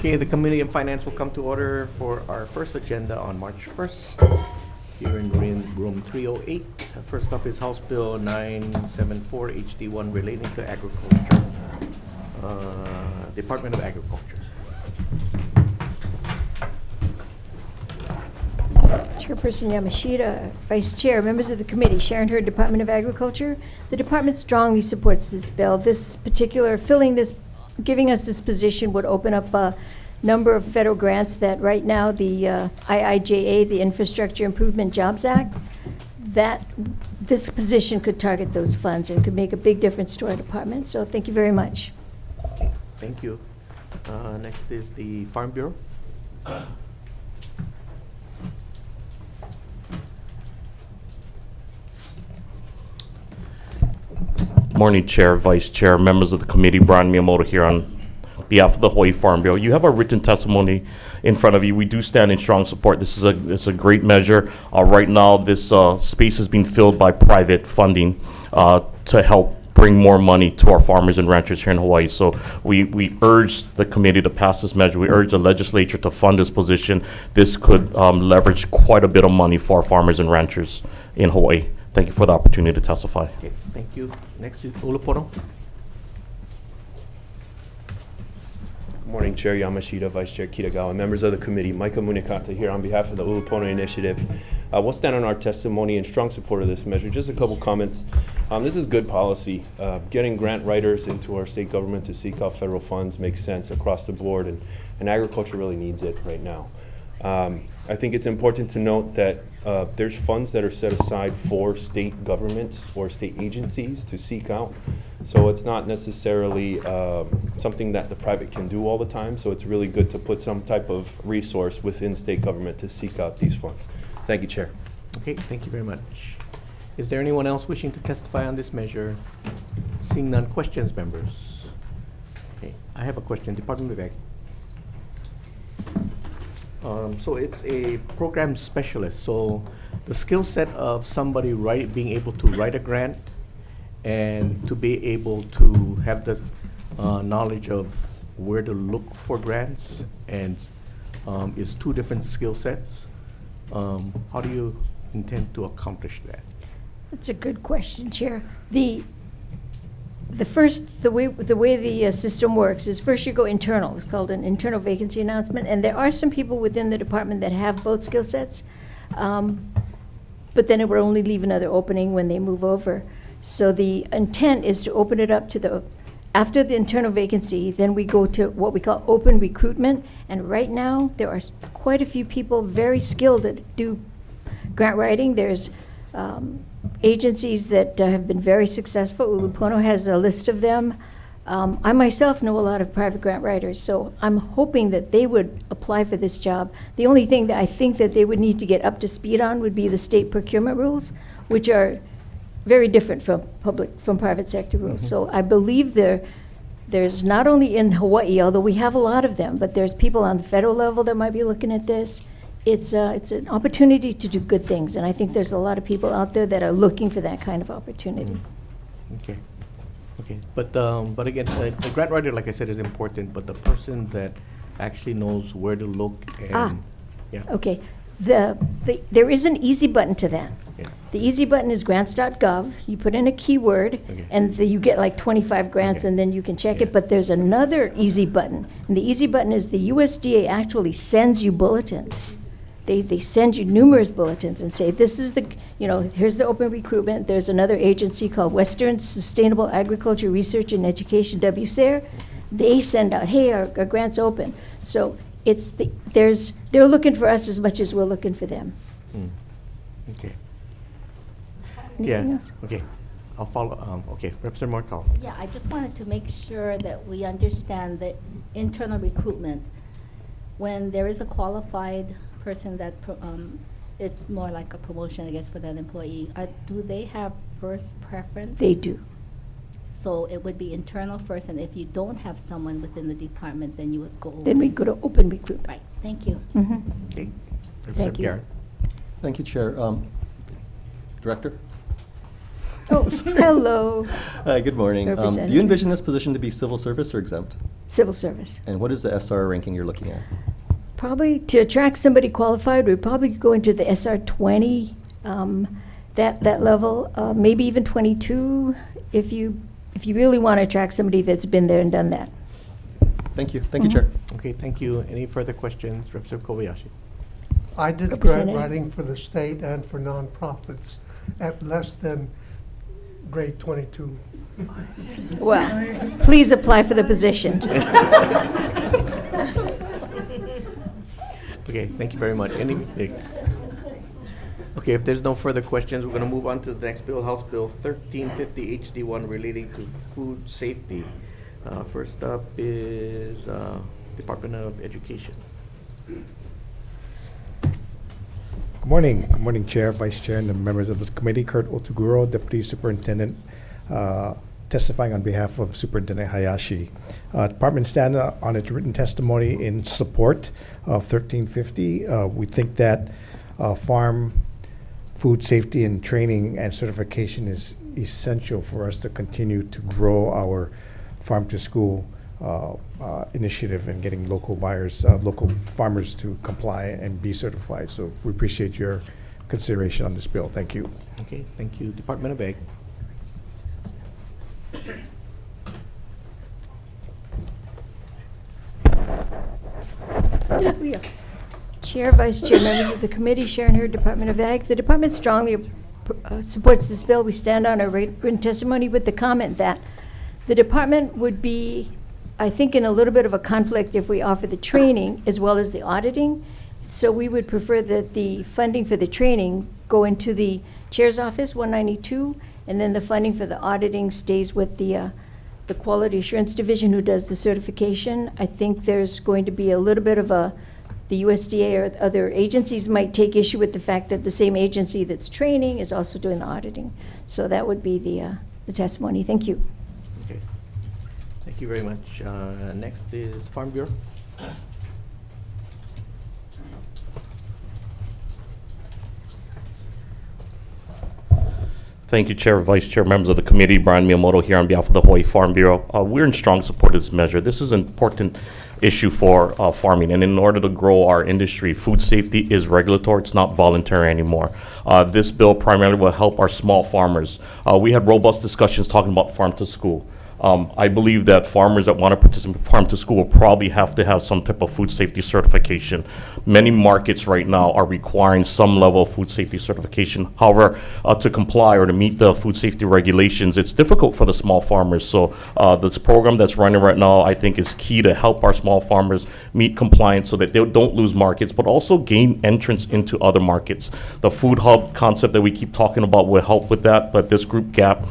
Okay, the Committee of Finance will come to order for our first agenda on March 1st here in room 308. First up is House Bill 974 HD1 relating to agriculture, Department of Agriculture. Chairperson Yamashita, Vice Chair, members of the committee, Sharon Hurd, Department of Agriculture. The department strongly supports this bill. This particular, giving us this position would open up a number of federal grants that right now the IIJA, the Infrastructure Improvement Jobs Act, that this position could target those funds and could make a big difference to our department. So thank you very much. Okay, thank you. Next is the Farm Bureau. Morning, Chair, Vice Chair, members of the committee. Brian Miyamoto here on behalf of the Hawaii Farm Bureau. You have a written testimony in front of you. We do stand in strong support. This is it's a great measure. Right now, this space is being filled by private funding to help bring more money to our farmers and ranchers here in Hawaii. So we urge the committee to pass this measure. We urge the legislature to fund this position. This could leverage quite a bit of money for our farmers and ranchers in Hawaii. Thank you for the opportunity to testify. Okay, thank you. Next is Ulupono. Good morning, Chair Yamashita, Vice Chair Kitagawa, members of the committee. Micah Munikata here on behalf of the Ulupono Initiative. We'll stand on our testimony in strong support of this measure. Just a couple comments. This is good policy. Getting grant writers into our state government to seek out federal funds makes sense across the board, and agriculture really needs it right now. I think it's important to note that there's funds that are set aside for state governments or state agencies to seek out. So it's not necessarily something that the private can do all the time. So it's really good to put some type of resource within state government to seek out these funds. Thank you, Chair. Okay, thank you very much. Is there anyone else wishing to testify on this measure? Seeing none, questions, members? Okay, I have a question. Department of Ag. So it's a program specialist. So the skill set of somebody being able to write a grant and to be able to have the knowledge of where to look for grants and is two different skill sets. How do you intend to accomplish that? That's a good question, Chair. The way the system works is first you go internal. It's called an internal vacancy announcement, and there are some people within the department that have both skill sets, but then it will only leave another opening when they move over. So the intent is to open it up to after the internal vacancy, then we go to what we call open recruitment, and right now there are quite a few people very skilled that do grant writing. There's agencies that have been very successful. Ulupono has a list of them. I myself know a lot of private grant writers, so I'm hoping that they would apply for this job. The only thing that I think that they would need to get up to speed on would be the state procurement rules, which are very different from private sector rules. So I believe there's not only in Hawaii, although we have a lot of them, but there's people on the federal level that might be looking at this. It's an opportunity to do good things, and I think there's a lot of people out there that are looking for that kind of opportunity. Okay. Okay, but again, the grant writer, like I said, is important, but the person that actually knows where to look and, yeah. Okay, there is an easy button to that. Yeah. The easy button is grants.gov. You put in a keyword, Okay. and you get like 25 grants, Okay. and then you can check Yeah. it. But there's another easy button, and the easy button is the USDA actually sends you bulletins. They send you numerous bulletins and say, this is here's the open recruitment. There's another agency called Western Sustainable Agriculture Research and Education, WSARE. They send out, hey, our grant's open. So they're looking for us as much as we're looking for them. Okay. Anything Yeah. else? Okay. I'll follow. Okay, Representative Markell. Yeah, I just wanted to make sure that we understand the internal recruitment. When there is a qualified person that it's more like a promotion, I guess, for that employee, do they have first preference? They do. So it would be internal first, and if you don't have someone within the department, then you would go. Then we go to open recruitment. Right, thank you. Mhm. Okay. Thank you. Garrett. Thank you, Chair. Director? Oh, hello, Hi, good morning. Do Representative. you envision this position to be civil service or exempt? civil service. And what is the SR ranking you're looking at? Probably to attract somebody qualified, we'd probably go into the SR 20, that level, maybe even 22, if you really want to attract somebody that's been there and done that. Thank you. Thank you, Chair. Okay, thank you. Any further questions? Representative Kobayashi. I did grant Representative. writing for the state and for nonprofits at less than grade 22. Well, please apply for the position. Okay, thank you very much. Okay, if there's no further questions, we're going to move on to the next bill, House Bill 1350 HD1 relating to food safety. First up is Department of Education. Good morning, Chair, Vice Chair, and the members of the committee. Kurt Otuguro, Deputy Superintendent, testifying on behalf of Superintendent Hayashi. Department stands on its written testimony in support of 1350. We think that farm food safety and training and certification is essential for us to continue to grow our farm to school initiative and getting local buyers, local farmers to comply and be certified. So we appreciate your consideration on this bill. Thank you. Okay, thank you. Department of Ag. Chair, Vice Chair, members of the committee, Sharon Hurd, Department of Ag. The department strongly supports this bill. We stand on our written testimony with the comment that the department would be, I think, in a little bit of a conflict if we offer the training as well as the auditing. So we would prefer that the funding for the training go into the chair's office, 192, and then the funding for the auditing stays with the Quality Assurance Division who does the certification. I think there's going to be a little bit of the USDA or other agencies might take issue with the fact that the same agency that's training is also doing the auditing. So that would be the testimony. Thank you. Okay, thank you very much. Next is Farm Bureau. Thank you, Chair, Vice Chair, members of the committee. Brian Miyamoto here on behalf of the Hawaii Farm Bureau. We're in strong support of this measure. This is an important issue for farming, and in order to grow our industry, food safety is regulatory. It's not voluntary anymore. This bill primarily will help our small farmers. We had robust discussions talking about farm to school. I believe that farmers that want to participate in farm to school will probably have to have some type of food safety certification. Many markets right now are requiring some level of food safety certification. However, to comply or to meet the food safety regulations, it's difficult for the small farmers. So this program that's running right now, I think, is key to help our small farmers meet compliance so that they don't lose markets, but also gain entrance into other markets. The food hub concept that we keep talking about will help with that, but this group gap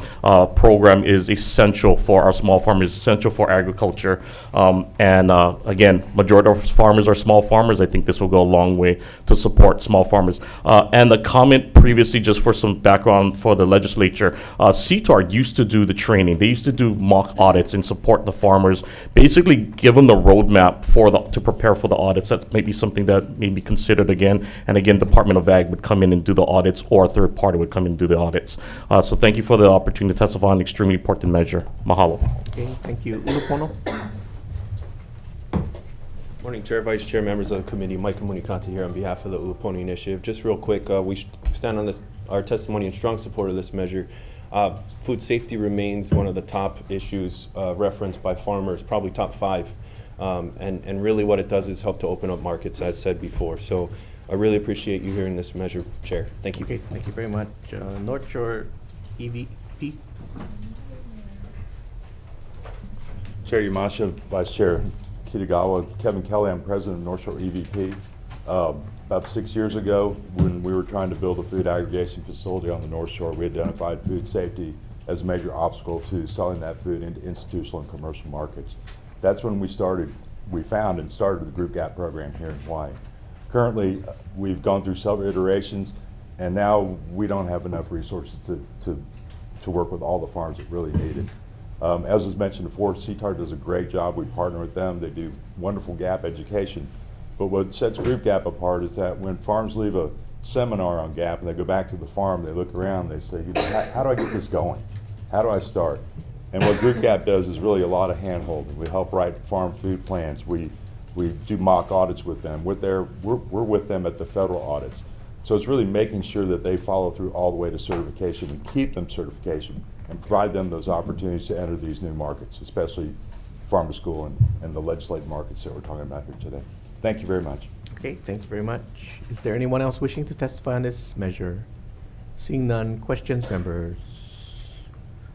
program is essential for our small farmers, essential for agriculture. Again, majority of farmers are small farmers. I think this will go a long way to support small farmers. And the comment previously, just for some background for the legislature, CTAR used to do the training. They used to do mock audits and support the farmers, basically give them the roadmap to prepare for the audits. That's maybe something that may be considered again. And again, Department of Ag would come in and do the audits, or a third party would come in and do the audits. So thank you for the opportunity to testify on an extremely important measure. Mahalo. Okay, thank you. Ulupono. Morning, Chair, Vice Chair, members of the committee. Micah Munikata here on behalf of the Uluponi Initiative. Just real quick, we stand on our testimony in strong support of this measure. Food safety remains one of the top issues referenced by farmers, probably top 5. And really what it does is help to open up markets, as said before. So I really appreciate you hearing this measure, Chair. Thank you. Okay, thank you very much. North Shore EVP. Chair Yamashita, Vice Chair Kitagawa, Kevin Kelly, I'm President of North Shore EVP. About 6 years ago, when we were trying to build a food aggregation facility on the North Shore, we identified food safety as a major obstacle to selling that food into institutional and commercial markets. That's when we found and started the Group GAP program here in Hawaii. Currently, we've gone through several iterations, and now we don't have enough resources to work with all the farms that really need it. As was mentioned before, CTAR does a great job. We partner with them. They do wonderful GAP education. But what sets Group GAP apart is that when farms leave a seminar on GAP, and they go back to the farm, they look around, they say, you know, how do I get this going? How do I start? And what Group GAP does is really a lot of hand-holding. We help write farm food plans. We do mock audits with them. We're with them at the federal audits. So it's really making sure that they follow through all the way to certification and keep them certification and provide them those opportunities to enter these new markets, especially farm to school and the legislative markets that we're talking about here today. Thank you very much. Okay, thanks very much. Is there anyone else wishing to testify on this measure? Seeing none, questions, members?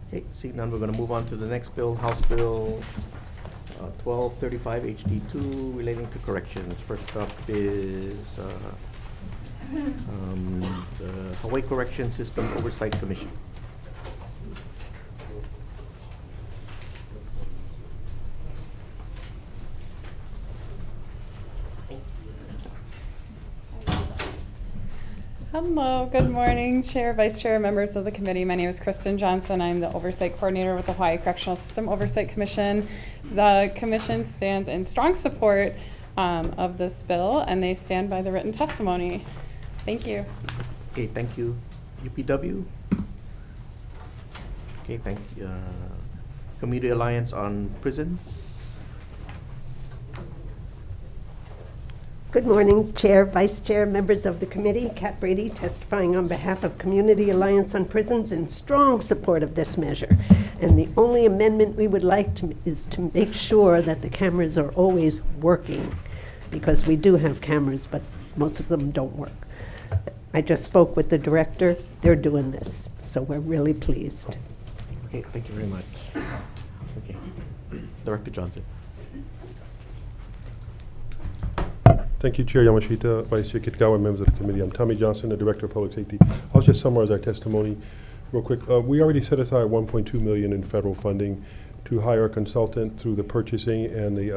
Okay, seeing none, we're going to move on to the next bill, House Bill 1235 HD2 relating to corrections. First up is the Hawaii Correction System Oversight Commission. Hello, good morning, Chair, Vice Chair, members of the committee. My name is Kristen Johnson. I'm the Oversight Coordinator with the Hawaii Correctional System Oversight Commission. The Commission stands in strong support of this bill, and they stand by the written testimony. Thank you. Okay, thank you. UPW? Okay, thank you. Community Alliance on Prisons? Good morning, Chair, Vice Chair, members of the committee. Kat Brady testifying on behalf of Community Alliance on Prisons in strong support of this measure. And the only amendment we would like is to make sure that the cameras are always working, because we do have cameras, but most of them don't work. I just spoke with the director. They're doing this, so we're really pleased. Okay, thank you very much. Okay, Director Johnson. Thank you, Chair Yamashita, Vice Chair Kitagawa, members of the committee. I'm Tommy Johnson, the Director of Public Safety. I'll just summarize our testimony real quick. We already set aside $1.2 million in federal funding to hire a consultant through the purchasing and the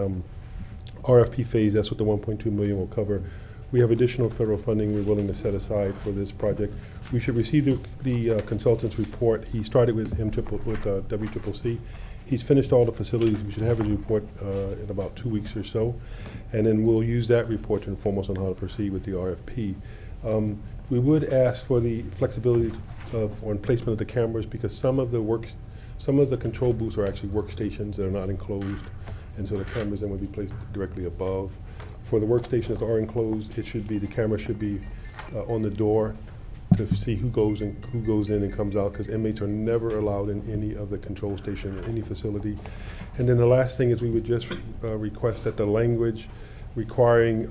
RFP phase. That's what the $1.2 million will cover. We have additional federal funding we're willing to set aside for this project. We should receive the consultant's report. He started with WCCC. He's finished all the facilities. We should have his report in about 2 weeks or so. And then we'll use that report to inform us on how to proceed with the RFP. We would ask for the flexibility on placement of the cameras, because some of the control booths are actually workstations that are not enclosed, and so the cameras then would be placed directly above. For the workstations that are enclosed, the camera should be on the door to see who goes in and comes out, because inmates are never allowed in any of the control station in any facility. And then the last thing is we would just request that the language requiring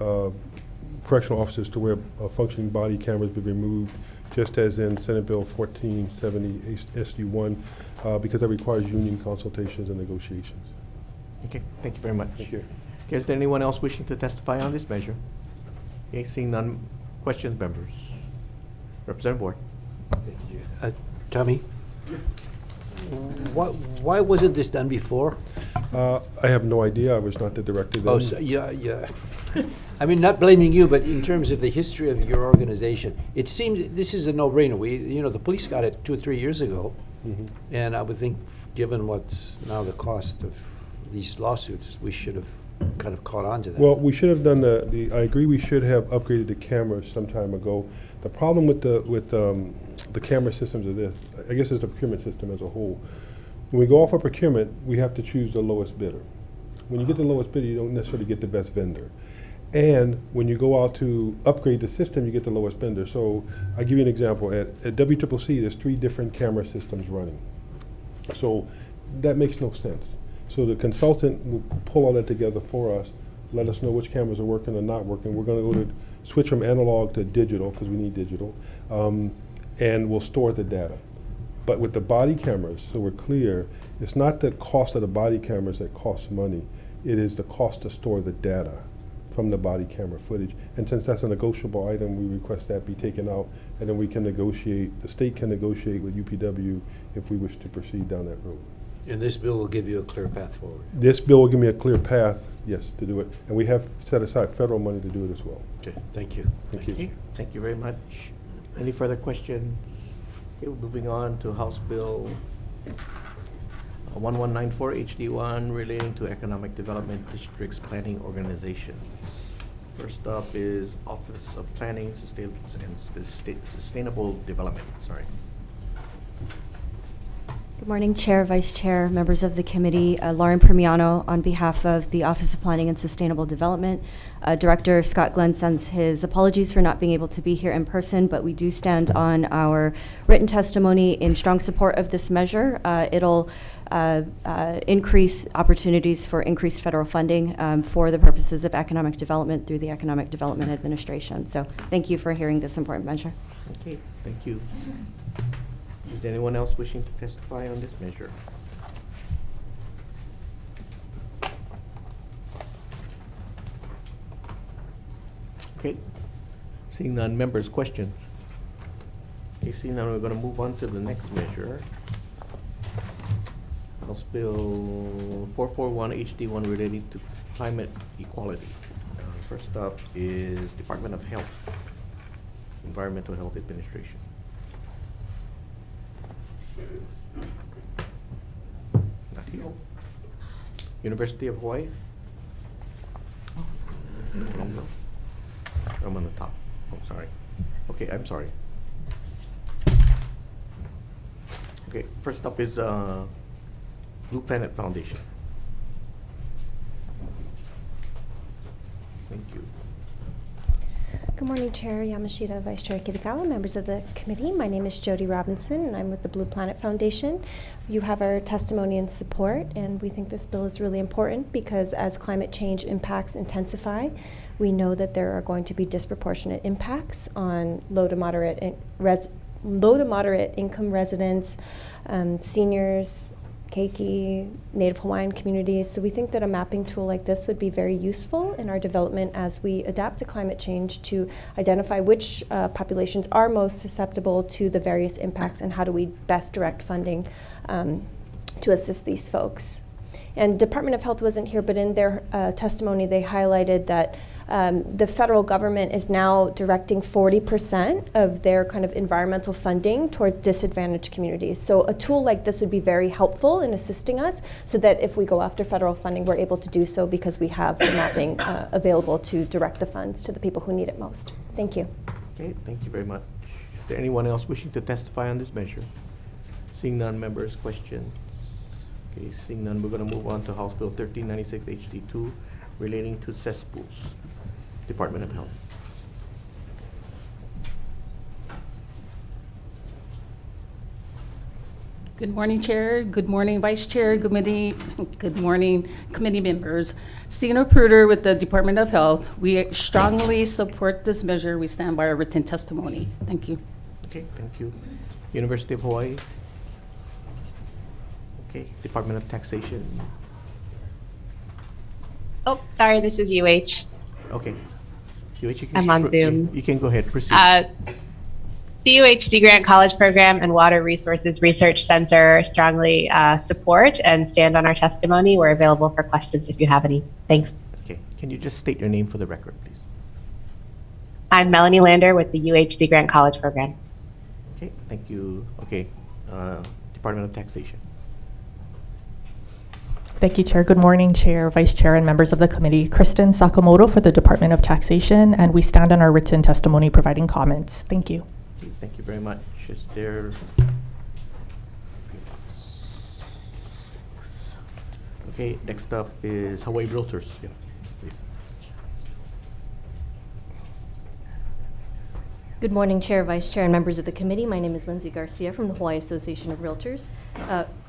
correctional officers to wear functioning body cameras be removed, just as in Senate Bill 1470 SU1, because that requires union consultations and negotiations. Okay, thank you very much. Thank you. Okay, is there anyone else wishing to testify on this measure? Okay, seeing none, questions, members? Representative Ward. Tommy? Why wasn't this done before? I have no idea. I was not the director then. Oh, so, yeah. I mean, not blaming you, but in terms of the history of your organization, it seems this is a no-brainer. The police got it 2 or 3 years ago, and I would think, given what's now the cost of these lawsuits, we should have kind of caught on to that. Well, we should have done I agree we should have upgraded the cameras some time ago. The problem with the camera systems of this, I guess, is the procurement system as a whole. When we go off of procurement, we have to choose the lowest bidder. When you get the lowest bidder, you don't necessarily get the best vendor. And when you go out to upgrade the system, you get the lowest vendor. So I'll give you an example. At WCCC, there's 3 different camera systems running. So that makes no sense. So the consultant will pull all that together for us, let us know which cameras are working or not working. We're going to go to switch from analog to digital, because we need digital, and we'll store the data. But with the body cameras, so we're clear, it's not the cost of the body cameras that costs money. It is the cost to store the data from the body camera footage. And since that's a negotiable item, we request that be taken out, and then we can negotiate, the state can negotiate with UPW if we wish to proceed down that road. And this bill will give you a clear path forward. This bill will give me a clear path, yes, to do it. And we have set aside federal money to do it as well. Okay, thank you. Thank you. Okay, thank you very much. Any further questions? Okay, we're moving on to House Bill 1194 HD1 relating to economic development districts planning organizations. First up is Office of Planning and Sustainable Development, sorry. Good morning, Chair, Vice Chair, members of the committee. Lauren Primiano on behalf of the Office of Planning and Sustainable Development. Director Scott Glenn sends his apologies for not being able to be here in person, but we do stand on our written testimony in strong support of this measure. It'll increase opportunities for increased federal funding for the purposes of economic development through the Economic Development Administration. So thank you for hearing this important measure. Okay, thank you. Is there anyone else wishing to testify on this measure? Okay, seeing none, members, questions? Okay, seeing none, we're going to move on to the next measure. House Bill 441 HD1 relating to climate equality. First up is Department of Health, Environmental Health Administration. Not here. University of Hawaii. I'm on the top. Oh, sorry. Okay, I'm sorry. Okay, first up is Blue Planet Foundation. Thank you. Good morning, Chair Yamashita, Vice Chair Kitagawa, members of the committee. My name is Jody Robinson, and I'm with the Blue Planet Foundation. You have our testimony and support, and we think this bill is really important because as climate change impacts intensify, we know that there are going to be disproportionate impacts on low to moderate income residents, seniors, Keiki, Native Hawaiian communities. So we think that a mapping tool like this would be very useful in our development as we adapt to climate change to identify which populations are most susceptible to the various impacts and how do we best direct funding to assist these folks. And Department of Health wasn't here, but in their testimony they highlighted that the federal government is now directing 40% of their kind of environmental funding towards disadvantaged communities. So a tool like this would be very helpful in assisting us so that if we go after federal funding, we're able to do so because we have the mapping available to direct the funds to the people who need it most. Thank you. Okay, thank you very much. Is there anyone else wishing to testify on this measure? Seeing none, members, questions? Okay, seeing none, we're going to move on to House Bill 1396 HD2 relating to cesspools. Department of Health. Good morning, Chair. Good morning, Vice Chair. Good morning, committee members. Sina Pruder with the Department of Health. We strongly support this measure. We stand by our written testimony. Thank you. Okay, thank you. University of Hawaii. Okay, Department of Taxation. Oh, sorry, this is UH. Okay. UH, you can I'm on Zoom. You can go ahead, proceed. The UH Sea Grant College Program and Water Resources Research Center strongly support and stand on our testimony. We're available for questions if you have any. Thanks. Okay, can you just state your name for the record, please? I'm Melanie Lander with the UH Sea Grant College Program. Okay, thank you. Okay, Department of Taxation. Thank you, Chair. Good morning, Chair, Vice Chair, and members of the committee. Kristen Sakamoto for the Department of Taxation, and we stand on our written testimony providing comments. Thank you. Okay, thank you very much. Is there... Okay, next up is Hawaii Realtors. Yeah, please. Good morning, Chair, Vice Chair, and members of the committee. My name is Lindsay Garcia from the Hawaii Association of Realtors.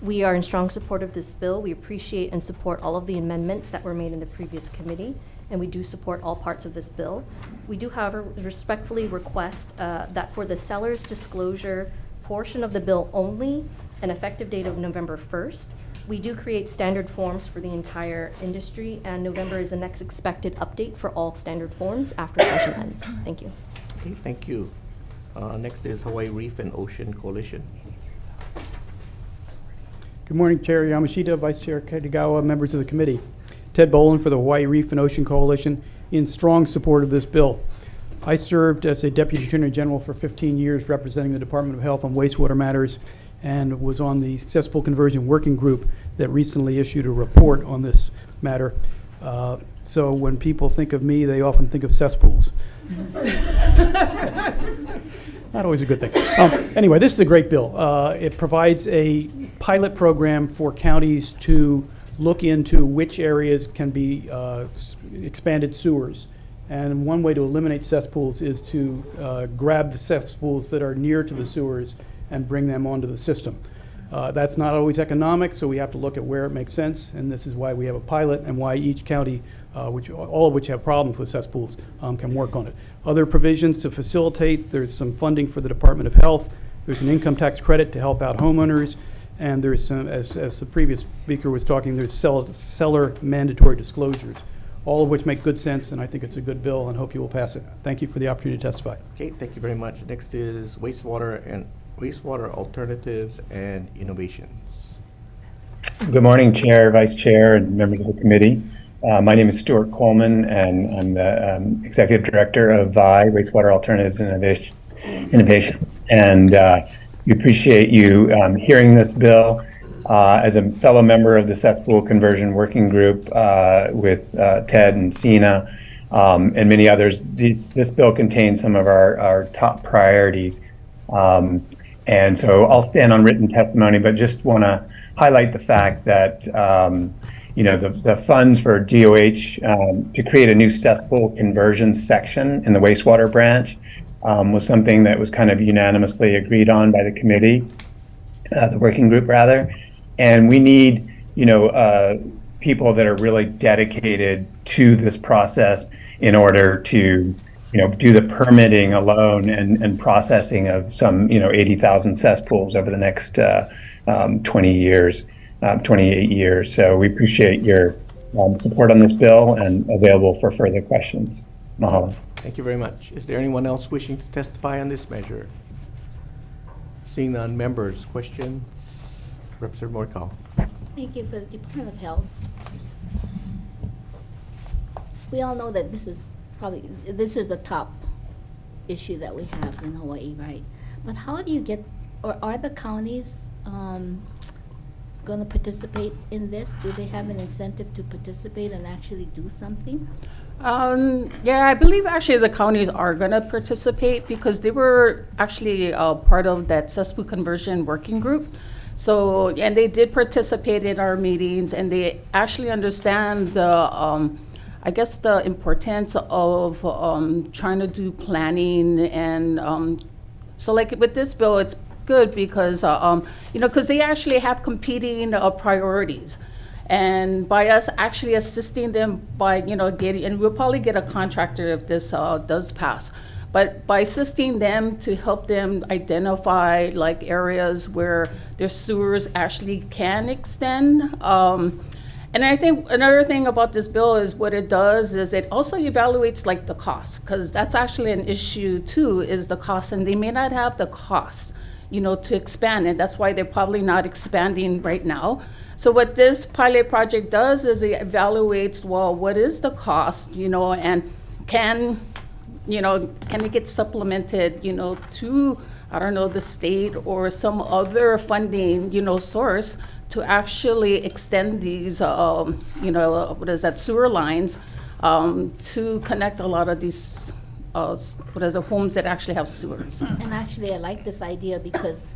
We are in strong support of this bill. We appreciate and support all of the amendments that were made in the previous committee, and we do support all parts of this bill. We do, however, respectfully request that for the seller's disclosure portion of the bill only, an effective date of November 1st, we do create standard forms for the entire industry, and November is the next expected update for all standard forms after session ends. Thank you. Okay, thank you. Next is Hawaii Reef and Ocean Coalition. Good morning, Chair Yamashita, Vice Chair Kitagawa, members of the committee. Ted Boland for the Hawaii Reef and Ocean Coalition in strong support of this bill. I served as a Deputy Attorney General for 15 years representing the Department of Health on wastewater matters and was on the cesspool conversion working group that recently issued a report on this matter. So when people think of me, they often think of cesspools. Not always a good thing. Anyway, this is a great bill. It provides a pilot program for counties to look into which areas can be expanded sewers. And one way to eliminate cesspools is to grab the cesspools that are near to the sewers and bring them onto the system. That's not always economic, so we have to look at where it makes sense, and this is why we have a pilot and why each county, all of which have problems with cesspools, can work on it. Other provisions to facilitate, there's some funding for the Department of Health, there's an income tax credit to help out homeowners, and there's some, as the previous speaker was talking, there's seller mandatory disclosures, all of which make good sense, and I think it's a good bill and hope you will pass it. Thank you for the opportunity to testify. Okay, thank you very much. Next is wastewater alternatives and innovations. Good morning, Chair, Vice Chair, and members of the committee. My name is Stuart Coleman, and I'm the Executive Director of VI, Wastewater Alternatives and Innovations. And we appreciate you hearing this bill. As a fellow member of the cesspool conversion working group with Ted and Sina and many others, this bill contains some of our top priorities. And so I'll stand on written testimony, but just want to highlight the fact that the funds for DOH to create a new cesspool conversion section in the wastewater branch was something that was kind of unanimously agreed on by the committee, the working group rather. And we need, people that are really dedicated to this process in order to, do the permitting alone and processing of some, 80,000 cesspools over the next 28 years. So we appreciate your support on this bill and available for further questions. Mahalo. Thank you very much. Is there anyone else wishing to testify on this measure? Seeing none, members, questions? Representative Morikawa. Thank you. For the Department of Health, we all know that this is the top issue that we have in Hawaii, right? But how do you get, or are the counties going to participate in this? Do they have an incentive to participate and actually do something? Yeah, I believe actually the counties are going to participate because they were actually part of that cesspool conversion working group. So, and they did participate in our meetings, and they actually understand the, I guess, the importance of trying to do planning. And so like with this bill, it's good because, because they actually have competing priorities. And by us actually assisting them by, getting, and we'll probably get a contractor if this does pass. But by assisting them to help them identify like areas where their sewers actually can extend. And I think another thing about this bill is what it does is it also evaluates like the cost, because that's actually an issue too, is the cost, and they may not have the cost, to expand, and that's why they're probably not expanding right now. So what this pilot project does is it evaluates, well, what is the cost, and can it get supplemented, through, I don't know, the state or some other funding, source to actually extend these, sewer lines to connect a lot of these, homes that actually have sewers. And actually, I like this idea because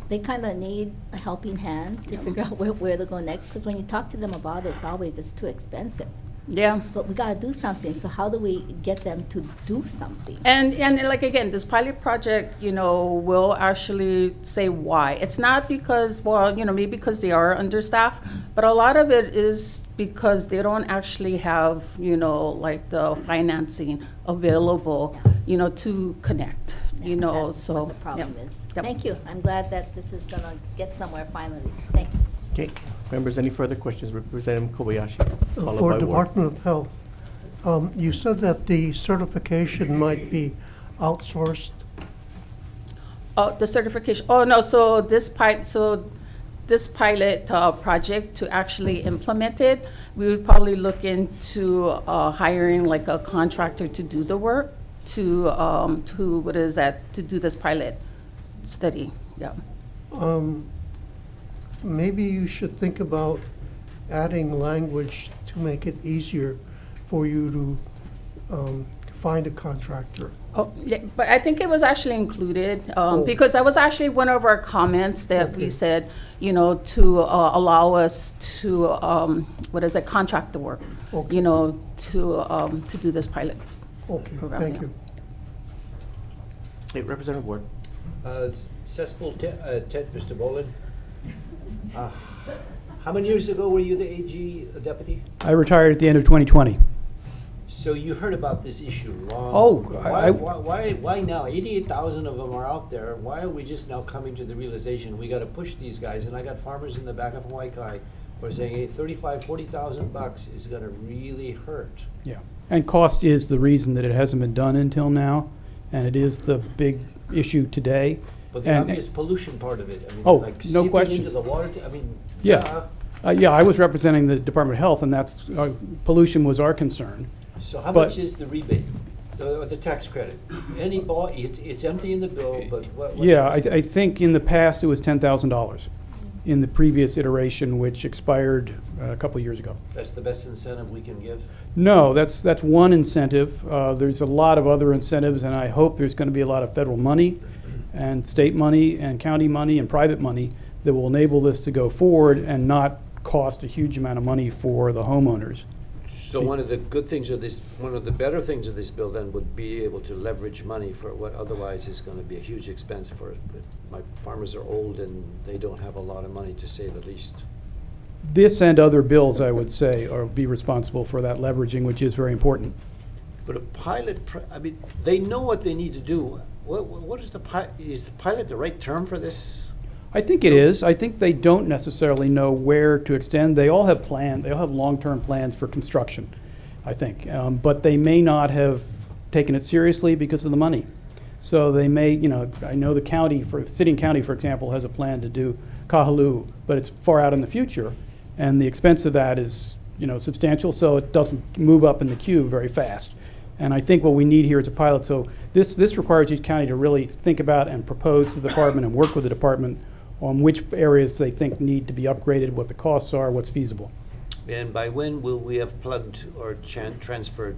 they kind of need a helping hand to figure out where to go next. Because when you talk to them about it, it's too expensive. Yeah. But we got to do something. So how do we get them to do something? And like, again, this pilot project, will actually say why. It's not because, maybe because they are understaffed, but a lot of it is because they don't actually have, like the financing available, to connect, That's so. what the problem yep. is. Yep. Thank you. I'm glad that this is going to get somewhere finally. Thanks. Okay, members, any further questions? Representative Kobayashi, followed For by Ward. Department of Health, you said that the certification might be outsourced. Oh, the certification. Oh, no, so this pilot project, to actually implement it, we would probably look into hiring like a contractor to do the work, to do this pilot study, yeah. Maybe you should think about adding language to make it easier for you to find a contractor. Oh, yeah, but I think it was actually included, Oh. because that was actually one of our comments that we Okay. said, you know, to allow us to, contract the work, Okay. you know, to do this pilot. Okay, program, thank yeah. you. Hey, Representative Ward. Cesspool, Ted, Mr. Bolin. How many years ago were you the AG deputy? I retired at the end of 2020. So you heard about this issue long Oh, ago. I- Why now? 88,000 of them are out there. Why are we just now coming to the realization we got to push these guys? And I got farmers in the back of Hawaii who are saying, hey, 35, 40,000 bucks is going to really hurt. Yeah, and cost is the reason that it hasn't been done until now, and it is the big issue today. But the And- obvious pollution part of it, I mean, Oh, like no seeping question. into the water, I mean, Yeah. Yeah, I was representing the Department of Health, and that's, pollution was our concern. So how But- much is the rebate, the tax credit? It's empty in the bill, but what? Yeah, I think in the past it was $10,000 in the previous iteration, which expired a couple years ago. That's the best incentive we can give? No, that's one incentive. There's a lot of other incentives, and I hope there's going to be a lot of federal money and state money and county money and private money that will enable this to go forward and not cost a huge amount of money for the homeowners. So one of the good things of this, one of the better things of this bill then would be able to leverage money for what otherwise is going to be a huge expense for it. But my farmers are old and they don't have a lot of money, to say the least. This and other bills, I would say, are be responsible for that leveraging, which is very important. But a pilot, I mean, they know what they need to do. What is the pilot the right term for this? I think it is. I think they don't necessarily know where to extend. They all have plans. They all have long-term plans for construction, I think. But they may not have taken it seriously because of the money. So they may, you know, I know the county, City County, for example, has a plan to do Kahaluu, but it's far out in the future. And the expense of that is, you know, substantial, so it doesn't move up in the queue very fast. And I think what we need here is a pilot. So this requires each county to really think about and propose to the department and work with the department on which areas they think need to be upgraded, what the costs are, what's feasible. And by when will we have plugged or transferred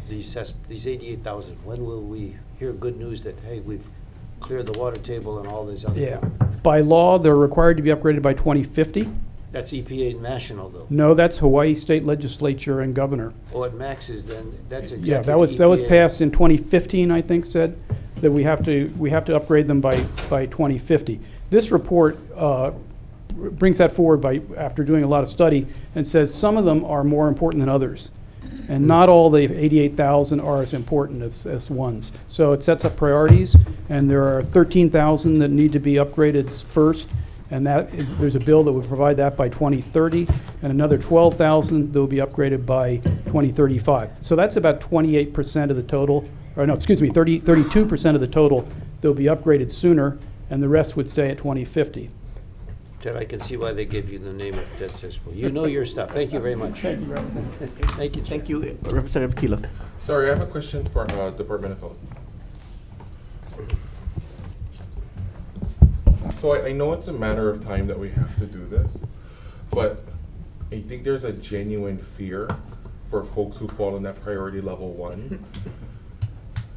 these 88,000? When will we hear good news that, hey, we've cleared the water table and all these other? Yeah. By law, they're required to be upgraded by 2050. That's EPA national, though. No, that's Hawaii State Legislature and Governor. Oh, at max is then, that's exactly. Yeah, that was EPA. passed in 2015, I think, said that we have to upgrade them by 2050. This report brings that forward after doing a lot of study and says some of them are more important than others. And not all the 88,000 are as important as ones. So it sets up priorities, and there are 13,000 that need to be upgraded first, and there's a bill that would provide that by 2030, and another 12,000 that will be upgraded by 2035. So that's about 28% of the total, or no, excuse me, 32% of the total that will be upgraded sooner, and the rest would stay at 2050. Ted, I can see why they gave you the name of Ted Sexpool. You know your stuff. Thank you very much. Thank you, Representative. Thank you, Chair. Thank you, Representative Kila. Sorry, I have a question for Department of Health. So I know it's a matter of time that we have to do this, but I think there's a genuine fear for folks who fall in that priority level 1.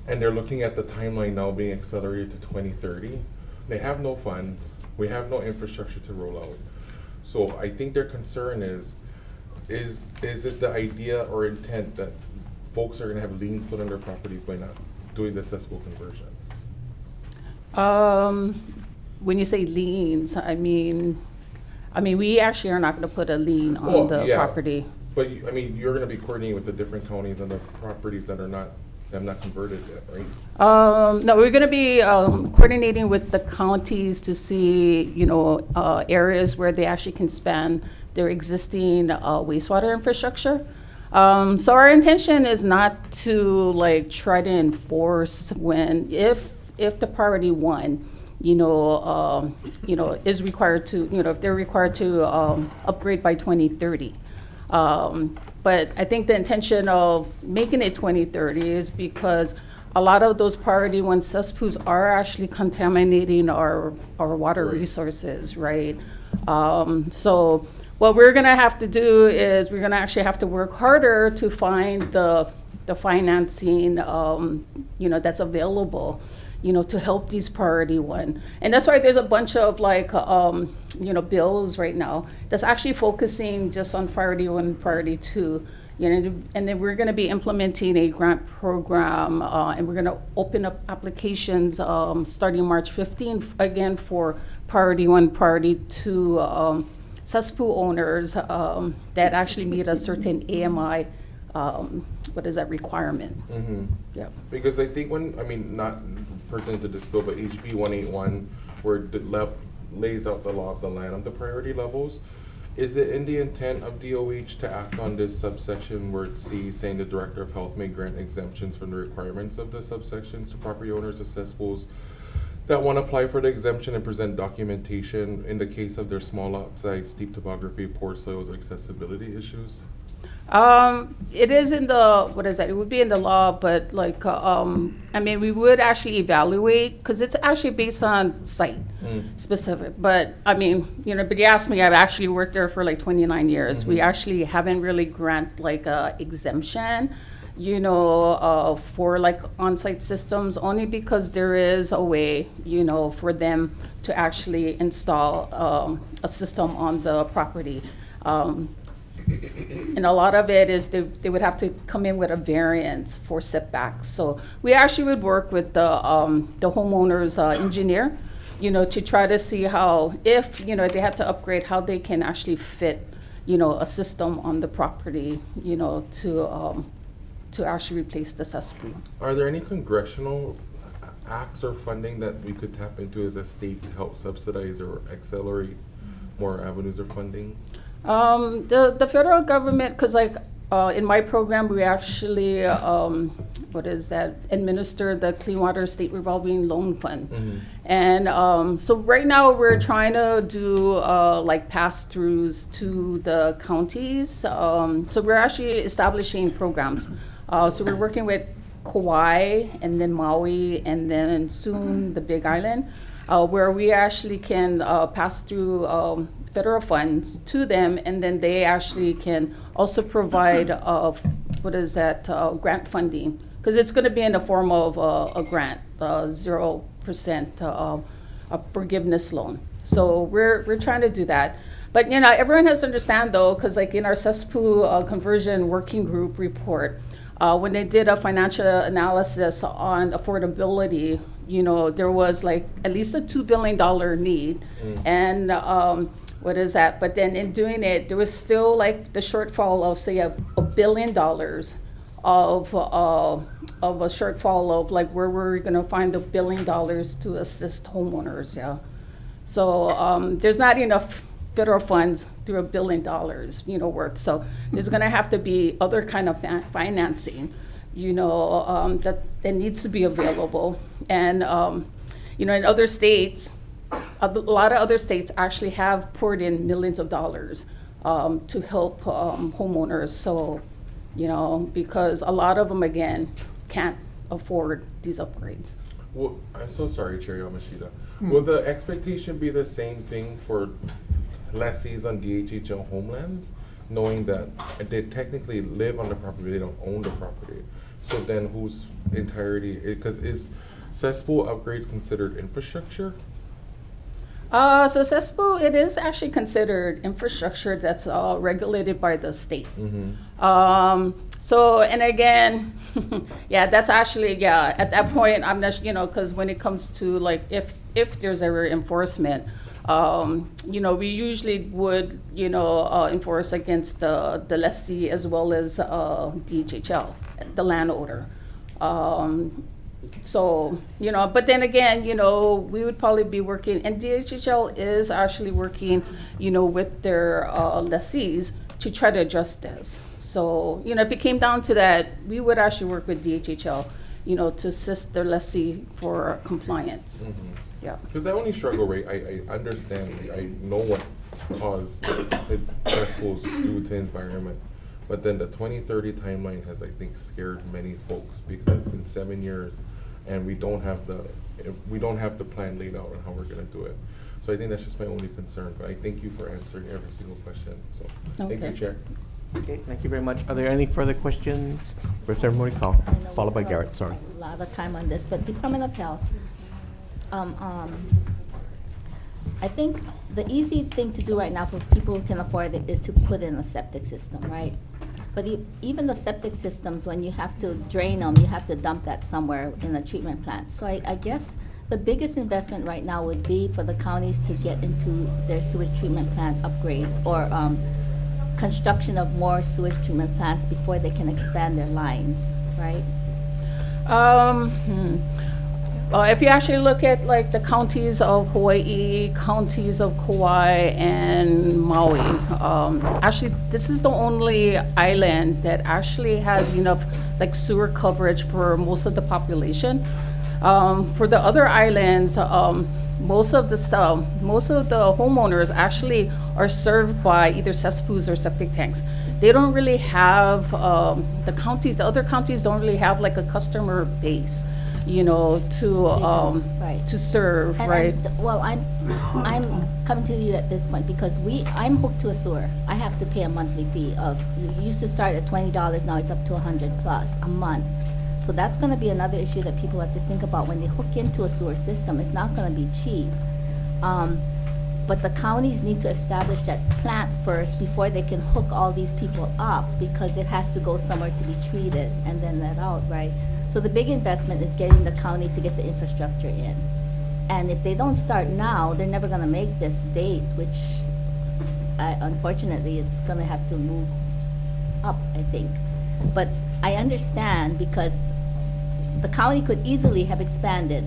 And they're looking at the timeline now being accelerated to 2030. They have no funds. We have no infrastructure to roll out. So I think their concern is it the idea or intent that folks are gonna have liens put on their properties by not doing the cesspool conversion? When you say liens, I mean, we actually are not gonna put a lien on the property. But I mean, you're gonna be coordinating with the different counties and the properties that are not, have not converted yet, right? No, we're gonna be coordinating with the counties to see, you know, areas where they actually can span their existing wastewater infrastructure. So our intention is not to like try to enforce if the priority 1, is required to, if they're required to upgrade by 2030. But I think the intention of making it 2030 is because a lot of those priority 1 cesspools are actually contaminating our water resources, right? So what we're gonna have to do is we're gonna actually have to work harder to find the financing, that's available, to help these priority one. And that's why there's a bunch of like, bills right now that's actually focusing just on priority one, priority two. And then we're going to be implementing a grant program, and we're going to open up applications starting March 15th again for priority one, priority two cesspool owners that actually meet a certain AMI requirement. Mm-hmm. Yeah. Because I think not pertinent to this bill, but HB 181, where it lays out the law of the land of the priority levels, is it in the intent of DOH to act on this subsection where it's saying the Director of Health may grant exemptions from the requirements of the subsections to property owners of cesspools that want to apply for the exemption and present documentation in the case of their small lot size, steep topography, poor soils, or accessibility issues? It is in the, it would be in the law, but we would actually evaluate, because it's actually based on site specific. But but you asked me, I've actually worked there for like 29 years. Mm-hmm. We actually haven't really grant like a exemption, for like on-site systems, only because there is a way, for them to actually install a system on the property. And a lot of it is they would have to come in with a variance for setbacks. So we actually would work with the homeowner's engineer, to try to see how, if, they have to upgrade, how they can actually fit, a system on the property, to actually replace the cesspool. Are there any congressional acts or funding that we could tap into as a state to help subsidize or accelerate more avenues of funding? The federal government, because in my program, we actually, administer the Clean Water State Revolving Loan Fund. Mm-hmm. And so right now we're trying to do pass-throughs to the counties. So we're actually establishing programs. So we're working with Kauai and then Maui and then soon the Big Island, where we actually can pass through federal funds to them, and then they actually can also provide grant funding, because it's going to be in the form of a grant, 0% forgiveness loan. So we're trying to do that. But everyone has to understand though, because like in our cesspool conversion working group report, when they did a financial analysis on affordability, there was like at least a $2 billion need. And but then in doing it, there was still like the shortfall of say $1 billion of a shortfall of like where we're gonna find the $1 billion to assist homeowners, yeah. So there's not enough federal funds through $1 billion, worth. So there's gonna have to be other kind of financing, that needs to be available. And, in other states, a lot of other states actually have poured in millions of dollars to help homeowners. So, because a lot of them, again, can't afford these upgrades. Well, I'm so sorry, Chair Yamashita. Will the expectation be the same thing for lessees on DHHL homelands, knowing that they technically live on the property, they don't own the property? So then whose entirety, because is cesspool upgrades considered infrastructure? So cesspool, it is actually considered infrastructure that's regulated by the state. Mm-hmm. So, and again, yeah, that's actually, at that point, I'm not, because when it comes to like, if there's ever enforcement, we usually would, enforce against the lessee as well as DHHL, the landowner. So, but then again, we would probably be working, and DHHL is actually working, with their lessees to try to address this. So, if it came down to that, we would actually work with DHHL, to assist their lessee for compliance. Mm-hmm. Yeah. Because that only struggle rate, I understand, I know what caused the cesspools due to environment. But then the 2030 timeline has, I think, scared many folks, because in 7 years, and we don't have the plan laid out on how we're going to do it. So I think that's just my only concern, but I thank you for answering every single question, so, thank you, Okay. Chair. Okay, thank you very much. Are there any further questions? Representative Morikawa, I know we followed by spent Garrett, sorry. A lot of time on this, but Department of Health, I think the easy thing to do right now for people who can afford it is to put in a septic system, right? But even the septic systems, when you have to drain them, you have to dump that somewhere in a treatment plant. So I guess the biggest investment right now would be for the counties to get into their sewage treatment plant upgrades or construction of more sewage treatment plants before they can expand their lines, right? Well, if you actually look at like the counties of Hawaii, counties of Kauai, and Maui, actually this is the only island that actually has enough like sewer coverage for most of the population. For the other islands, most of the homeowners actually are served by either cesspools or septic tanks. They don't really have the other counties don't really have like a customer base, you know, to serve, right? Well, I'm coming to you at this point because I'm hooked to a sewer. I have to pay a monthly fee of, it used to start at $20, now it's up to $100 plus a month. So that's gonna be another issue that people have to think about when they hook into a sewer system. It's not gonna be cheap. But the counties need to establish that plant first before they can hook all these people up because it has to go somewhere to be treated and then let out, right? So the big investment is getting the county to get the infrastructure in. And if they don't start now, they're never gonna make this date, which unfortunately it's gonna have to move up, I think. But I understand because the county could easily have expanded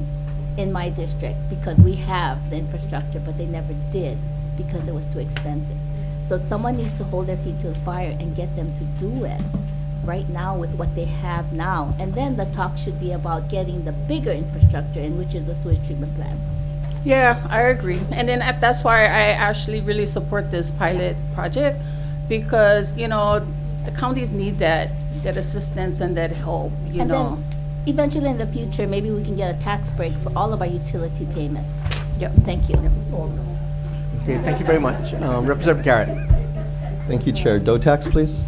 in my district because we have the infrastructure, but they never did because it was too expensive. So someone needs to hold their feet to the fire and get them to do it right now with what they have now. And then the talk should be about getting the bigger infrastructure in, which is the sewage treatment plants. Yeah, I agree. And then that's why I actually really support this pilot project because, you know, the counties need that assistance and that help, you know. Then eventually in the future, maybe we can get a tax break for all of our utility payments. Yep. Thank you. Okay, thank you very much. Representative Garrett. Thank you, Chair. Doe tax, please.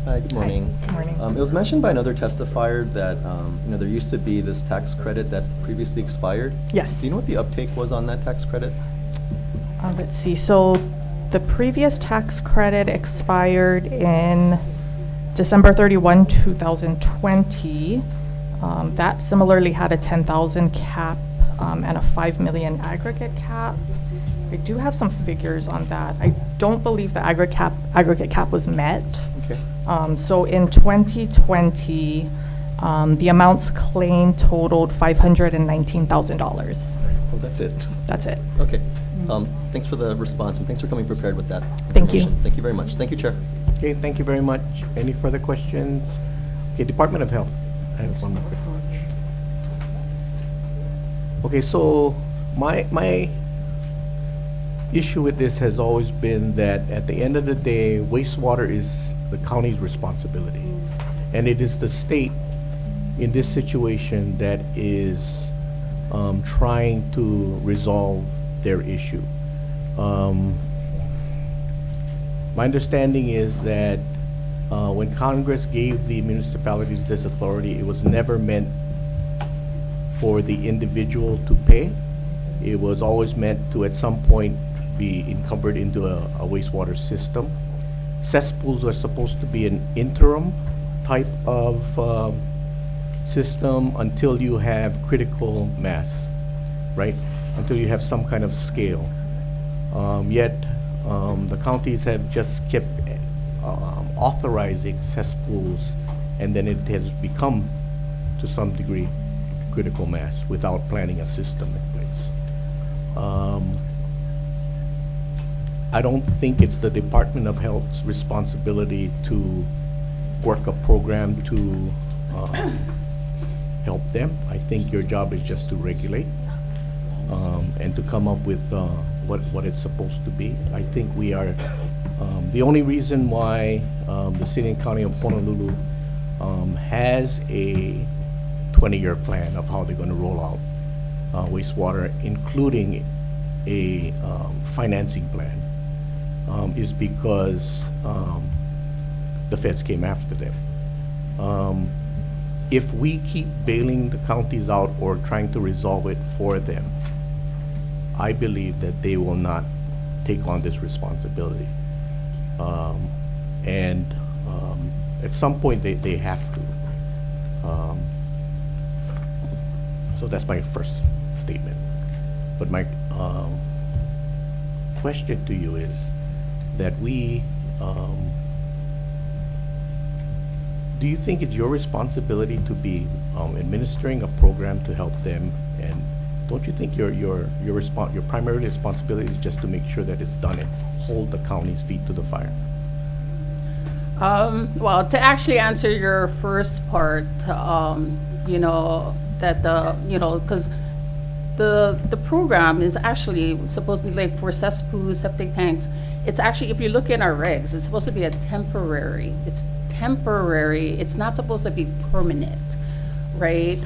Hi, good morning. Good morning. It was mentioned by another testifier that there used to be this tax credit that previously expired. Yes. Do you know what the uptake was on that tax credit? Let's see. So the previous tax credit expired in December 31, 2020. That similarly had a 10,000 cap and a 5 million aggregate cap. I do have some figures on that. I don't believe the aggregate cap was met. Okay. So in 2020, the amounts claimed totaled $519,000. Oh, that's it. That's it. Okay. Thanks for the response and thanks for coming prepared with that Thank you. information. Thank you very much. Thank you, Chair. Okay, thank you very much. Any further questions? Okay, Department of Health. I have one more question. Okay, so my issue with this has always been that at the end of the day, wastewater is the county's responsibility. And it is the state in this situation that is trying to resolve their issue. My understanding is that when Congress gave the municipalities this authority, it was never meant for the individual to pay. It was always meant to, at some point, be encumbered into a wastewater system. Cesspools are supposed to be an interim type of system until you have critical mass, right? Until you have some kind of scale. Yet, the counties have just kept authorizing cesspools, and then it has become, to some degree, critical mass without planning a system in place. I don't think it's the Department of Health's responsibility to work a program to help them. I think your job is just to regulate and to come up with what it's supposed to be. I think we are, the only reason why the City and County of Honolulu has a 20-year plan of how they're going to roll out wastewater, including a financing plan, is because the feds came after them. If we keep bailing the counties out or trying to resolve it for them, I believe that they will not take on this responsibility. And at some point, they have to. So that's my first statement. But my question to you is that do you think it's your responsibility to be administering a program to help them? And don't you think your primary responsibility is just to make sure that it's done and hold the county's feet to the fire? Well, to actually answer your first part, you know, that because the program is actually supposed to be like for cesspools, septic tanks. It's actually, if you look in our regs, it's supposed to be a temporary. It's temporary. It's not supposed to be permanent, right?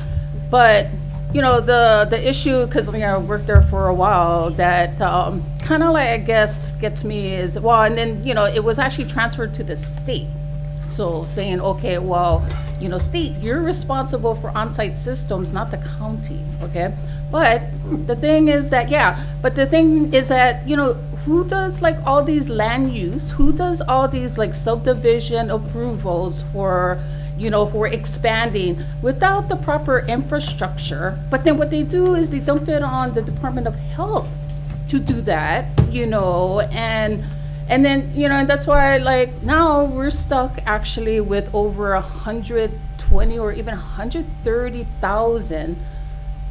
But you know, the issue, because I worked there for a while, that kind of like, I guess, gets me is, well, and then, you know, it was actually transferred to the state. So saying, okay, well, you know, state, you're responsible for on-site systems, not the county, okay? But the thing is that, you know, who does like all these land use? Who does all these like subdivision approvals for, you know, for expanding without the proper infrastructure? But then what they do is they dump it on the Department of Health to do that, you know, and then, you know, and that's why like now we're stuck actually with over 120 or even 130,000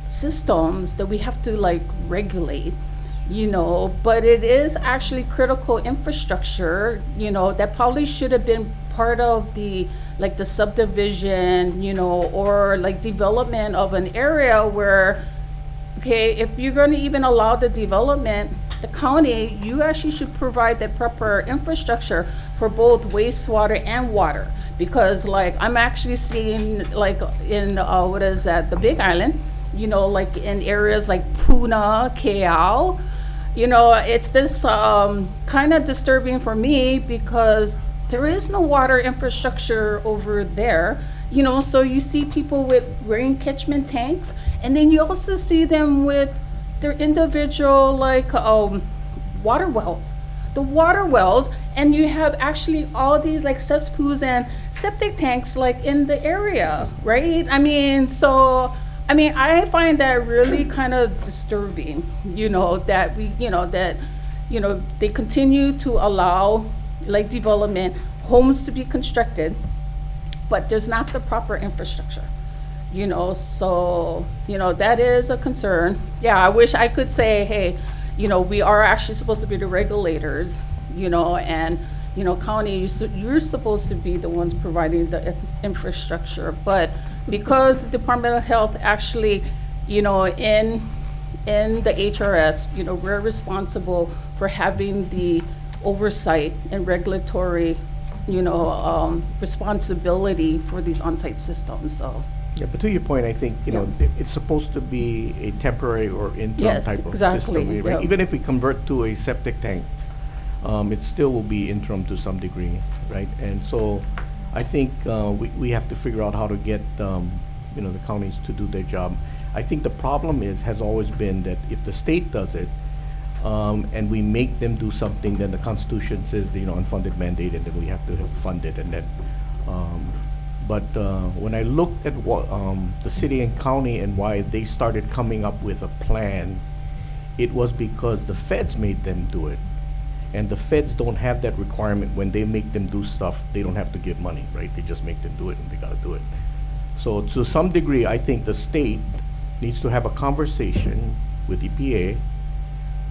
systems that we have to like regulate, you know, but it is actually critical infrastructure, you know, that probably should have been part of the like the subdivision, you know, or like development of an area where, okay, if you're going to even allow the development, the county, you actually should provide the proper infrastructure for both wastewater and water. Because like I'm actually seeing like in the Big Island, you know, like in areas like Puna, KL, you know, it's this kind of disturbing for me because there is no water infrastructure over there, you know, so you see people with rain catchment tanks, and then you also see them with their individual like water wells. The water wells, and you have actually all these like cesspools and septic tanks like in the area, right? I mean, I find that really kind of disturbing, you know, that they continue to allow like development, homes to be constructed, but there's not the proper infrastructure, you know, so, you know, that is a concern. Yeah, I wish I could say, hey, you know, we are actually supposed to be the regulators, you know, and, you know, county, you're supposed to be the ones providing the infrastructure, but because the Department of Health actually, you know, in the HRS, you know, we're responsible for having the oversight and regulatory, you know, responsibility for these on-site systems, so. Yeah, but to your point, I think, you know, it's supposed to be a temporary or interim Yes, type of exactly, system, right? yeah. Even if we convert to a septic tank, it still will be interim to some degree, right? And so I think we have to figure out how to get, you know, the counties to do their job. I think the problem has always been that if the state does it, and we make them do something, then the Constitution says, you know, unfunded mandate, and then we have to fund it, and then, but when I looked at what the city and county and why they started coming up with a plan, it was because the feds made them do it. And the feds don't have that requirement. When they make them do stuff, they don't have to give money, right? They just make them do it, and they gotta do it. So to some degree, I think the state needs to have a conversation with EPA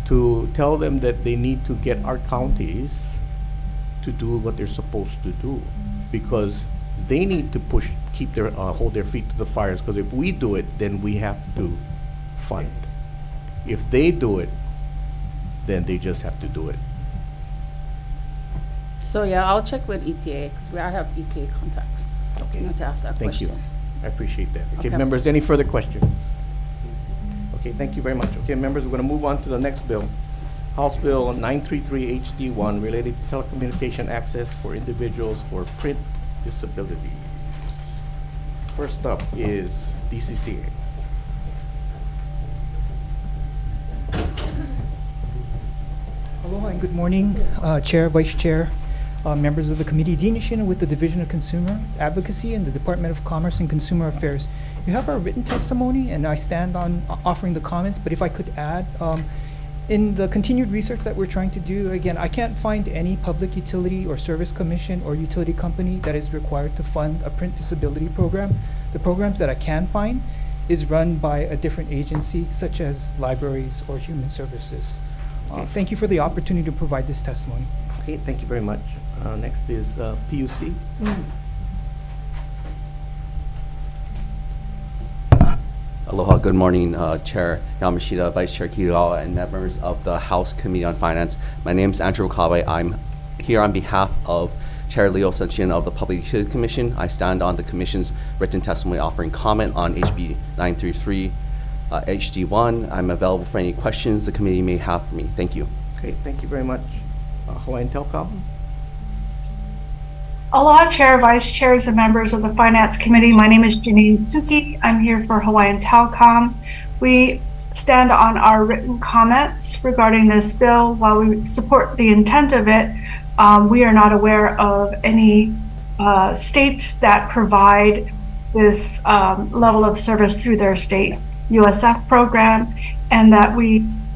to tell them that they need to get our counties to do what they're supposed to do, because they need to hold their feet to the fires, because if we do it, then we have to fund. If they do it, then they just have to do it. So yeah, I'll check with EPA, because I have EPA contacts. Okay. To ask that Thank you. question. I appreciate that. Okay, Okay. members, any further questions? Okay, thank you very much. Okay, members, we're going to move on to the next bill. House Bill 933 HD1 related to telecommunication access for individuals for print disabilities. First up is DCCA. Aloha and good morning, Chair, Vice Chair, members of the committee. Dean Ishino with the Division of Consumer Advocacy and the Department of Commerce and Consumer Affairs. You have our written testimony, and I stand on offering the comments, but if I could add, in the continued research that we're trying to do, again, I can't find any public utility or service commission or utility company that is required to fund a print disability program. The programs that I can find is run by a different agency, such as libraries or human services. Thank you for the opportunity to provide this testimony. Okay, thank you very much. Next is PUC. Aloha, good morning, Chair Yamashita, Vice Chair Kitagawa, and members of the House Committee on Finance. My name is Andrew Okabe. I'm here on behalf of Chair Leo Sanchian of the Public Utility Commission. I stand on the Commission's written testimony offering comment on HB 933 HD1. I'm available for any questions the committee may have for me. Thank you. Okay, thank you very much. Hawaiian Telcom. Aloha, Chair, Vice Chairs, and members of the Finance Committee. My name is Janine Suki. I'm here for Hawaiian Telcom. We stand on our written comments regarding this bill. While we support the intent of it, we are not aware of any states that provide this level of service through their state USF program, and that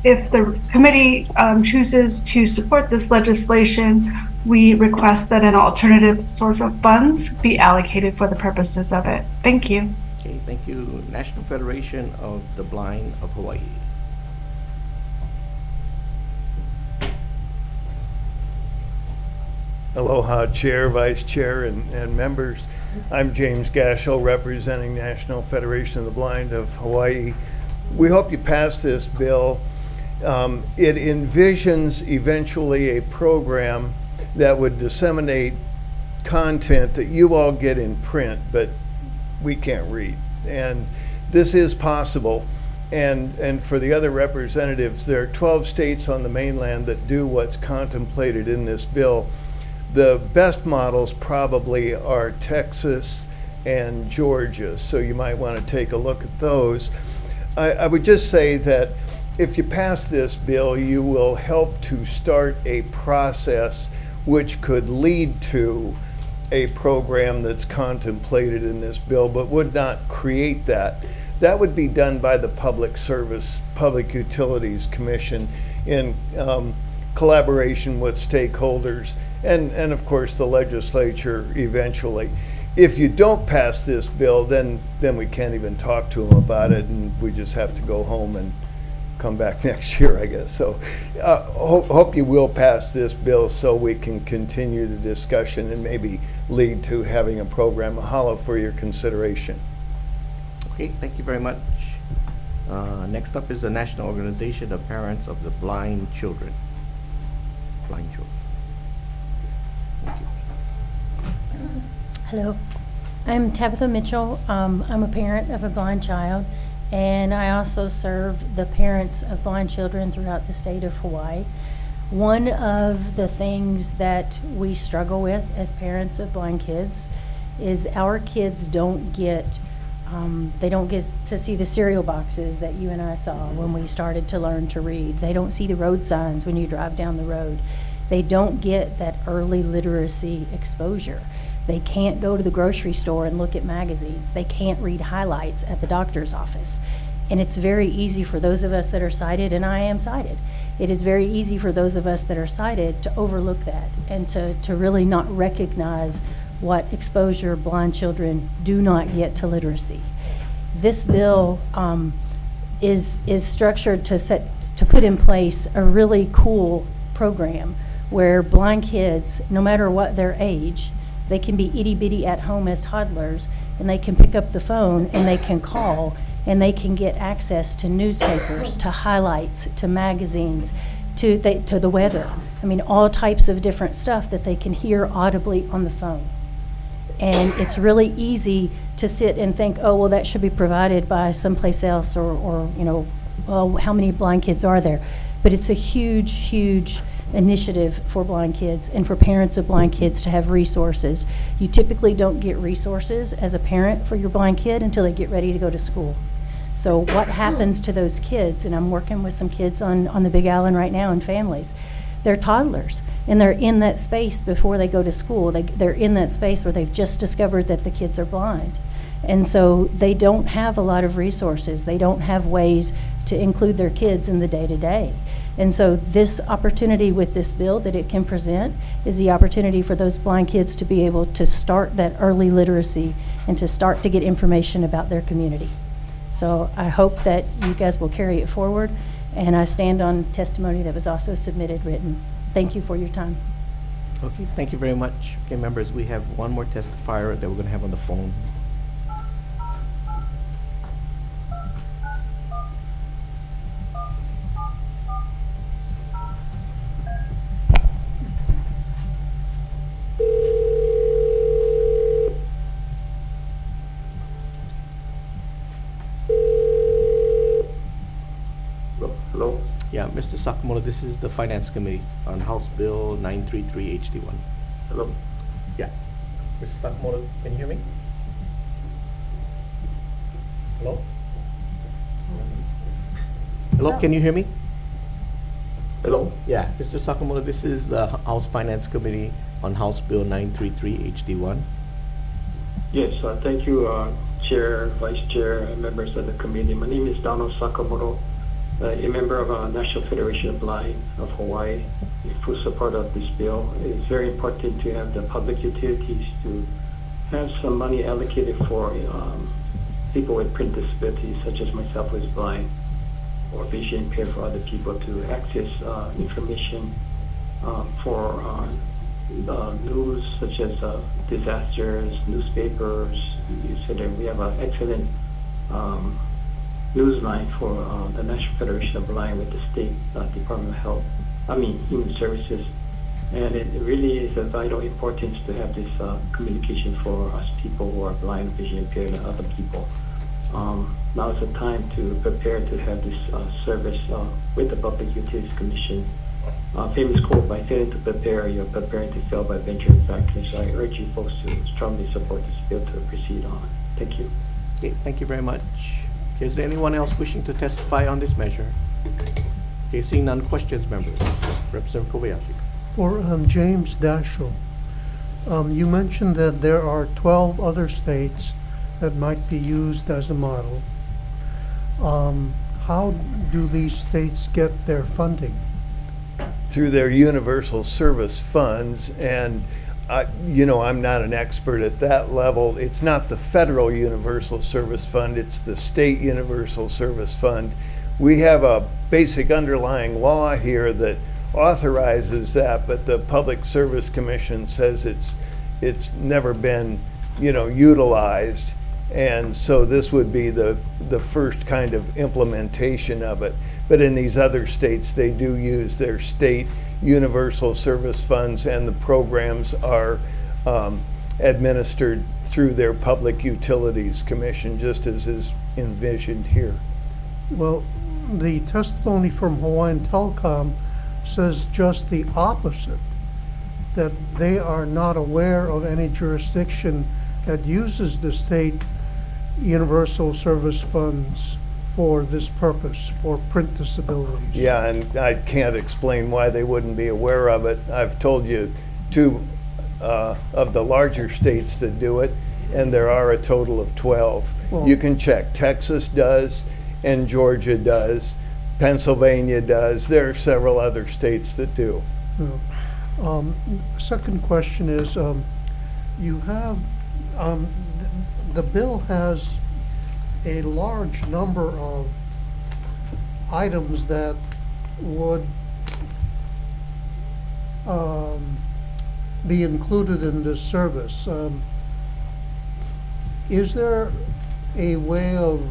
if the committee chooses to support this legislation, we request that an alternative source of funds be allocated for the purposes of it. Thank you. Okay, thank you. National Federation of the Blind of Hawaii. Aloha, Chair, Vice Chair, and members. I'm James Gashel, representing National Federation of the Blind of Hawaii. We hope you pass this bill. It envisions eventually a program that would disseminate content that you all get in print, but we can't read. And this is possible. And for the other representatives, there are 12 states on the mainland that do what's contemplated in this bill. The best models probably are Texas and Georgia, so you might want to take a look at those. I would just say that if you pass this bill, you will help to start a process which could lead to a program that's contemplated in this bill, but would not create that. That would be done by the Public Utilities Commission in collaboration with stakeholders and of course the legislature eventually. If you don't pass this bill, then we can't even talk to them about it, and we just have to go home and come back next year, I guess. So hope you will pass this bill so we can continue the discussion and maybe lead to having a program. Mahalo for your consideration. Okay, thank you very much. Next up is the National Organization of Parents of the Blind Children. Blind children. Thank you. Hello, I'm Tabitha Mitchell. I'm a parent of a blind child, and I also serve the parents of blind children throughout the state of Hawaii. One of the things that we struggle with as parents of blind kids is our kids don't get to see the cereal boxes that you and I saw when we started to learn to read. They don't see the road signs when you drive down the road. They don't get that early literacy exposure. They can't go to the grocery store and look at magazines. They can't read highlights at the doctor's office. And it's very easy for those of us that are sighted, and I am sighted, it is very easy for those of us that are sighted to overlook that and to really not recognize what exposure blind children do not get to literacy. This bill is structured to put in place a really cool program where blind kids, no matter what their age, they can be itty bitty at home as toddlers, and they can pick up the phone and they can call and they can get access to newspapers, to highlights, to magazines, to the weather. I mean, all types of different stuff that they can hear audibly on the phone. And it's really easy to sit and think, oh, well, that should be provided by someplace else, or you know, well, how many blind kids are there? But it's a huge, huge initiative for blind kids and for parents of blind kids to have resources. You typically don't get resources as a parent for your blind kid until they get ready to go to school. So what happens to those kids? And I'm working with some kids on the Big Island right now and families. They're toddlers, and they're in that space before they go to school. They're in that space where they've just discovered that the kids are blind. And so they don't have a lot of resources. They don't have ways to include their kids in the day-to-day. And so this opportunity with this bill that it can present is the opportunity for those blind kids to be able to start that early literacy and to start to get information about their community. So I hope that you guys will carry it forward, and I stand on testimony that was also submitted written. Thank you for your time. Okay, thank you very much. Okay, members, we have one more testifier that we're going to have on the phone. Hello? Yeah, Mr. Sakamoto, this is the Finance Committee on House Bill 933 HD1. Hello? Yeah. Mr. Sakamoto, can you hear me? Hello? Hello, can you hear me? Hello? Yeah, Mr. Sakamoto, this is the House Finance Committee on House Bill 933 HD1. Yes, thank you, Chair, Vice Chair, and members of the committee. My name is Donald Sakamoto, a member of National Federation of Blind of Hawaii, in full support of this bill. It's very important to have the public utilities to have some money allocated for people with print disabilities, such as myself who is blind, or vision impaired, for other people to access information for news, such as disasters, newspapers. You said that we have an excellent news line for the National Federation of Blind with the State Department of Human Services. And it really is of vital importance to have this communication for us people who are blind, vision impaired, and other people. Now is the time to prepare to have this service with the Public Utilities Commission. Famous quote, by failing to prepare, you're preparing to fail by venturing backwards. So I urge you folks to strongly support this bill to proceed on. Thank you. Okay, thank you very much. Okay, is there anyone else wishing to testify on this measure? Okay, seeing none, questions, members. Representative Kobayashi. For James Daschle, you mentioned that there are 12 other states that might be used as a model. How do these states get their funding? Through their universal service funds, and I'm not an expert at that level. It's not the federal universal service fund, it's the state universal service fund. We have a basic underlying law here that authorizes that, but the Public Service Commission says it's never been utilized, and so this would be the first kind of implementation of it. But in these other states, they do use their state universal service funds, and the programs are administered through their Public Utilities Commission, just as is envisioned here. Well, the testimony from Hawaiian Telecom says just the opposite, that they are not aware of any jurisdiction that uses the state universal service funds for this purpose, for print disabilities. Yeah, and I can't explain why they wouldn't be aware of it. I've told you two of the larger states that do it, and there are a total of 12. Well, you can check. Texas does, and Georgia does. Pennsylvania does. There are several other states that do. Second question is, you have, the bill has a large number of items that would be included in this service. Is there a way of,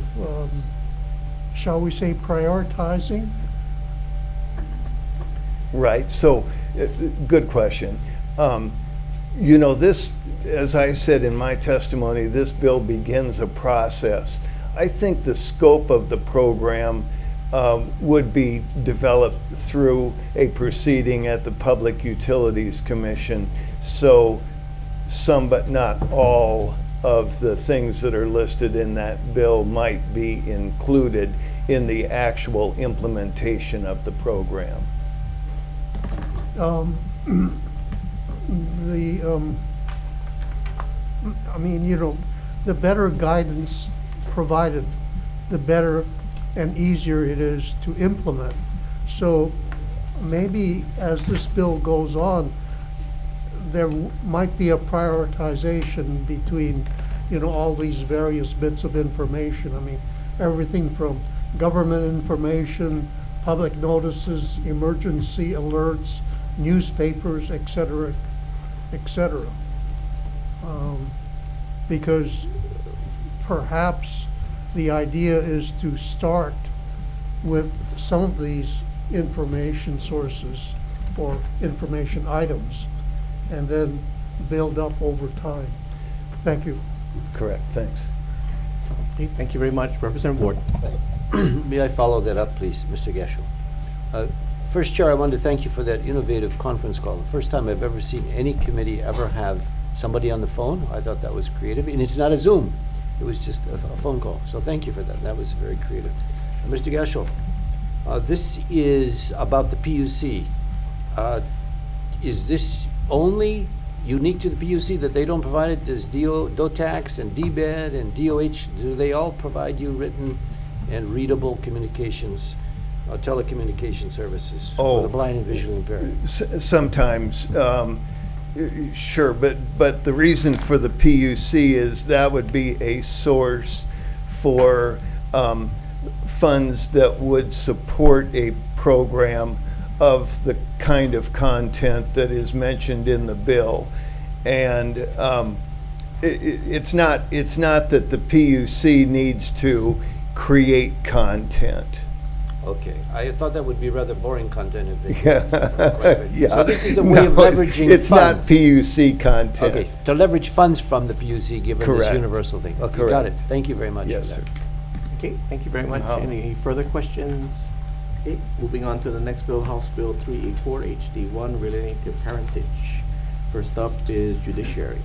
shall we say, prioritizing? Right, so good question. You know, this, as I said in my testimony, this bill begins a process. I think the scope of the program would be developed through a proceeding at the Public Utilities Commission. So some but not all of the things that are listed in that bill might be included in the actual implementation of the program. I mean, you know, the better guidance provided, the better and easier it is to implement. So maybe as this bill goes on, there might be a prioritization between, you know, all these various bits of information. I mean, everything from government information, public notices, emergency alerts, newspapers, et cetera, et cetera. Because perhaps the idea is to start with some of these information sources or information items and then build up over time. Thank you. Correct, thanks. Okay, thank you very much. Representative Ward. May I follow that up, please, Mr. Gasho? First, Chair, I want to thank you for that innovative conference call. The first time I've ever seen any committee ever have somebody on the phone. I thought that was creative. And it's not a Zoom. It was just a phone call. So thank you for that. That was very creative. Mr. Gasho, this is about the PUC. Is this only unique to the PUC that they don't provide it? Does DOTAX and DBED and DOH, do they all provide you written and readable communications, telecommunication services for the blind and visually impaired? Sometimes, sure, but the reason for the PUC is that would be a source for funds that would support a program of the kind of content that is mentioned in the bill. And it's not that the PUC needs to create content. Okay, I thought that would be rather boring content if they. Yeah. So this is a way of leveraging it's funds. not PUC content. Okay, to leverage funds from the PUC given this Correct. universal thing. Okay, Correct. got it. Thank you very much. Yes, for that. sir. Okay, thank you very much. Wow. Any further questions? Okay, moving on to the next bill, House Bill 384 HD1 relating to parentage. First up is Judiciary.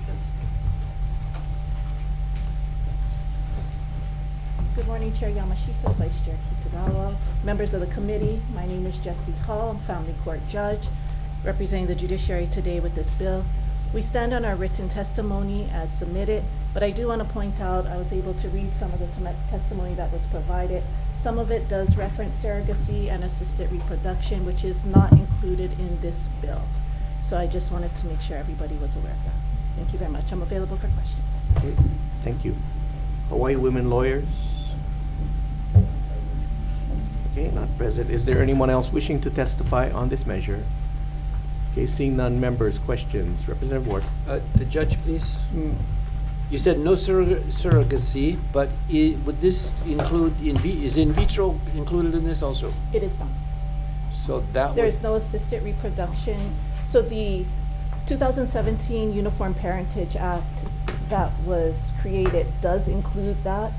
Good morning, Chair Yamashita, Vice Chair Kitagawa, members of the committee. My name is Jessie Hall. I'm family court judge representing the judiciary today with this bill. We stand on our written testimony as submitted, but I do want to point out I was able to read some of the testimony that was provided. Some of it does reference surrogacy and assisted reproduction, which is not included in this bill. So I just wanted to make sure everybody was aware of that. Thank you very much. I'm available for questions. Okay, thank you. Hawaii Women Lawyers. Okay, not present. Is there anyone else wishing to testify on this measure? Okay, seeing none, members, questions. Representative Ward. The judge, please. You said no surrogacy, but would this include, is in vitro included in this also? It is not. So that There would, is no assisted reproduction. So the 2017 Uniform Parentage Act that was created does include that.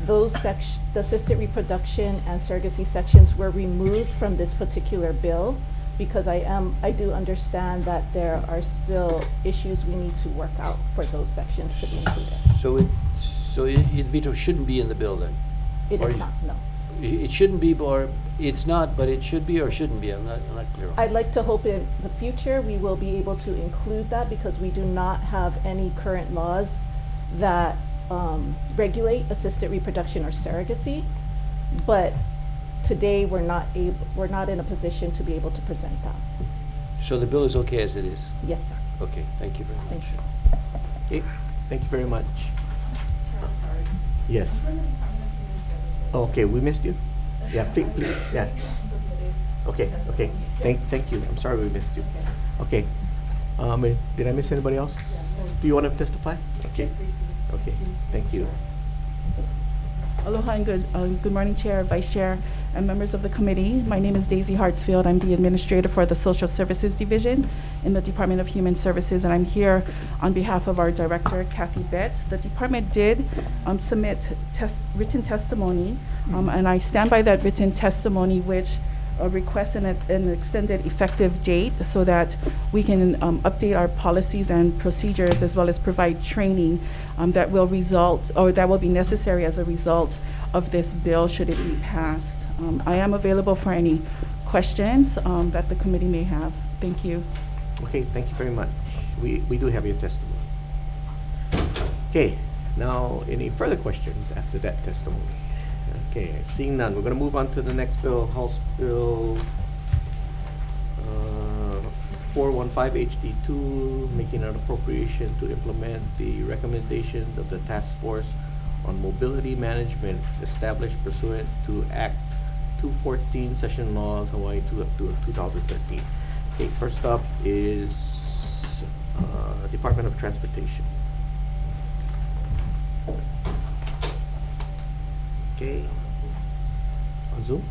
Those the assisted reproduction and surrogacy sections were removed from this particular bill because I do understand that there are still issues we need to work out for those sections to be included. so in vitro shouldn't be in the bill then? It Or is you- not, no. It shouldn't be, or it's not, but it should be or shouldn't be? I'm not clear. I'd like to hope in the future we will be able to include that because we do not have any current laws that regulate assisted reproduction or surrogacy. But today we're not in a position to be able to present that. So the bill is okay as it is? Yes, sir. Okay, thank you very much. Thank you. Okay, thank you very much. Yes. Okay, we missed you. Yeah, please, yeah. Okay. Thank you. I'm sorry we missed you. Okay. Did I miss anybody else? Do you want to testify? Okay. Okay, thank you. Aloha and good morning, Chair, Vice Chair, and members of the committee. My name is Daisy Hartsfield. I'm the administrator for the Social Services Division in the Department of Human Services, and I'm here on behalf of our director, Kathy Betts. The department did submit written testimony, and I stand by that written testimony, which requests an extended effective date so that we can update our policies and procedures, as well as provide training that will result, or that will be necessary as a result of this bill should it be passed. I am available for any questions that the committee may have. Thank you. Okay, thank you very much. We do have your testimony. Okay, now any further questions after that testimony? Okay, seeing none, we're going to move on to the next bill, House Bill 415 HD2, making an appropriation to implement the recommendations of the Task Force on Mobility Management established pursuant to Act 214, Session Laws, Hawaii 2 up to 2013. Okay, first up is Department of Transportation. Okay. On Zoom?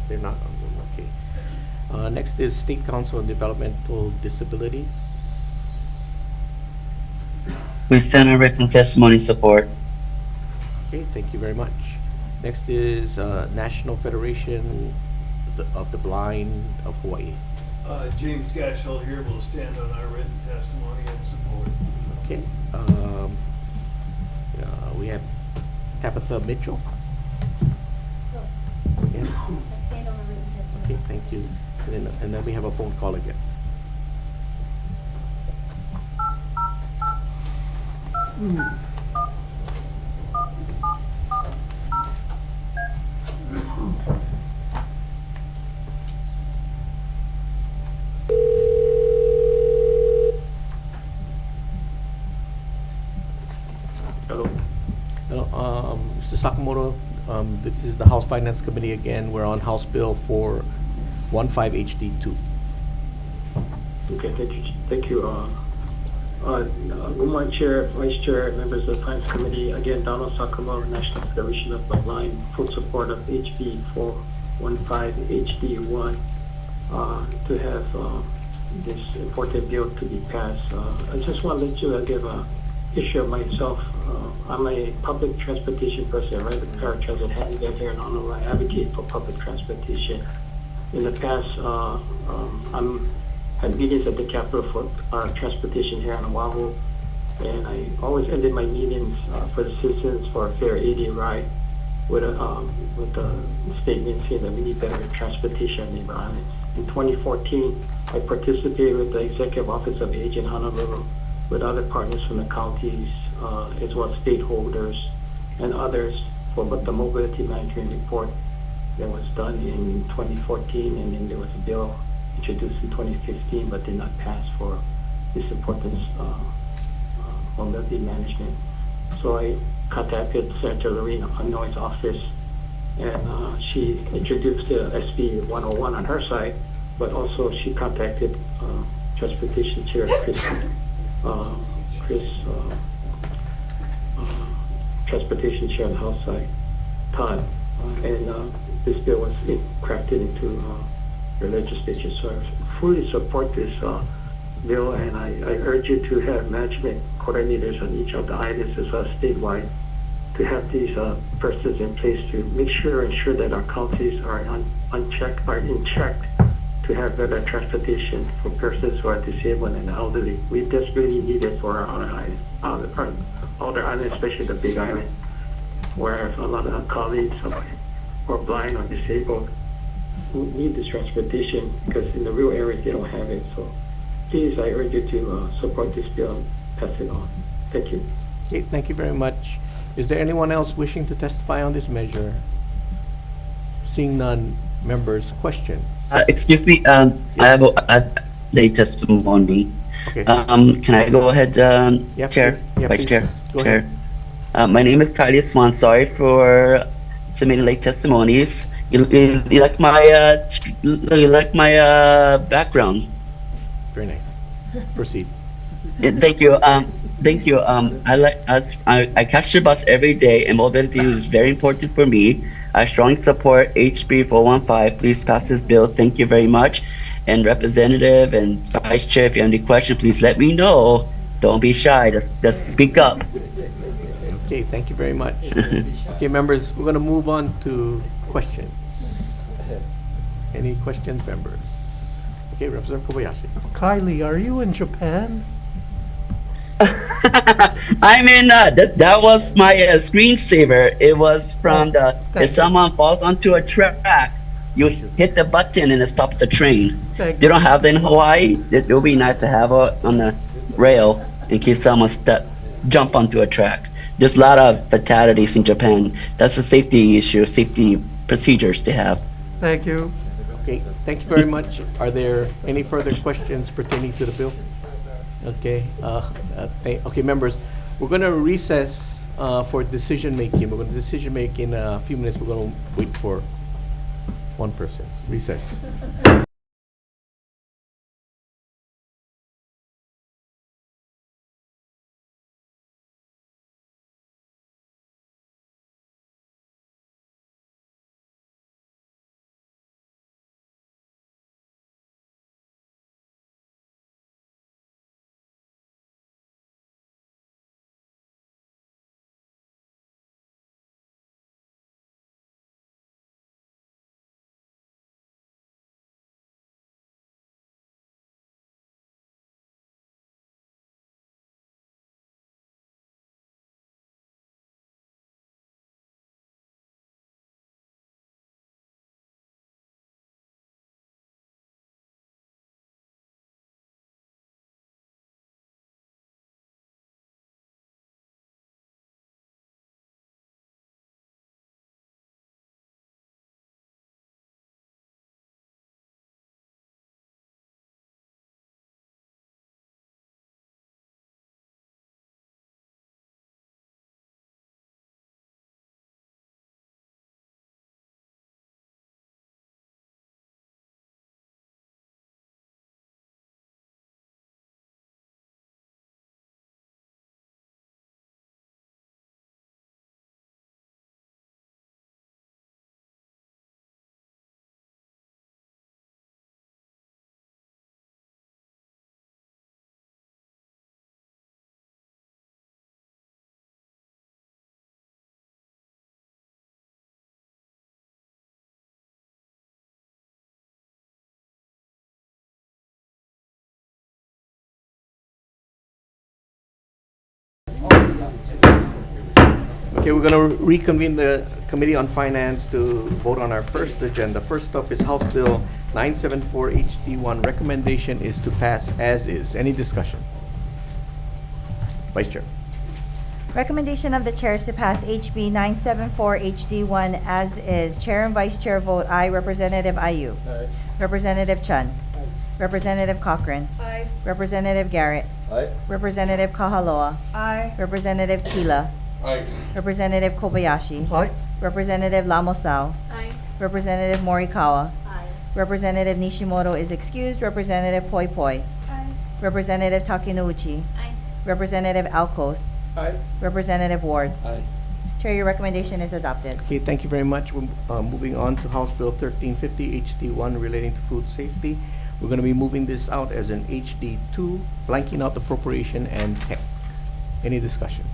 They're not on Zoom, okay. Next is State Council on Developmental Disabilities. We stand on written testimony support. Okay, thank you very much. Next is National Federation of the Blind of Hawaii. James Gashel here will stand on our written testimony and support. Okay. We have Tabitha Mitchell. Yeah. I stand on the written testimony. Okay, thank you. And then we have a phone call again. Hello. Hello, Mr. Sakamoto. This is the House Finance Committee again. We're on House Bill 415 HD2. Okay, thank you. Good morning, Chair, Vice Chair, members of the Finance Committee. Again, Donald Sakamoto, National Federation of the Blind, full support of HB 415 HD1 to have this important bill to be passed. I just want to let you give a issue of myself. I'm a public transportation person, right? With paratransit, handicap here in Honolulu. I advocate for public transportation. In the past, had meetings at the Capitol for transportation here on Oahu, and I always ended my meetings for the citizens for a fair 80 ride with a statement saying that we need better transportation on Neighbor Islands. In 2014, I participated with the Executive Office of Age in Honolulu with other partners from the counties, as well as stakeholders and others for the mobility management report that was done in 2014, and then there was a bill introduced in 2015 but did not pass for this important mobility management. So I contacted Senator Lorena Hannoi's office, and she introduced the SB 101 on her side, but also she contacted Transportation Chair Transportation Chair on the House side, Todd, and this bill was crafted into the legislature. So I fully support this bill, and I urge you to have management coordinators on each of the islands as well as statewide to have these persons in place to ensure that our counties are in check to have better transportation for persons who are disabled and elderly. We desperately need it for our other islands, especially the Big Island, where a lot of our colleagues who are blind or disabled who need this transportation, because in the rural areas they don't have it. So please, I urge you to support this bill and pass it on. Thank you. Okay, thank you very much. Is there anyone else wishing to testify on this measure? Seeing none, members, questions? Excuse me, Yes. I have a testimony. Okay. Can I go ahead, Yeah, Chair, yeah, Vice please. Chair, Go Chair? ahead. My name is Kylie Swan. Sorry for submitting late testimonies. You like my background? Very nice. Proceed. Thank you. Thank you. I catch the bus every day, and mobility is very important for me. I strongly support HB 415. Please pass this bill. Thank you very much. And Representative and Vice Chair, if you have any questions, please let me know. Don't be shy. Just speak up. Okay, thank you very much. Okay, members, we're going to move on to questions. Any questions, members? Okay, Representative Kobayashi. Kylie, are you in Japan? I mean, that was my screensaver. It was from if someone falls onto a track, you hit the button and it stops the train. Thank They don't have that in Hawaii. It would be nice to have it on the rail in case someone jump onto a track. There's a lot of fatalities in Japan. That's a safety issue, safety procedures they have. Thank you. Okay, thank you very much. Are there any further questions pertaining to the bill? Okay, okay, members, we're going to recess for decision making. We're going to decision make in a few minutes. We're going to wait for one person. Recess. Okay, we're going to reconvene the Committee on Finance to vote on our first agenda. First up is House Bill 974 HD1. Recommendation is to pass as is. Any discussion? Vice Chair. Recommendation of the chair is to pass HB 974 HD1 as is. Chair and Vice Chair vote aye. Representative Ayu. Aye. Representative Chun. Aye. Representative Cochran. Aye. Representative Garrett. Aye. Representative Kahaloa. Aye. Representative Kila. Aye. Representative Kobayashi. Aye. Representative Lamosao. Aye. Representative Morikawa. Aye. Representative Nishimoto is excused. Representative Poi Poi. Aye. Representative Takenouchi. Aye. Representative Alcos. Aye. Representative Ward. Aye. Chair, your recommendation is adopted. Okay, thank you very much. We're moving on to House Bill 1350 HD1 relating to food safety. We're going to be moving this out as an HD2, blanking out appropriation and tech. Any discussion?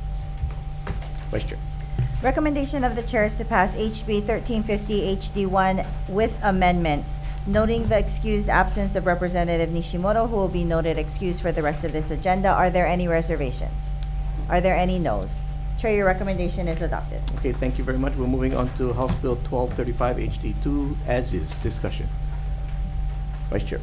Vice Chair. Recommendation of the chair is to pass HB 1350 HD1 with amendments, noting the excused absence of Representative Nishimoto, who will be noted excused for the rest of this agenda. Are there any reservations? Are there any noes? Chair, your recommendation is adopted. Okay, thank you very much. We're moving on to House Bill 1235 HD2 as is. Discussion. Vice Chair.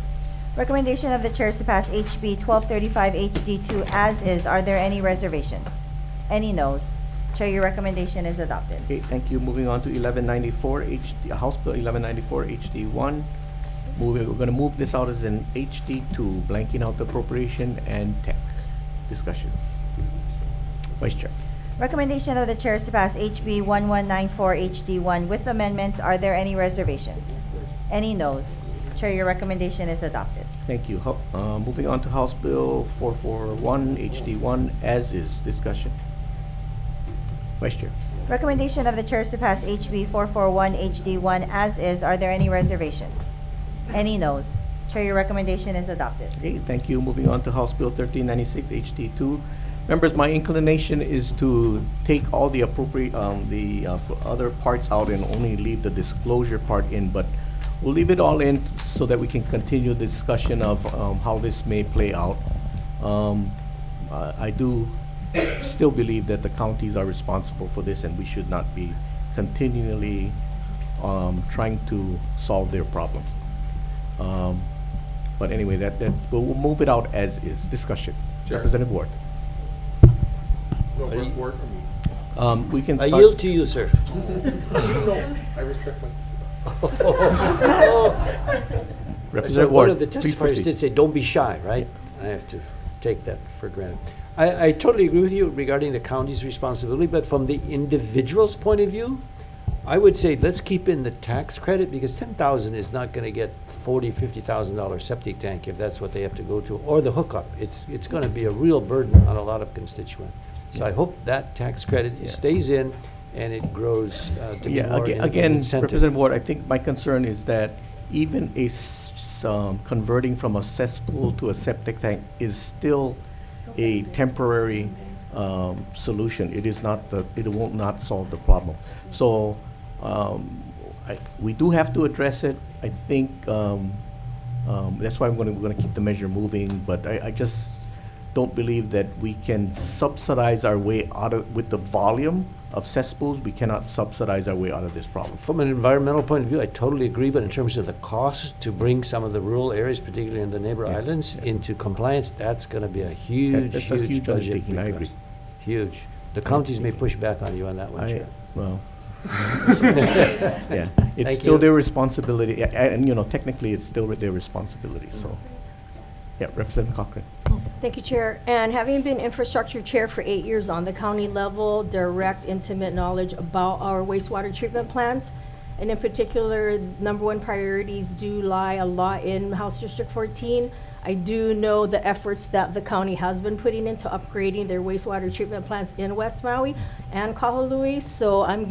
Recommendation of the chair is to pass HB 1235 HD2 as is. Are there any reservations? Any noes? Chair, your recommendation is adopted. Okay, thank you. Moving on to 1194 HD, House Bill 1194 HD1. We're going to move this out as an HD2, blanking out the appropriation and tech. Discussion. Vice Chair. Recommendation of the chair is to pass HB 1194 HD1 with amendments. Are there any reservations? Any noes? Chair, Chair, your recommendation is adopted. Thank you. Moving on to House Bill 441, HD1, as is. Discussion. Vice Chair. Recommendation of the Chair is to pass HB 441 HD1 as is. Are there any reservations? Any noes? Chair, your recommendation is adopted. Okay, thank you. Moving on to House Bill 1396, HD2. Members, my inclination is to take all the appropriate, other parts out and only leave the disclosure part in, but we'll leave it all in so that we can continue the discussion of how this may play out. I do still believe that the counties are responsible for this, and we should not be continually trying to solve their problem. But anyway, we'll move it out as is. Discussion. Chair. Representative Ward. No, Are you- word for me. We can I start. yield to you, sir. No, I respect my. Representative One Ward, of the please testifiers proceed. did say, don't be shy, right? I have to take that for granted. I totally agree with you regarding the county's responsibility, but from the individual's point of view, I would say let's keep in the tax credit, because 10,000 is not gonna get $40,000-$50,000 septic tank if that's what they have to go to, or the hookup. It's gonna be a real burden on a lot of constituents. So I hope that tax credit stays in and it grows to be more an Again, incentive. Representative Ward, I think my concern is that even converting from a cesspool to a septic tank is still a temporary solution. It is not it will not solve the problem. So we do have to address it. I think that's why we're going to keep the measure moving. But I just don't believe that we can subsidize our way out of, with the volume of cesspools, we cannot subsidize our way out of this problem. From an environmental point of view, I totally agree, but in terms of the cost to bring some of the rural areas, particularly in the neighbor islands, into compliance, that's gonna be a huge, That's a huge budget undertaking, I agree. request. Huge. The counties may push back on you on that one, Chair. Well, yeah, it's Thank still you. their responsibility, and technically, it's still their responsibility, so. Yeah, Representative Cochran. Thank you, Chair. And having been infrastructure chair for 8 years on the county level, direct, intimate knowledge about our wastewater treatment plants, and in particular, number one priorities do lie a lot in House District 14. I do know the efforts that the county has been putting into upgrading their wastewater treatment plants in West Maui and Kahului. So I'm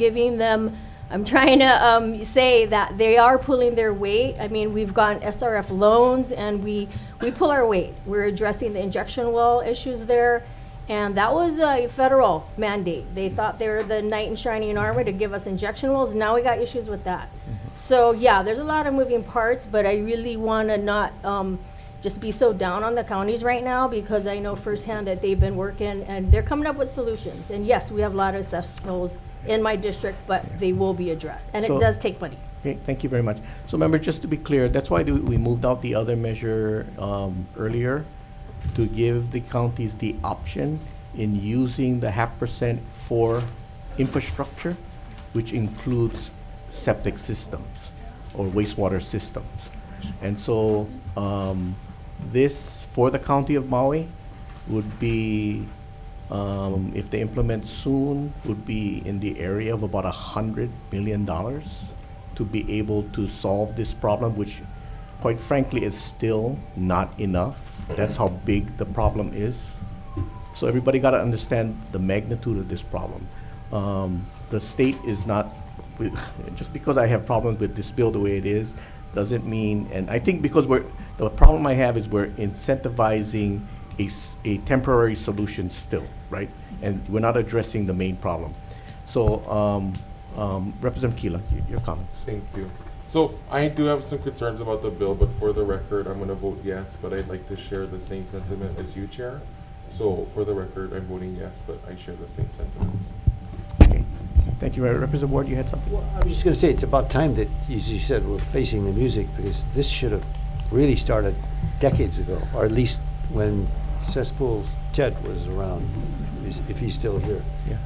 trying to say that they are pulling their weight. I mean, we've gotten SRF loans and we pull our weight. We're addressing the injection well issues there. And that was a federal mandate. They thought they were the knight in shining armor to give us injection wells. Now we got issues with that. So yeah, there's a lot of moving parts, but I really want to not just be so down on the counties right now, because I know firsthand that they've been working and they're coming up with solutions. And yes, we have a lot of cesspools in my district, but they will be addressed. And it So- does take money. Okay, thank you very much. So members, just to be clear, that's why we moved out the other measure earlier, to give the counties the option in using the 0.5% for infrastructure, which includes septic systems or wastewater systems. And so this, for the county of Maui, would be, if they implement soon, would be in the area of about $100 million to be able to solve this problem, which quite frankly is still not enough. That's how big the problem is. So everybody got to understand the magnitude of this problem. The state is not, just because I have problems with this bill the way it is, doesn't mean, and I think because the problem I have is we're incentivizing a temporary solution still, right? And we're not addressing the main problem. So, Representative Keela, your comments. Thank you. So I do have some concerns about the bill, but for the record, I'm going to vote yes, but I'd like to share the same sentiment as you, Chair. So for the record, I'm voting yes, but I share the same sentiments. Okay, thank you. Representative Ward, you had something? Well, I was just gonna say, it's about time that, as you said, we're facing the music, because this should have really started decades ago, or at least when cesspool Ted was around, if he's still here. Yeah.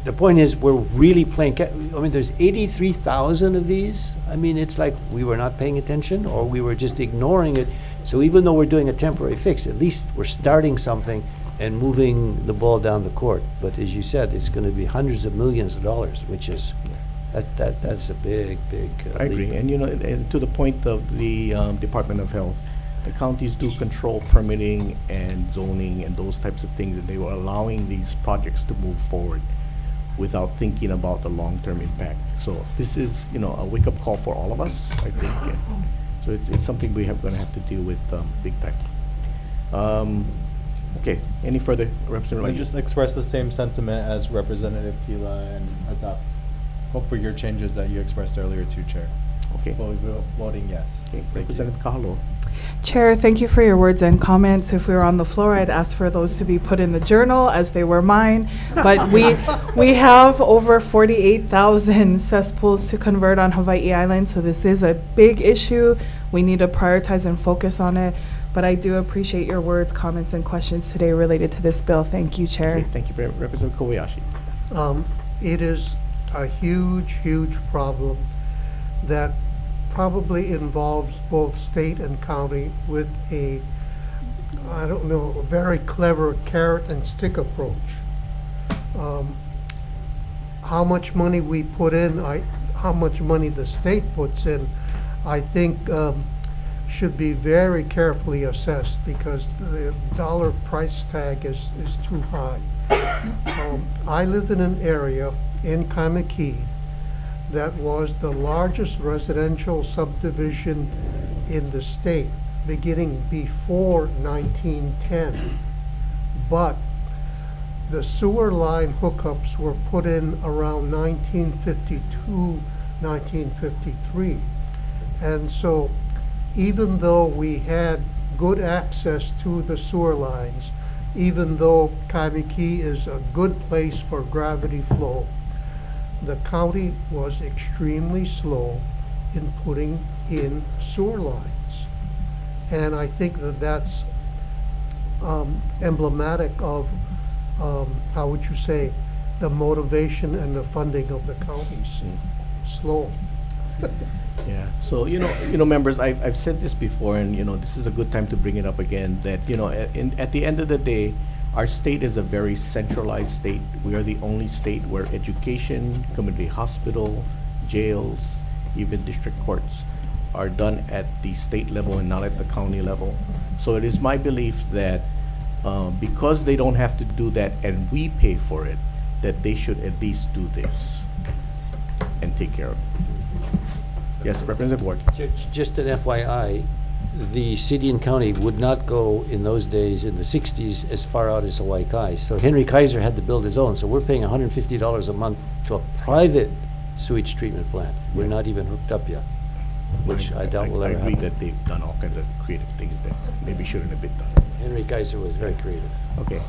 The point is, we're really playing, I mean, there's 83,000 of these. I mean, it's like we were not paying attention, or we were just ignoring it. So even though we're doing a temporary fix, at least we're starting something and moving the ball down the court. But as you said, it's gonna be hundreds of millions of dollars, which is That's a big I agree, leap. and and to the point of the Department of Health, the counties do control permitting and zoning and those types of things, and they were allowing these projects to move forward without thinking about the long-term impact. So this is, a wake-up call for all of us, I think. And so it's something we have gonna have to deal with big time. Okay, any further, Representative? I Lang? just express the same sentiment as Representative Pila and adopt, hope for your changes that you expressed earlier too, Chair. Okay. Voting yes. Okay, Thank you. Representative Kahalo. Chair, thank you for your words and comments. If we were on the floor, I'd ask for those to be put in the journal as they were mine. But we have over 48,000 cesspools to convert on Hawaii Island, so this is a big issue. We need to prioritize and focus on it. But I do appreciate your words, comments, and questions today related to this bill. Thank you, Chair. Okay, thank you very much. Representative Kobayashi. It is a huge, huge problem that probably involves both state and county with a very clever carrot and stick approach. How much money we put in, how much money the state puts in, I think should be very carefully assessed because the dollar price tag is too high. I live in an area in Kaimaki that was the largest residential subdivision in the state beginning before 1910. But the sewer line hookups were put in around 1952, 1953. And so even though we had good access to the sewer lines, even though Kaimaki is a good place for gravity flow, the county was extremely slow in putting in sewer lines. And I think that that's emblematic of, how would you say, the motivation and the funding of the counties. Slow. Yeah, so, members, I've said this before, and, this is a good time to bring it up again, that, at the end of the day, our state is a very centralized state. We are the only state where education, community hospital, jails, even district courts are done at the state level and not at the county level. So it is my belief that because they don't have to do that and we pay for it, that they should at least do this and take care of it. Yes, Representative Ward. Just an FYI, the city and county would not go in those days in the 60s as far out as Hawaii Kai. So Henry Kaiser had to build his own. So we're paying $150 a month to a private sewage treatment plant. We're not even hooked up yet, which I doubt will ever happen. I agree that they've done all kinds of creative things that maybe shouldn't have been done. Henry Kaiser was very creative. Okay.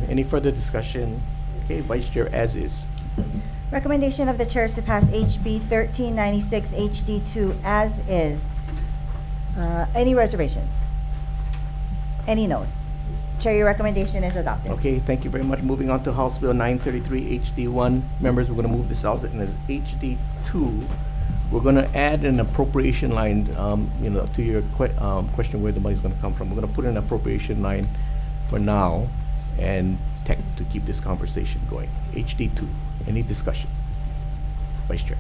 Any further discussion? Okay, Vice Chair, as is. Recommendation of the chair is to pass HB 1396 HD2 as is. Any reservations? Any noes? Chair, your recommendation is adopted. Okay, thank you very much. Moving on to House Bill 933 HD1. Members, we're going to move this out as HD2. We're going to add an appropriation line, to your question where the money's going to come from. We're going to put in an appropriation line for now and tech to keep this conversation going. HD2. Any discussion? Vice Chair.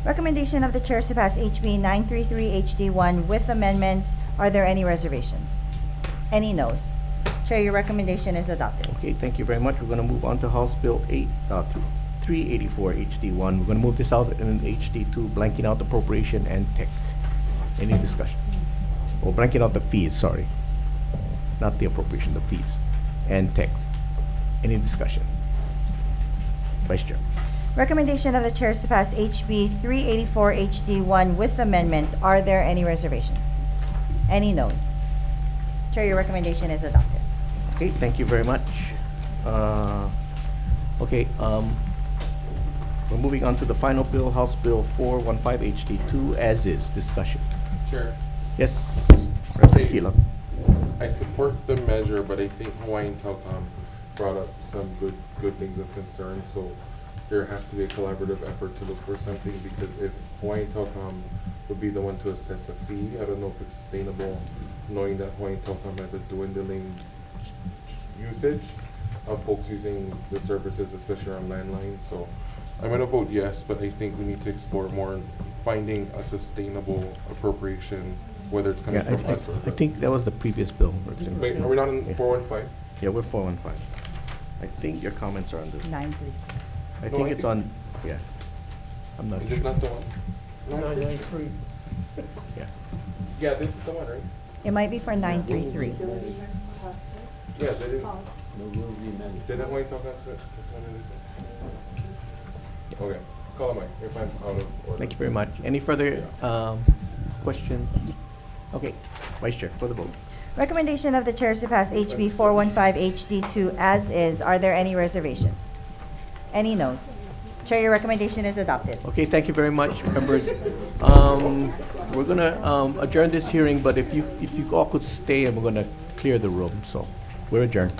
Recommendation of the chair is to pass HB 933 HD1 with amendments. Are there any reservations? Any noes? Chair, your recommendation is adopted. Okay, thank you very much. We're going to move on to House Bill 384 HD1. We're going to move this out in HD2, blanking out appropriation and tech. Any discussion? Oh, blanking out the fees, sorry. Not the appropriation, the fees and text. Any discussion? Vice Chair. Recommendation of the chair is to pass HB 384 HD1 with amendments. Are there any reservations? Any noes? Chair, your recommendation is adopted. Okay, thank you very much. We're moving on to the final bill, House Bill 415 HD2, as is. Discussion. Chair. Yes, Representative Kilo. I support the measure, but I think Hawaiian Telecom brought up some good things of concern. So there has to be a collaborative effort to look for something, because if Hawaiian Telecom would be the one to assess a fee, I don't know if it's sustainable, knowing that Hawaiian Telecom has a dwindling usage of folks using the services, especially on landline. So I'm going to vote yes, but I think we need to explore more finding a sustainable appropriation, whether it's coming Yeah, from us or I think that was the previous bill. Wait, are we not in Yeah. 415? Yeah, we're 415. I think your comments are on this. 9-3. I No, think I it's think- on, yeah. I'm not Is sure. this not the one? 993. Yeah. Yeah, this is the one, right? It might be for 933. Yeah, that is. Did I want to talk about this one in this one? Okay, call Mike if I'm out of order. Thank you very much. Any further questions? Okay, Vice Chair, for the vote. Recommendation of the chair is to pass HB 415 HD2 as is. Are there any reservations? Any noes? Chair, your recommendation is adopted. Okay, thank you very much, members. We're gonna adjourn this hearing, but if you all could stay, and we're gonna clear the room, so we're adjourned.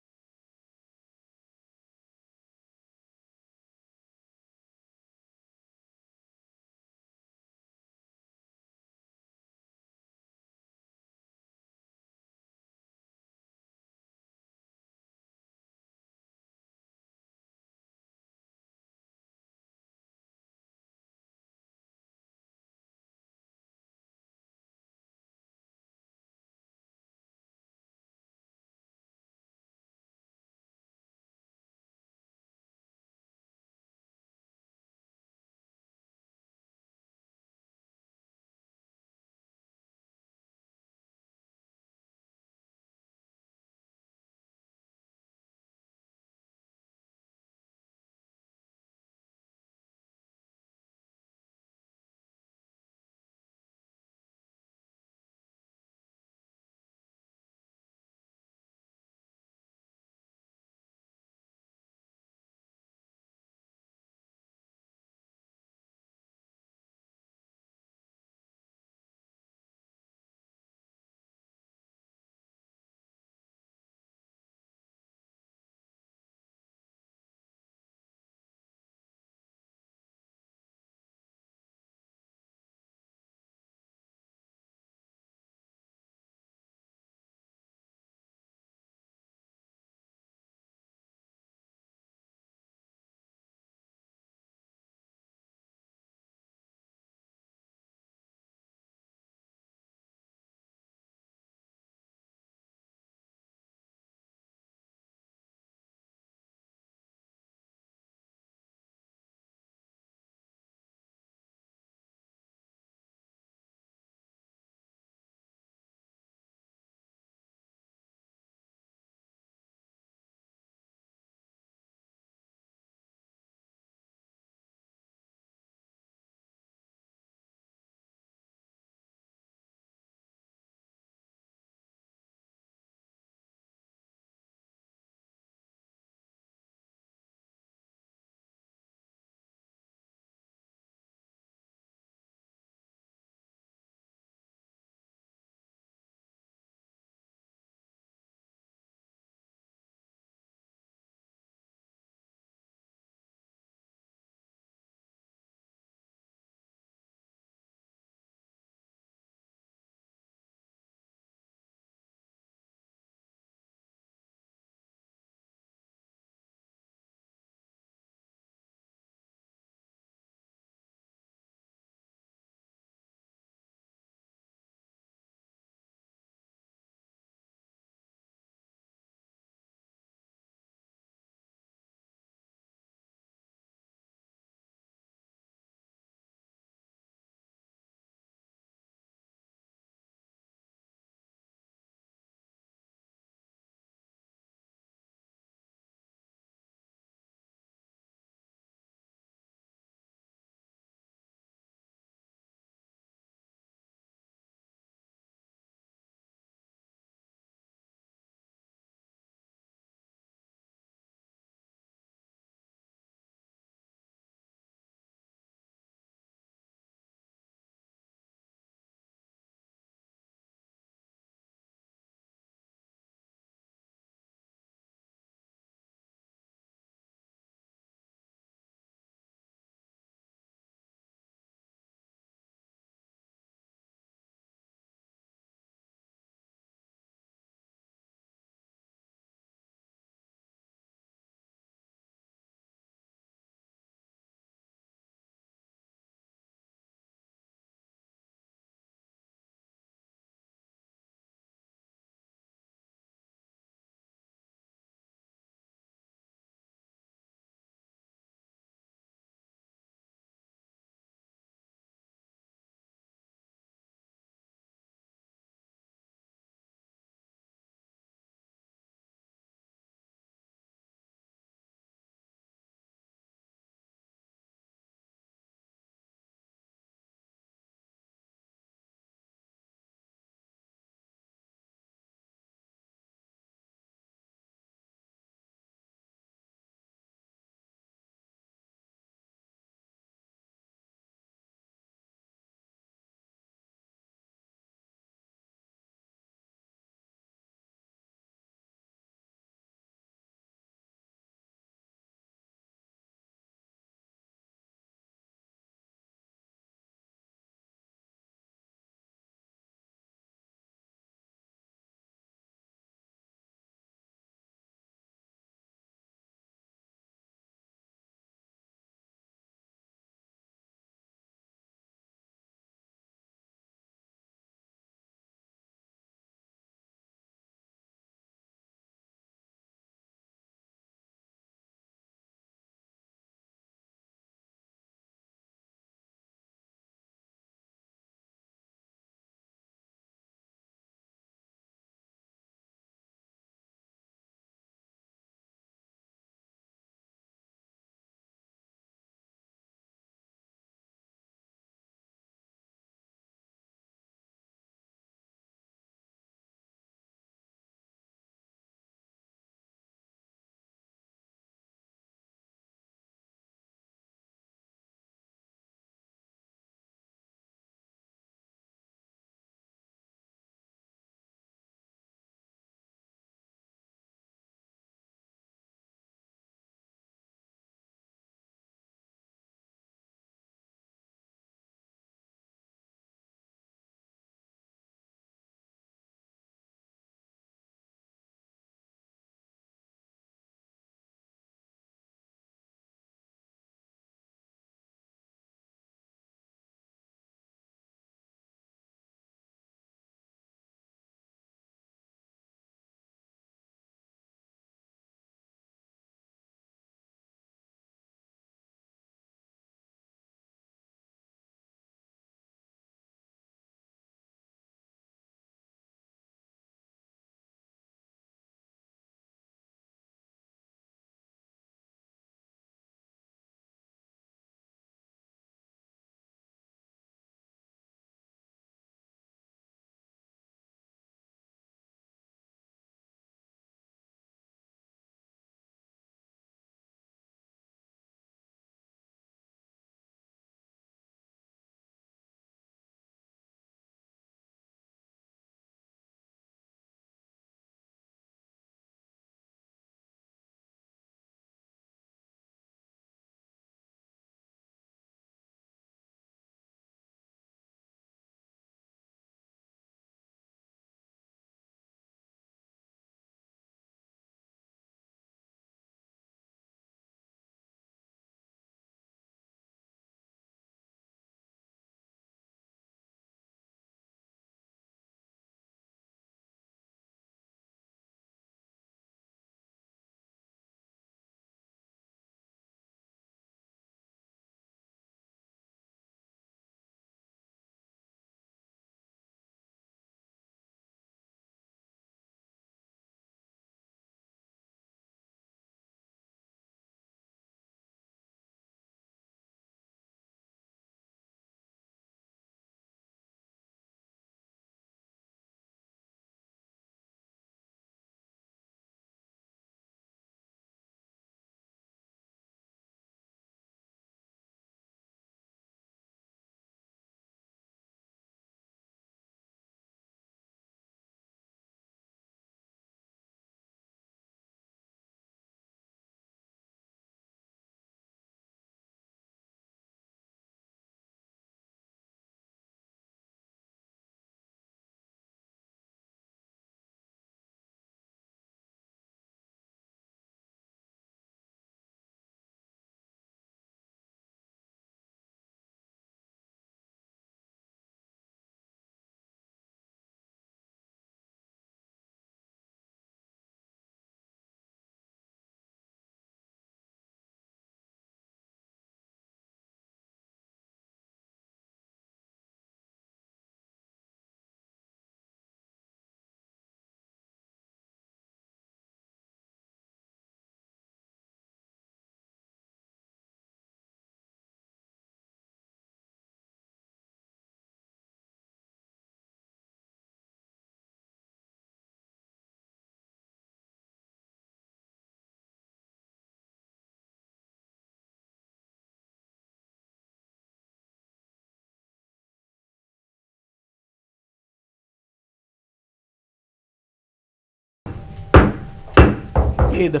Okay, the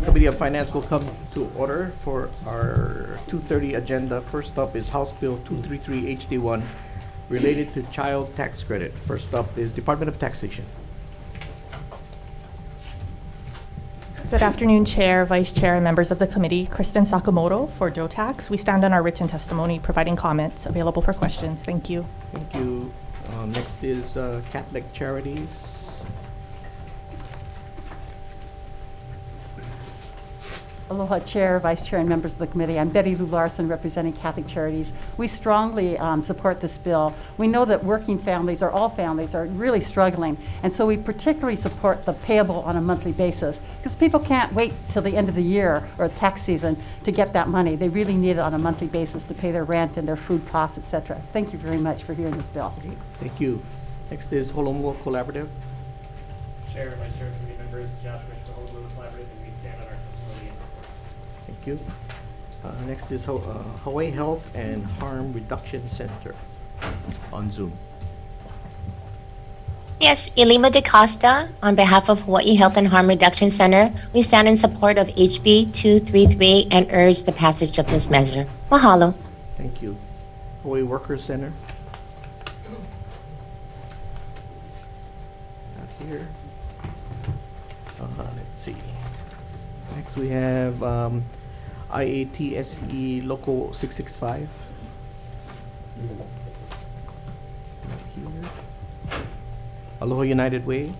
Committee of Finance will come to order for our 2:30 agenda. First up is House Bill 233 HD1 related to child tax credit. First up is Department of Taxation. Good afternoon, Chair, Vice Chair, and members of the committee. Kristen Sakamoto for Joe Tax. We stand on our written testimony providing comments available for questions. Thank you. Thank you. Next is Catholic Charities. Aloha, Chair, Vice Chair, and members of the committee. I'm Betty Lou Larson, representing Catholic Charities. We strongly support this bill. We know that working families, or all families, are really struggling, and so we particularly support the payable on a monthly basis, because people can't wait till the end of the year or tax season to get that money. They really need it on a monthly basis to pay their rent and their food costs, etc. Thank you very much for hearing this bill. Okay, thank you. Next is Holomwo Collaborative. Chair, Vice Chair, committee members, Josh Rich for Holomwo Collaborative, and we stand on our testimony and support. Thank you. Next is Hawaii Health and Harm Reduction Center on Zoom. Yes, Ilima De Costa, on behalf of Hawaii Health and Harm Reduction Center, we stand in support of HB 233 and urge the passage of this measure. Mahalo. Thank you. Hawaii Workers Center. Not here. Let's see. Next we have IATSE Local 665. Not here. Aloha United Way.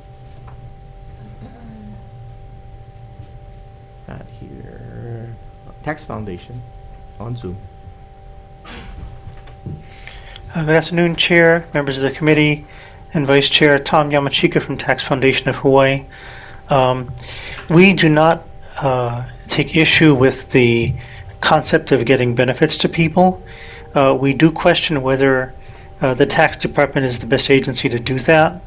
Not here. Tax Foundation on Zoom. Good afternoon, Chair, members of the committee, and Vice Chair Tom Yamachika from Tax Foundation of Hawaii. We do not take issue with the concept of getting benefits to people. We do question whether the tax department is the best agency to do that.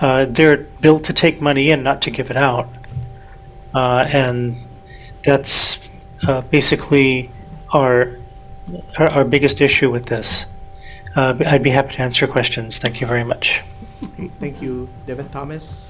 They're built to take money in, not to give it out. And that's basically our biggest issue with this. I'd be happy to answer questions. Thank you very much. Okay, thank you. Devin Thomas.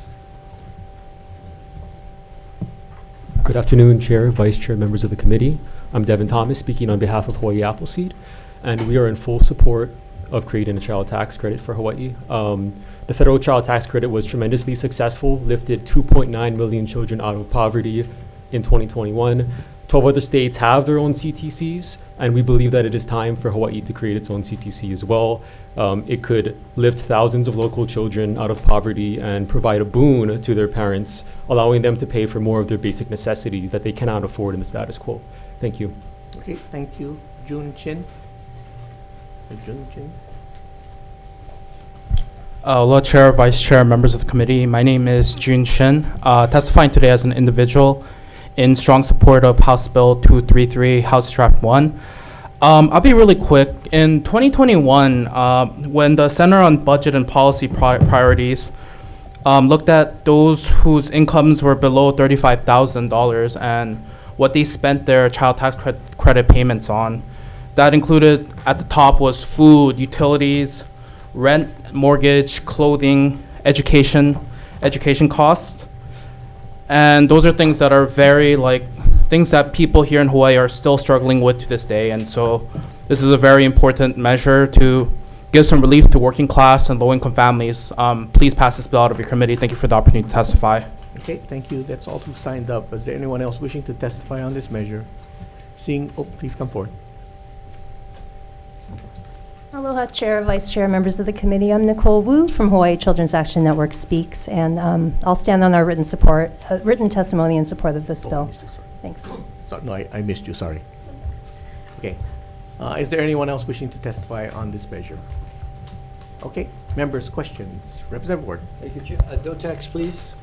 Good afternoon, Chair, Vice Chair, members of the committee. I'm Devin Thomas, speaking on behalf of Hawaii Appleseed, and we are in full support of creating a child tax credit for Hawaii. The federal child tax credit was tremendously successful, lifted 2.9 million children out of poverty in 2021. 12 other states have their own CTCs, and we believe that it is time for Hawaii to create its own CTC as well. It could lift thousands of local children out of poverty and provide a boon to their parents, allowing them to pay for more of their basic necessities that they cannot afford in the status quo. Thank you. Okay, thank you. Jun Chin. Jun Chin. Hello, Chair, Vice Chair, members of the committee. My name is Jun Shin, testifying today as an individual in strong support of House Bill 233, House Draft 1. I'll be really quick. In 2021, when the Center on Budget and Policy Priorities looked at those whose incomes were below $35,000 and what they spent their child tax credit payments on, that included, at the top was food, utilities, rent, mortgage, clothing, education costs. And those are things that are very, things that people here in Hawaii are still struggling with to this day. And so this is a very important measure to give some relief to working class and low-income families. Please pass this bill out of your committee. Thank you for the opportunity to testify. Okay, thank you. That's all who signed up. Is there anyone else wishing to testify on this measure? Please come forward. Aloha, Chair, Vice Chair, members of the committee. I'm Nicole Wu from Hawaii Children's Action Network Speaks, and I'll stand on our written testimony in support of this bill. Thanks. No, I missed you, sorry. Okay. Is there anyone else wishing to testify on this measure? Okay, members, questions. Representative Ward. Thank you, Chair. No tax, please.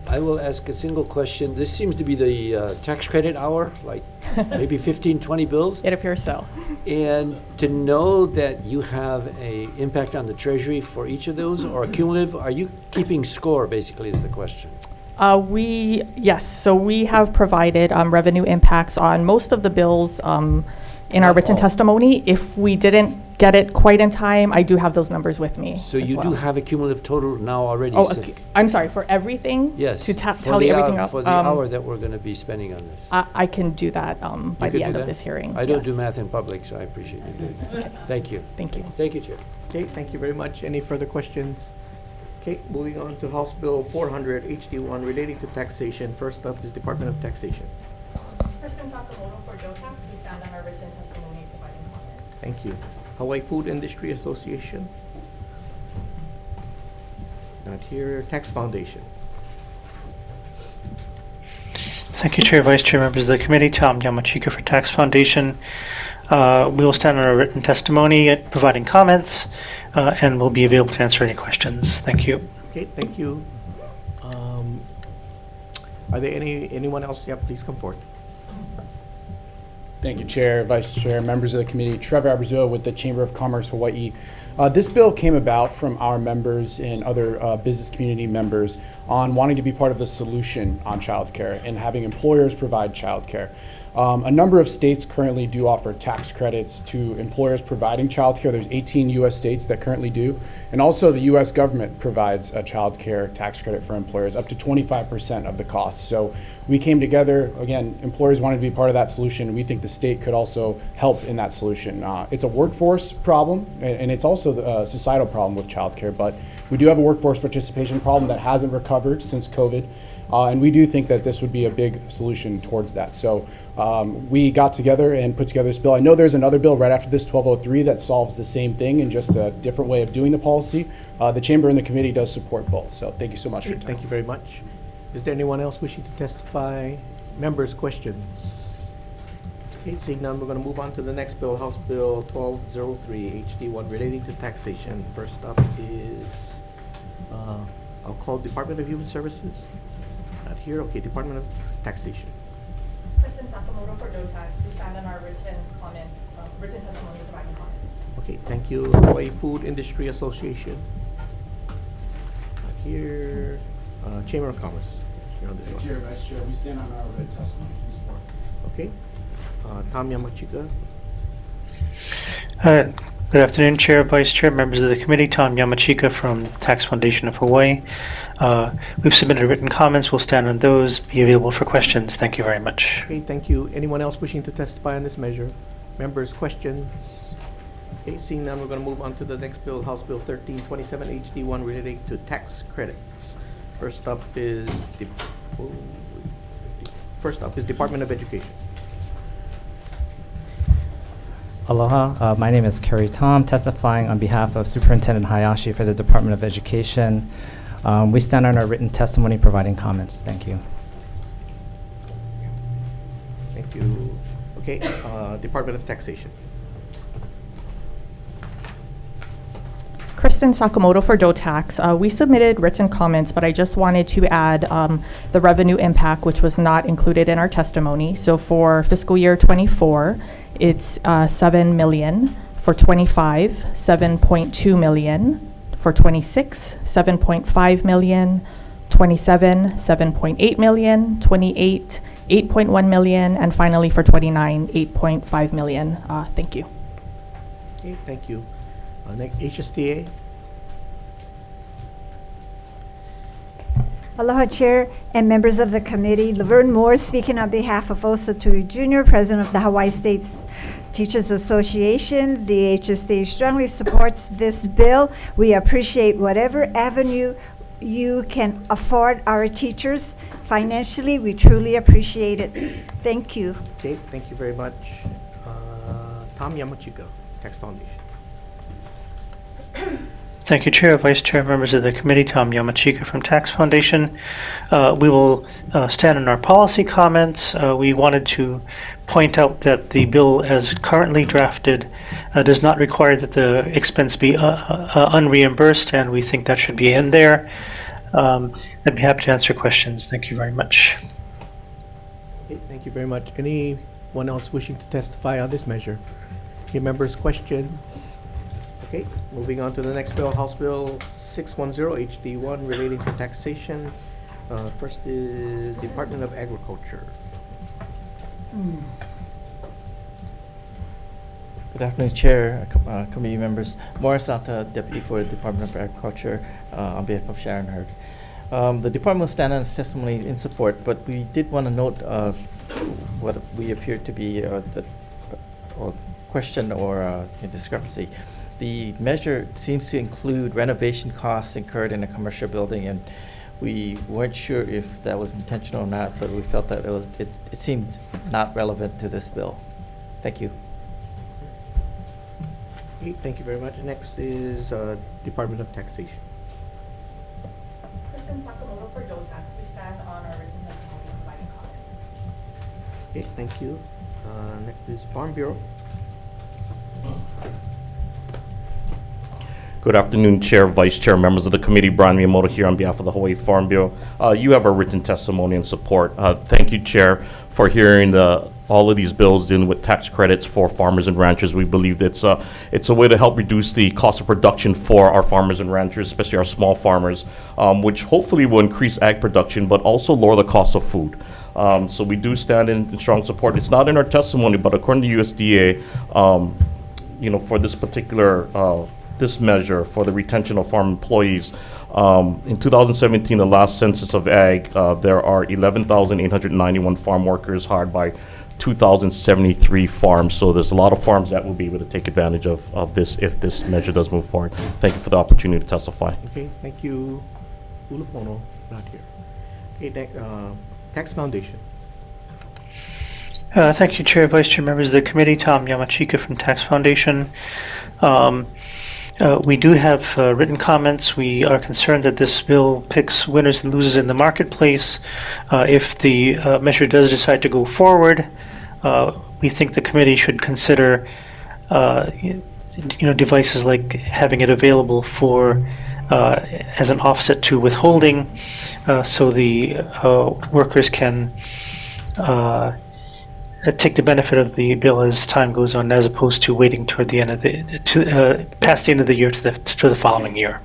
I will ask a single question. This seems to be the tax credit hour, like maybe 15, 20 bills. It appears so. And to know that you have an impact on the Treasury for each of those, or cumulative, are you keeping score, basically, is the question? Yes, so we have provided revenue impacts on most of the bills in our written testimony. If we didn't get it quite in time. I do have those numbers with me. So as you do well. have a cumulative total now already? Oh, so- okay. I'm sorry, for everything? Yes. To for tally the everything hour- up? For the hour that we're going to be spending on this. I can do that by You the could end do of that? this hearing. I don't do yes. math in public, so I appreciate you doing that. Thank you. Thank you. Thank you, Chair. Okay, thank you very much. Any further questions? Okay, moving on to House Bill 400 HD1 relating to taxation. First up is Department of Taxation. Kristen Sakamoto for Joe Tax. We stand on our written testimony providing comments. Thank you. Hawaii Food Industry Association. Not here. Tax Foundation. Thank you, Chair, Vice Chair, members of the committee. Tom Yamachika for Tax Foundation. We will stand on our written testimony, providing comments, and will be available to answer any questions. Thank you. Okay, thank you. Are there anyone else? Yeah, please come forward. Thank you, Chair, Vice Chair, members of the committee. Trevor Abrazoa with the Chamber of Commerce Hawaii. This bill came about from our members and other business community members on wanting to be part of the solution on childcare and having employers provide childcare. A number of states currently do offer tax credits to employers providing childcare. There's 18 U.S. states that currently do. And also the U.S. government provides a childcare tax credit for employers up to 25% of the cost. So we came together, again, employers wanted to be part of that solution. We think the state could also help in that solution. It's a workforce problem, and it's also a societal problem with childcare, but we do have a workforce participation problem that hasn't recovered since COVID. And we do think that this would be a big solution towards that. So we got together and put together this bill. I know there's another bill right after this, 1203, that solves the same thing in just a different way of doing the policy. The Chamber and the committee does support both. So thank you so much for your time. Thank you very much. Is there anyone else wishing to testify? Members, questions? Okay, seeing none, we're going to move on to the next bill, House Bill 1203 HD1 relating to taxation. First up is, I'll call Department of Human Services. Not here. Okay, Department of Taxation. Kristen Sakamoto for Joe Tax. We stand on our written comments, written testimony providing comments. Okay, thank you. Hawaii Food Industry Association. Not here. Chamber of Commerce. You're on this one. Chair, Vice Chair, we stand on our written testimony in support. Okay. Tom Yamachika. Good afternoon, Chair, Vice Chair, members of the committee. Tom Yamachika from Tax Foundation of Hawaii. We've submitted written comments. We'll stand on those, be available for questions. Thank you very much. Okay, thank you. Anyone else wishing to testify on this measure? Members, questions? Okay, seeing none, we're going to move on to the next bill, House Bill 1327 HD1 relating to tax credits. First up is Department of Education. Aloha, my name is Kerry Tom, testifying on behalf of Superintendent Hayashi for the Department of Education. We stand on our written testimony providing comments. Thank you. Thank you. Okay, Department of Taxation. Kristen Sakamoto for Joe Tax. We submitted written comments, but I just wanted to add the revenue impact, which was not included in our testimony. So for fiscal year 24, it's 7 million. For 25, 7.2 million. For 26, 7.5 million. 27, 7.8 million. 28, 8.1 million. And finally for 29, 8.5 million. Thank you. Okay, thank you. Next, HSTA. Aloha, Chair and members of the committee. Laverne Moore speaking on behalf of Osa Tui Jr., President of the Hawaii States Teachers Association. The HSTA strongly supports this bill. We appreciate whatever avenue you can afford our teachers financially. We truly appreciate it. Thank you. Okay, thank you very much. Tom Yamachika, Tax Foundation. Thank you, Chair, Vice Chair, members of the committee. Tom Yamachika from Tax Foundation. We will stand on our policy comments. We wanted to point out that the bill as currently drafted does not require that the expense be unreimbursed, and we think that should be in there. I'd be happy to answer questions. Thank you very much. Okay, thank you very much. Anyone else wishing to testify on this measure? Okay, members, questions? Okay, moving on to the next bill, House Bill 610 HD1 relating to taxation. First is Department of Agriculture. Good afternoon, Chair, committee members. Morris Sata, Deputy for the Department of Agriculture, on behalf of Sharon Hurd. The department will stand on its testimony in support, but we did want to note what we appear to be the question or a discrepancy. The measure seems to include renovation costs incurred in a commercial building, and we weren't sure if that was intentional or not, but we felt that it seemed not relevant to this bill. Thank you. Okay, thank you very much. Next is Department of Taxation. Kristen Sakamoto for DOTAX. We stand on our written testimony and providing comments. Okay, thank you. Next is Farm Bureau. Good afternoon, Chair, Vice Chair, members of the committee. Brian Miyamoto here on behalf of the Hawaii Farm Bureau. You have a written testimony and support. Thank you, Chair, for hearing all of these bills dealing with tax credits for farmers and ranchers. We believe that it's a way to help reduce the cost of production for our farmers and ranchers, especially our small farmers, which hopefully will increase ag production, but also lower the cost of food. So we do stand in strong support. It's not in our testimony, but according to USDA, for this particular this measure for the retention of farm employees, in 2017, the last census of ag, there are 11,891 farm workers hired by 2,073 farms. So there's a lot of farms that will be able to take advantage of this if this measure does move forward. Thank you for the opportunity to testify. Okay, thank you. Ulupono, not here. Okay, Tax Foundation. Thank you, Chair, Vice Chair, members of the committee. Tom Yamachika from Tax Foundation. We do have written comments. We are concerned that this bill picks winners and losers in the marketplace. If the measure does decide to go forward, we think the committee should consider devices like having it available for as an offset to withholding, so the workers can take the benefit of the bill as time goes on, as opposed to waiting toward the end of past the end of the year to the following year.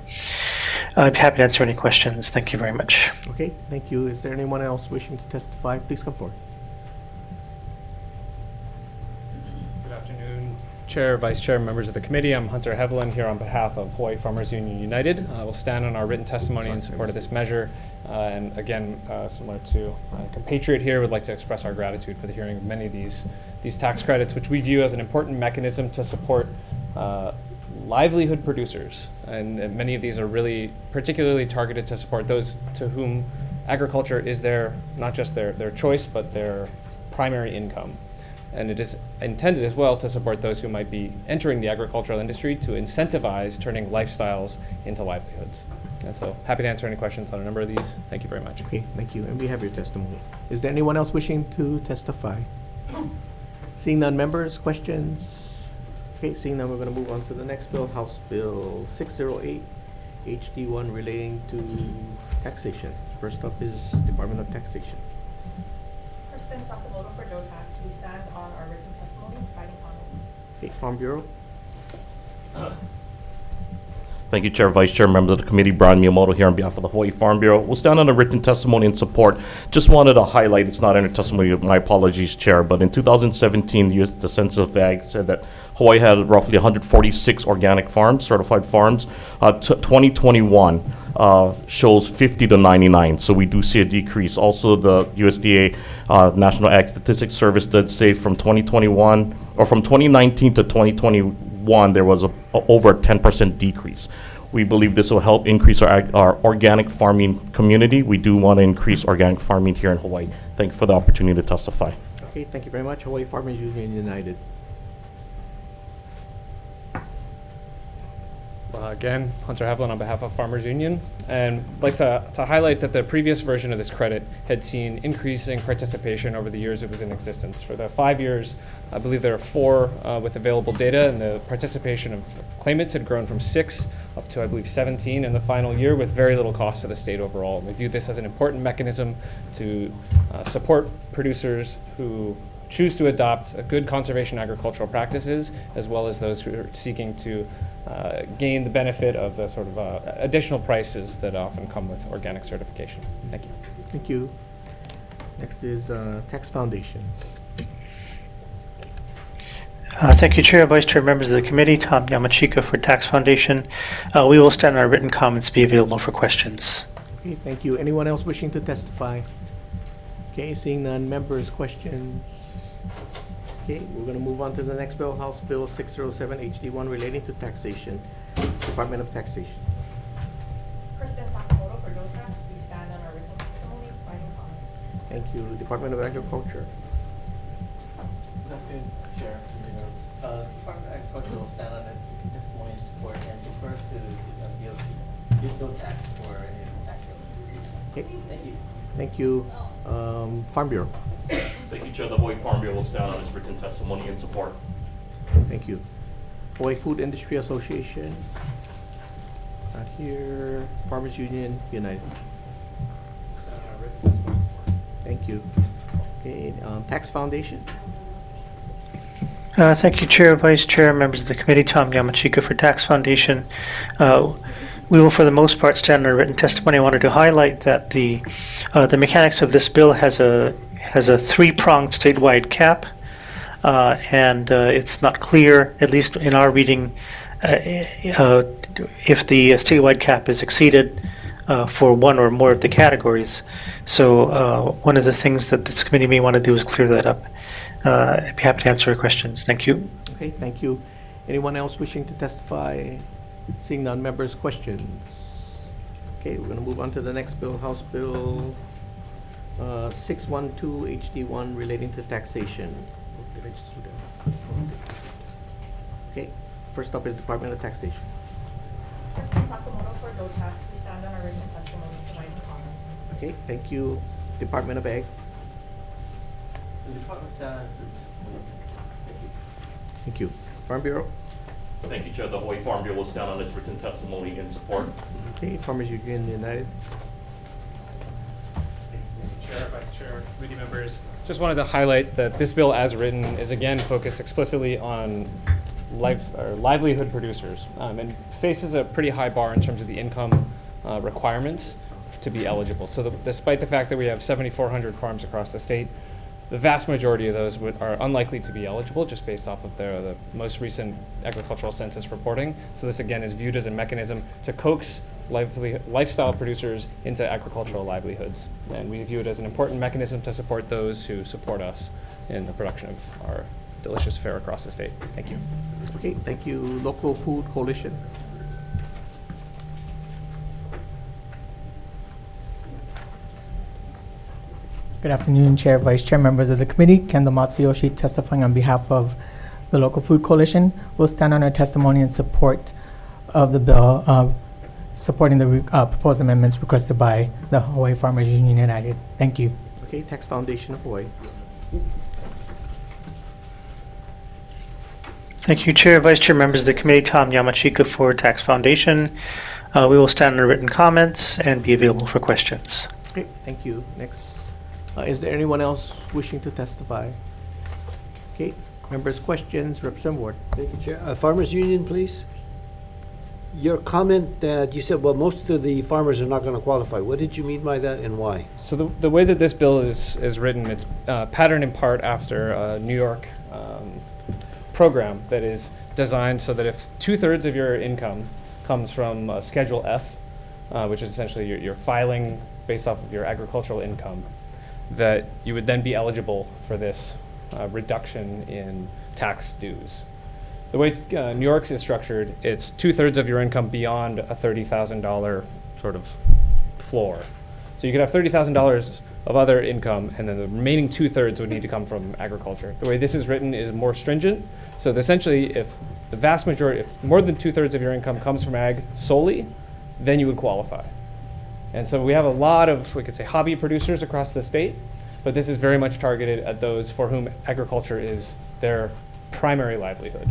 I'm happy to answer any questions. Thank you very much. Okay, thank you. Is there anyone else wishing to testify? Please come forward. Good afternoon, Chair, Vice Chair, members of the committee. I'm Hunter Hevelin here on behalf of Hawaii Farmers Union United. We'll stand on our written testimony in support of this measure. And again, similar to my compatriot here, would like to express our gratitude for the hearing of many of these tax credits, which we view as an important mechanism to support livelihood producers. And many of these are really particularly targeted to support those to whom agriculture is not just their choice, but their primary income. And it is intended as well to support those who might be entering the agricultural industry to incentivize turning lifestyles into livelihoods. And so happy to answer any questions on a number of these. Thank you very much. Okay, thank you. And we have your testimony. Is there anyone else wishing to testify? Seeing none, members, questions? Okay, seeing none, we're going to move on to the next bill, House Bill 608, HD1, relating to taxation. First up is Department of Taxation. Kristen Sakamoto for DOTAX. We stand on our written testimony and providing comments. Okay, Farm Bureau. Thank you, Chair, Vice Chair, members of the committee. Brian Miyamoto here on behalf of the Hawaii Farm Bureau. We'll stand on a written testimony in support. Just wanted to highlight, it's not in a testimony, my apologies, Chair, but in 2017, the Census of Ag said that Hawaii had roughly 146 organic farms, certified farms. 2021 shows 50 to 99, so we do see a decrease. Also, the USDA National Ag Statistics Service did say from 2021, or from 2019 to 2021, there was over a 10% decrease. We believe this will help increase our organic farming community. We do want to increase organic farming here in Hawaii. Thank you for the opportunity to testify. Okay, thank you very much. Hawaii Farmers Union United. Again, Hunter Hevelin on behalf of Farmers Union, and I'd like to highlight that the previous version of this credit had seen increasing participation over the years it was in existence. For the 5 years, I believe there are 4 with available data, and the participation of claimants had grown from 6 up to, I believe, 17 in the final year, with very little cost to the state overall. And we view this as an important mechanism to support producers who choose to adopt good conservation agricultural practices, as well as those who are seeking to gain the benefit of the sort of additional prices that often come with organic certification. Thank you. Thank you. Next is Tax Foundation. Thank you, Chair, Vice Chair, members of the committee. Tom Yamachika for Tax Foundation. We will stand on our written comments, be available for questions. Okay, thank you. Anyone else wishing to testify? Okay, seeing none. Members, questions? Okay, we're going to move on to the next bill, House Bill 607 HD1 relating to taxation, Department of Taxation. Kristen Sakamoto for Joe Tax. We stand on our written testimony, providing comments. Thank you. Department of Agriculture. Good afternoon, Chair. Department of Agriculture will stand on its testimony and support and defers to DOT, digital tax for any tax bill. Okay. Thank you. Thank you. Farm Bureau. Thank you, Chair. The Hawaii Farm Bureau will stand on its written testimony and support. Thank you. Hawaii Food Industry Association. Not here. Farmers Union United. Thank you. Okay, Tax Foundation. Thank you, Chair, Vice Chair, members of the committee. Tom Yamachika for Tax Foundation. We will, for the most part, stand on our written testimony. I wanted to highlight that the mechanics of this bill has a three-pronged statewide cap, and it's not clear, at least in our reading, if the statewide cap is exceeded for one or more of the categories. So one of the things that this committee may want to do is clear that up. I'd be happy to answer your questions. Thank you. Okay, thank you. Anyone else wishing to testify? Seeing none, members, questions? Okay, we're going to move on to the next bill, House Bill 612 HD1 relating to taxation. Did I just do that? Okay, first up is Department of Taxation. Kristen Sakamoto for Joe Tax. We stand on our written testimony, providing comments. Okay, thank you. Department of Ag. The department stands on its written testimony. Thank you. Thank you. Farm Bureau. Thank you, Chair. The Hawaii Farm Bureau will stand on its written testimony and support. Okay, Farmers Union United. Chair, Vice Chair, committee members, just wanted to highlight that this bill as written is again focused explicitly on livelihood producers and faces a pretty high bar in terms of the income requirements to be eligible. So despite the fact that we have 7,400 farms across the state, the vast majority of those are unlikely to be eligible just based off of the most recent agricultural census reporting. So this again is viewed as a mechanism to coax lifestyle producers into agricultural livelihoods. And we view it as an important mechanism to support those who support us in the production of our delicious fare across the state. Thank you. Okay, thank you. Local Food Coalition. Good afternoon, Chair, Vice Chair, members of the committee. Kendall Matsuyoshi testifying on behalf of the Local Food Coalition. We'll stand on our testimony in support of the bill, supporting the proposed amendments requested by the Hawaii Farmers Union United. Thank you. Okay, Tax Foundation of Hawaii. Thank you, Chair, Vice Chair, members of the committee. Tom Yamachika for Tax Foundation. We will stand on our written comments and be available for questions. Okay, thank you. Next. Is there anyone else wishing to testify? Okay, members, questions, Representative Ward. Thank you, Chair. Farmers Union, please. Your comment that you said, well, most of the farmers are not going to qualify. What did you mean by that and why? So the way that this bill is written, it's patterned in part after a New York program that is designed so that if 2/3 of your income comes from Schedule F, which is essentially your filing based off of your agricultural income, that you would then be eligible for this reduction in tax dues. The way New York's is structured, it's 2/3 of your income beyond a $30,000 sort of floor. So you could have $30,000 of other income, and then the remaining 2/3 would need to come from agriculture. The way this is written is more stringent. So essentially, if the vast majority, if more than 2/3 of your income comes from ag solely, then you would qualify. And so we have a lot of, we could say, hobby producers across the state, but this is very much targeted at those for whom agriculture is their primary livelihood,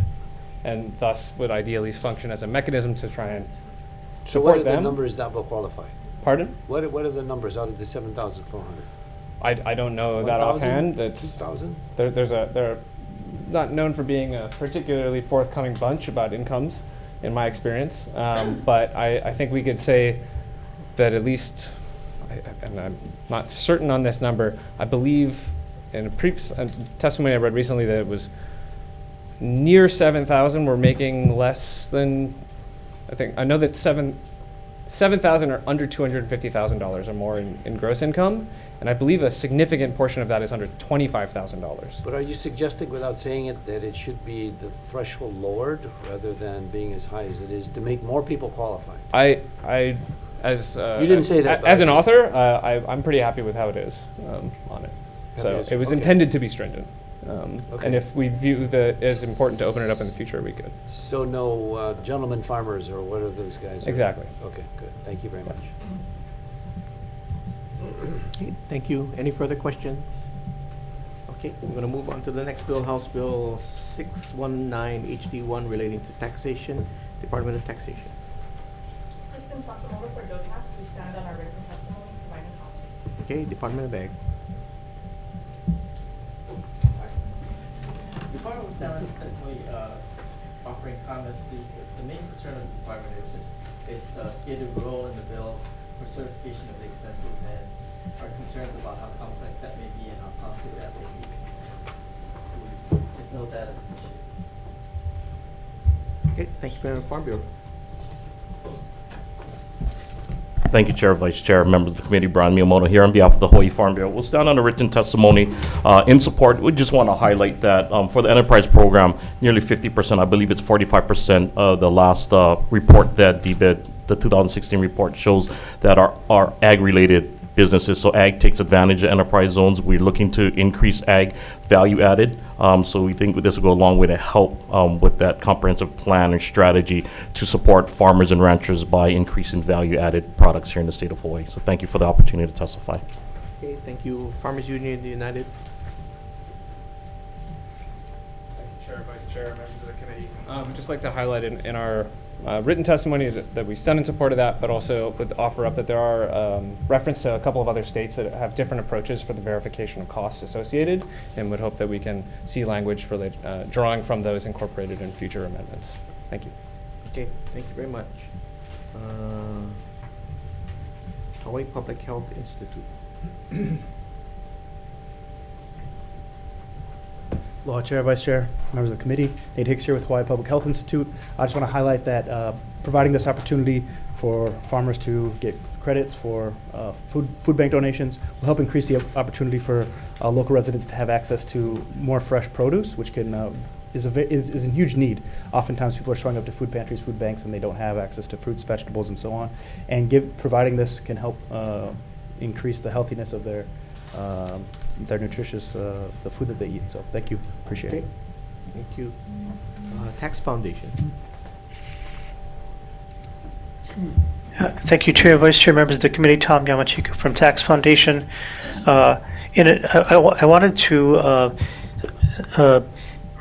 and thus would ideally function as a mechanism to try and So what support are them. the numbers that will qualify? Pardon? What are the numbers out of the 7,400? I don't know that 1,000? offhand. 2,000? They're not known for being a particularly forthcoming bunch about incomes, in my experience. But I think we could say that at least, and I'm not certain on this number, I believe in a testimony I read recently that it was near 7,000 were making less than, I know that 7,000 are under $250,000 or more in gross income, and I believe a significant portion of that is under $25,000. But are you suggesting, without saying it, that it should be the threshold lowered rather than being as high as it is to make more people qualify? As You didn't say that, but as I an just- author, I'm pretty happy with how it is on it. So it was Okay. intended to be stringent. Okay. And if we view that as important to open it up in the future, we could. So no gentlemen farmers, or what are those guys? Exactly. Okay, good. Thank you very much. Okay, thank you. Any further questions? Okay, we're going to move on to the next bill, House Bill 619 HD1 relating to taxation, Department of Taxation. Kristen Sakamoto for DOTAX. We stand on our written testimony providing comments. Okay, Department of Ag. The department will stand on this testimony offering comments. The main concern of the department is just its stated role in the bill for certification of the expenses and our concerns about how complex that may be and how costly that may be. So we just note that as an issue. Okay, thank you, Madam Farm Bureau. Thank you, Chair, Vice Chair, members of the committee. Brian Miyamoto here on behalf of the Hawaii Farm Bureau. We'll stand on a written testimony in support. We just want to highlight that for the enterprise program, nearly 50%, I believe it's 45% of the last report that the 2016 report shows that are ag-related businesses. So ag takes advantage of enterprise zones. We're looking to increase ag value added. So we think this will go a long way to help with that comprehensive plan and strategy to support farmers and ranchers by increasing value added products here in the state of Hawaii. So thank you for the opportunity to testify. Okay, thank you. Farmers Union United. Thank you, Chair, Vice Chair, members of the committee. We'd just like to highlight in our written testimony that we stand in support of that, but also would offer up that there are reference to a couple of other states that have different approaches for the verification of costs associated, and would hope that we can see language related, drawing from those incorporated in future amendments. Thank you. Okay, thank you very much. Hawaii Public Health Institute. Aloha, Chair, Vice Chair, members of the committee. Nate Hicks here with Hawaii Public Health Institute. I just want to highlight that providing this opportunity for farmers to get credits for food bank donations will help increase the opportunity for local residents to have access to more fresh produce, which can is in huge need. Oftentimes people are showing up to food pantries, food banks, and they don't have access to fruits, vegetables, and so on. And providing this can help increase the healthiness of their nutritious, the food that they eat. So thank you, appreciate it. Thank you. Tax Foundation. Thank you, Chair, Vice Chair, members of the committee. Tom Yamachika from Tax Foundation. I wanted to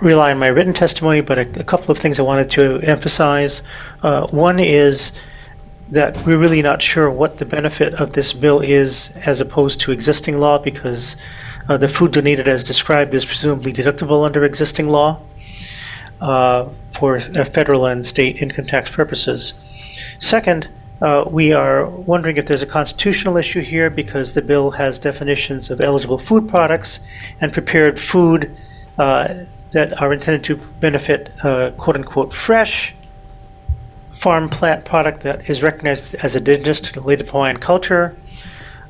rely on my written testimony, but a couple of things I wanted to emphasize. One is that we're really not sure what the benefit of this bill is as opposed to existing law, because the food donated as described is presumably deductible under existing law for federal and state income tax purposes. Second, we are wondering if there's a constitutional issue here, because the bill has definitions of eligible food products and prepared food that are intended to benefit quote-unquote fresh farm plant product that is recognized as indigenous to the native Hawaiian culture,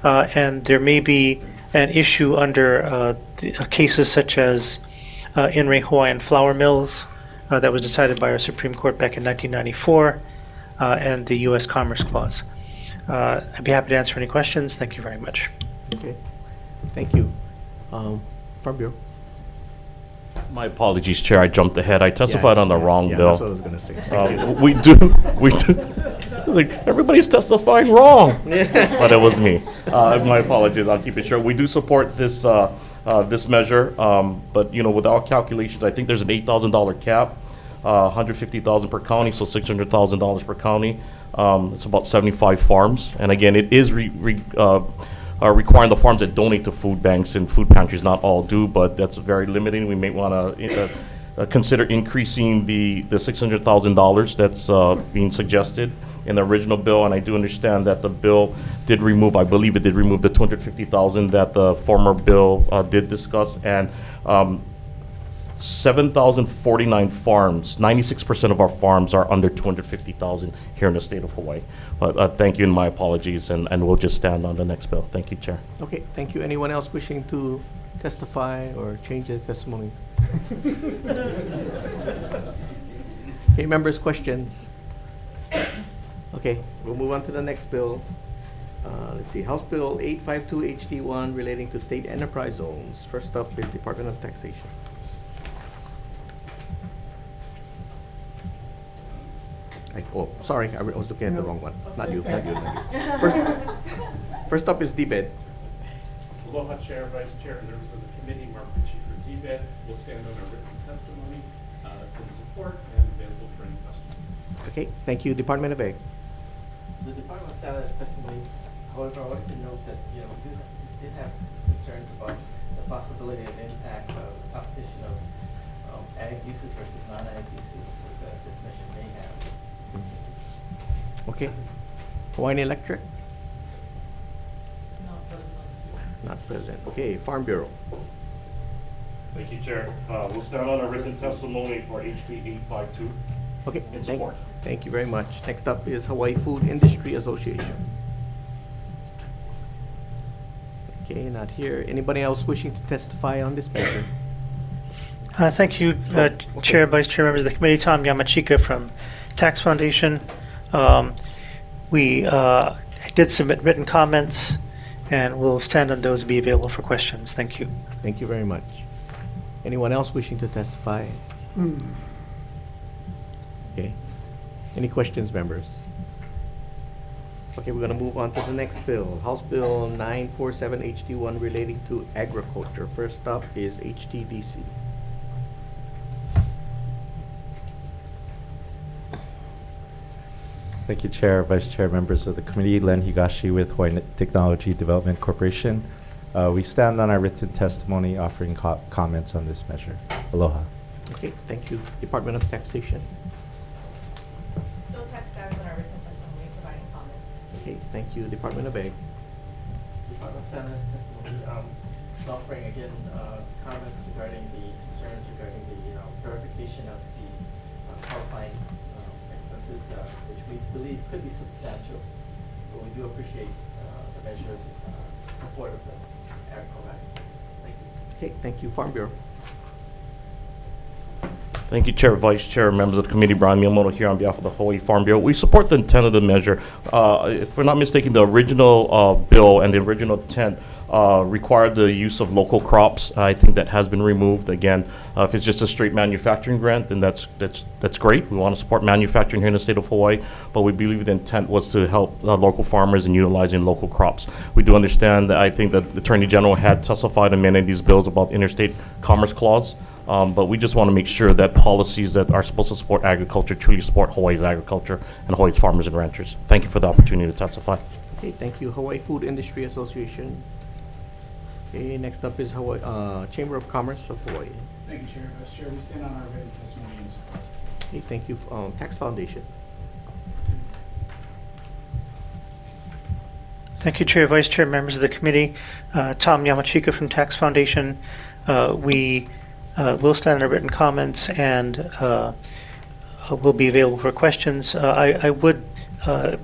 and there may be an issue under cases such as In re Hawaiian flour mills that was decided by our Supreme Court back in 1994, and the U.S. Commerce Clause. I'd be happy to answer any questions. Thank you very much. Okay, thank you. Farm Bureau. My apologies, Chair. I jumped ahead. I testified on the wrong bill. That's what I was going to say. Thank you. We do. Like, everybody's testifying wrong. But it was me. My apologies. I'll keep it short. We do support this this measure, but with our calculations, I think there's an $8,000 cap, $150,000 per county, so $600,000 per county. It's about 75 farms, and again, it is requiring the farms that donate to food banks and food pantries. Not all do, but that's very limiting. We may want to consider increasing the $600,000 that's being suggested in the original bill. And I do understand that the bill did remove, I believe it did remove the $250,000 that the former bill did discuss. And 7,049 farms. 96% of our farms are under 250,000 here in the state of Hawaii. But thank you and my apologies, and we'll just stand on the next bill. Thank you, Chair. Okay, thank you. Anyone else wishing to testify or change their testimony? Okay, members, questions? Okay, we'll move on to the next bill. Let's see, House Bill 852 HD1 relating to state enterprise zones. First up is Department of Taxation. Oh, sorry, I was looking at the wrong one. Not you, not you, not you. First up is DBED. Aloha, Chair, Vice Chair, and members of the committee. Mark Ritchie for DBED. We'll stand on our written testimony in support and available for any questions. Okay, thank you. Department of Ag. The Department of Status testimony, however, I wanted to note that, we did have concerns about the possibility of impact of competition of ag uses versus non-ag uses that this measure may have. Okay. Hawaiian Electric? Not present on this. Not present. Okay, Farm Bureau. Thank you, Chair. We'll stand on a written testimony for HB 852. Okay, In support. thank you very much. Next up is Hawaii Food Industry Association. Okay, not here. Anybody else wishing to testify on this measure? Thank you, Chair, Vice Chair, members of the committee. Tom Yamachika from Tax Foundation. We did submit written comments, and we'll stand on those, be available for questions. Thank you. Thank you very much. Anyone else wishing to testify? Okay. Any questions, members? Okay, we're going to move on to the next bill. House Bill 947 HD1 relating to agriculture. First up is HTDC. Thank you, Chair, Vice Chair, members of the committee. Len Higashi with Hawaii Technology Development Corporation. We stand on our written testimony offering comments on this measure. Aloha. Okay, thank you. Department of Taxation. Bill Tax stands on our written testimony providing comments. Okay, thank you. Department of Ag. Department of Status testimony, offering again comments regarding the concerns regarding the verification of the pipeline expenses, which we believe could be substantial, but we do appreciate the measures support of the Agricultural Act. Thank you. Okay, thank you. Farm Bureau. Thank you, Chair, Vice Chair, members of the committee. Brian Miyamoto here on behalf of the Hawaii Farm Bureau. We support the intent of the measure. If we're not mistaken, the original bill and the original intent required the use of local crops. I think that has been removed. Again, if it's just a straight manufacturing grant, then that's great. We want to support manufacturing here in the state of Hawaii, but we believe the intent was to help local farmers in utilizing local crops. We do understand that I think that the Attorney General had testified in many of these bills about interstate commerce clause. But we just want to make sure that policies that are supposed to support agriculture truly support Hawaii's agriculture and Hawaii's farmers and ranchers. Thank you for the opportunity to testify. Okay, thank you. Hawaii Food Industry Association. Okay, next up is Hawaii Chamber of Commerce of Hawaii. Thank you, Chair. Vice Chair, we stand on our written testimony in support. Okay, thank you. Tax Foundation. Thank you, Chair, Vice Chair, members of the committee. Tom Yamachika from Tax Foundation. We will stand on our written comments and will be available for questions. I would,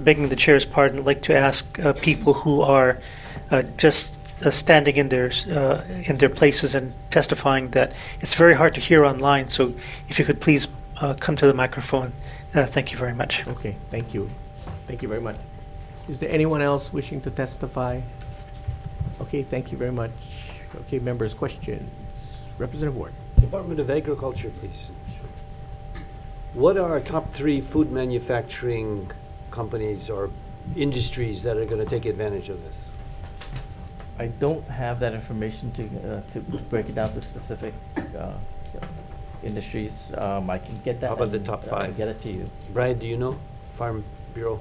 begging the chair's pardon, like to ask people who are just standing in their places and testifying that it's very hard to hear online. So if you could please come to the microphone. Thank you very much. Okay, thank you. Thank you very much. Is there anyone else wishing to testify? Okay, thank you very much. Okay, members, questions. Representative Ward. Department of Agriculture, please. What are our top 3 food manufacturing companies or industries that are going to take advantage of this? I don't have that information to break it down to specific industries. I can get that. How about the and, top 5? Get it to you. Brian, do you know? Farm Bureau.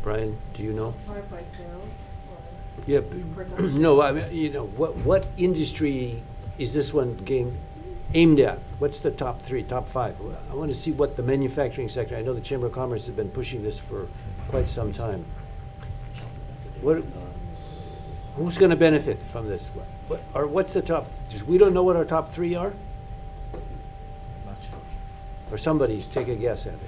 Brian, do you know? Sorted by sales Yeah, production? no, I mean, what industry is this one aimed at? What's the top 3, top 5? I want to see what the manufacturing sector, I know the Chamber of Commerce has been pushing this for quite some time. What Who's going to benefit from this? Or what's the top? We don't know what our top three are? Not sure. Or somebody take a guess at it.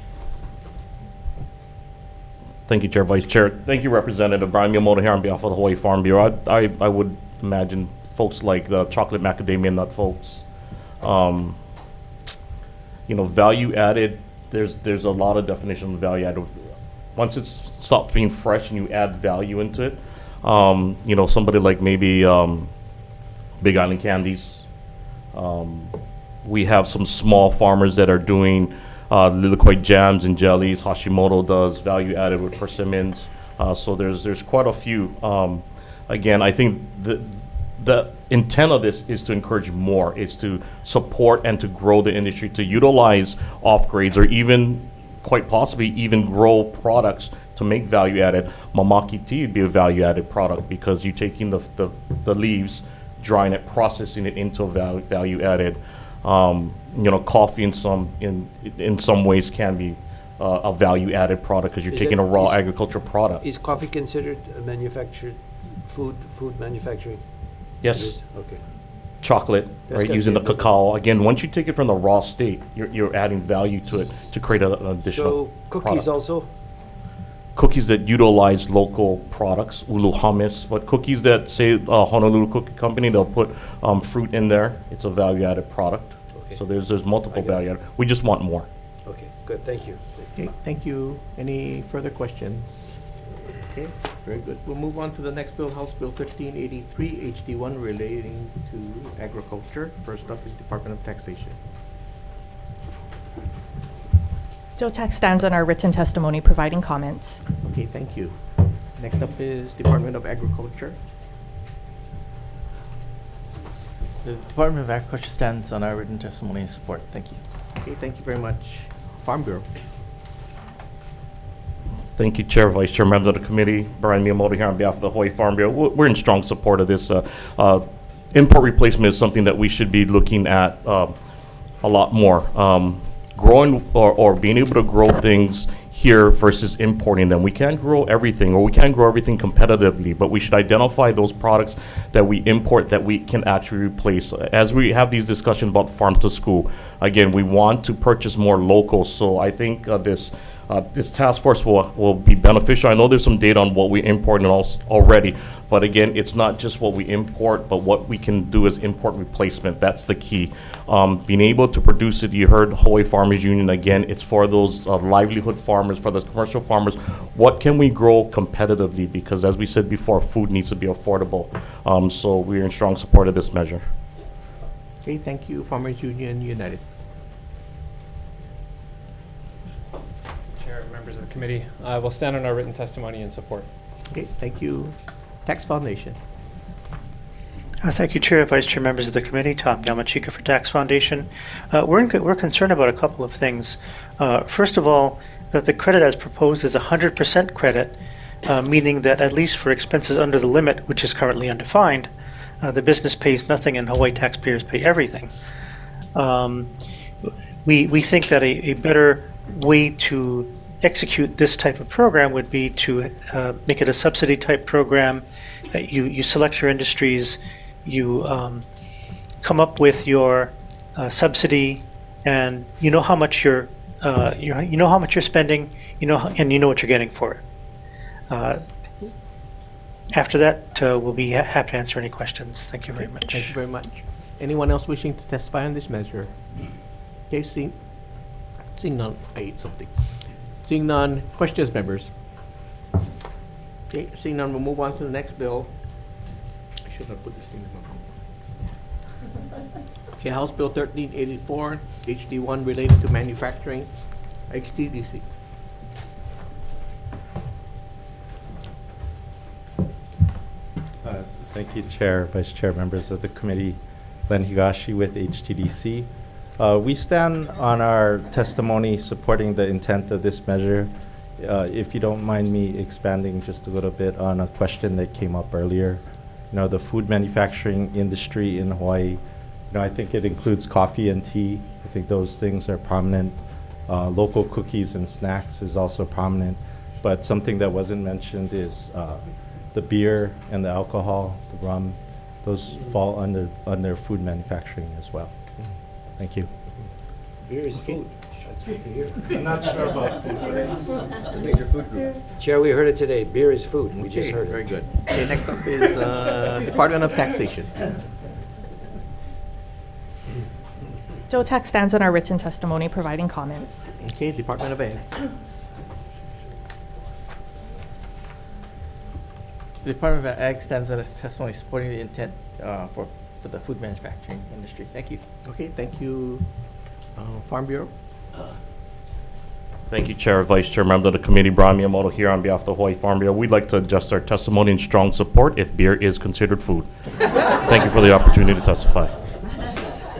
Thank you, Chair, Vice Chair. Thank you, Representative Brian Miyamoto here on behalf of the Hawaii Farm Bureau. I would imagine folks like the chocolate macadamia nut folks. Value added, there's a lot of definition of value added. Once it's stopped being fresh and you add value into it, somebody like maybe Big Island Candies. We have some small farmers that are doing liquid jams and jellies. Hashimoto does value added with persimmons. So there's quite a few. Again, I think the intent of this is to encourage more, is to support and to grow the industry, to utilize off-grades or even, quite possibly, even grow products to make value added. Mamaki tea would be a value added product because you're taking the leaves, drying it, processing it into a value added. Coffee in some ways can be a value added product because you're taking a raw agricultural product. Is coffee considered a manufactured food manufacturing? Yes. Okay. Chocolate, That's right? gotta Using be the a- cacao. Again, once you take it from the raw state, you're adding value to it to create an additional So cookies product. also? Cookies that utilize local products, ulu hummus, but cookies that say Honolulu Cookie Company, they'll put fruit in there. It's a value-added product. Okay. So there's multiple I got it. value added. We just want more. Okay, good, thank you. Okay, thank you. Any further questions? Okay, very good. We'll move on to the next bill, House Bill 1383, HD1, relating to agriculture. First up is Department of Taxation. Joe Tax stands on our written testimony providing comments. Okay, thank you. Next up is Department of Agriculture. The Department of Agriculture stands on our written testimony and support. Thank you. Okay, thank you very much. Farm Bureau. Thank you, Chair, Vice Chair, members of the committee. Brian Miyamoto here on behalf of the Hawaii Farm Bureau. We're in strong support of this. Import replacement is something that we should be looking at a lot more. Growing or being able to grow things here versus importing them. We can't grow everything, or we can't grow everything competitively, but we should identify those products that we import that we can actually replace. As we have these discussions about farm to school, again, we want to purchase more local. So I think this task force will be beneficial. I know there's some data on what we import and already, but again, it's not just what we import, but what we can do as import replacement. That's the key. Being able to produce it, you heard Hawaii Farmers Union, again, it's for those livelihood farmers, for those commercial farmers. What can we grow competitively? Because as we said before, food needs to be affordable. So we're in strong support of this measure. Okay, thank you. Farmers Union United. Chair, members of the committee, I will stand on our written testimony in support. Okay, thank you. Tax Foundation. Thank you, Chair, Vice Chair, members of the committee. Tom Yamachika for Tax Foundation. We're concerned about a couple of things. First of all, that the credit as proposed is 100% credit, meaning that at least for expenses under the limit, which is currently undefined, the business pays nothing and Hawaii taxpayers pay everything. We think that a better way to execute this type of program would be to make it a subsidy type program. You select your industries, you come up with your subsidy, and you know how much you know how much you're spending, and you know what you're getting for it. After that, we'll be happy to answer any questions. Thank you very much. Thank you very much. Anyone else wishing to testify on this measure? Okay, seeing none, I ate something. Seeing none, questions, members? Okay, seeing none, we'll move on to the next bill. I should have put this thing in my mouth. Okay, House Bill 1384, HD1, related to manufacturing, HTDC. Thank you, Chair, Vice Chair, members of the committee. Len Higashi with HTDC. We stand on our testimony supporting the intent of this measure. If you don't mind me expanding just a little bit on a question that came up earlier, the food manufacturing industry in Hawaii, I think it includes coffee and tea. I think those things are prominent. Local cookies and snacks is also prominent, but something that wasn't mentioned is the beer and the alcohol, the rum, those fall under food manufacturing as well. Thank you. Beer is food. That's good to hear. I'm not sure about food. It's a major food group. Chair, we heard it today. Beer is food. We just heard it. Very good. Okay, next up is Department of Taxation. Joe Tax stands on our written testimony providing comments. Okay, Department of Ed. The Department of Ag stands on its testimony supporting the intent for the food manufacturing industry. Thank you. Okay, thank you. Farm Bureau. Thank you, Chair, Vice Chair, member of the committee, Brian Miyamoto here on behalf of the Hawaii Farm Bureau. We'd like to adjust our testimony in strong support if beer is considered food. Thank you for the opportunity to testify.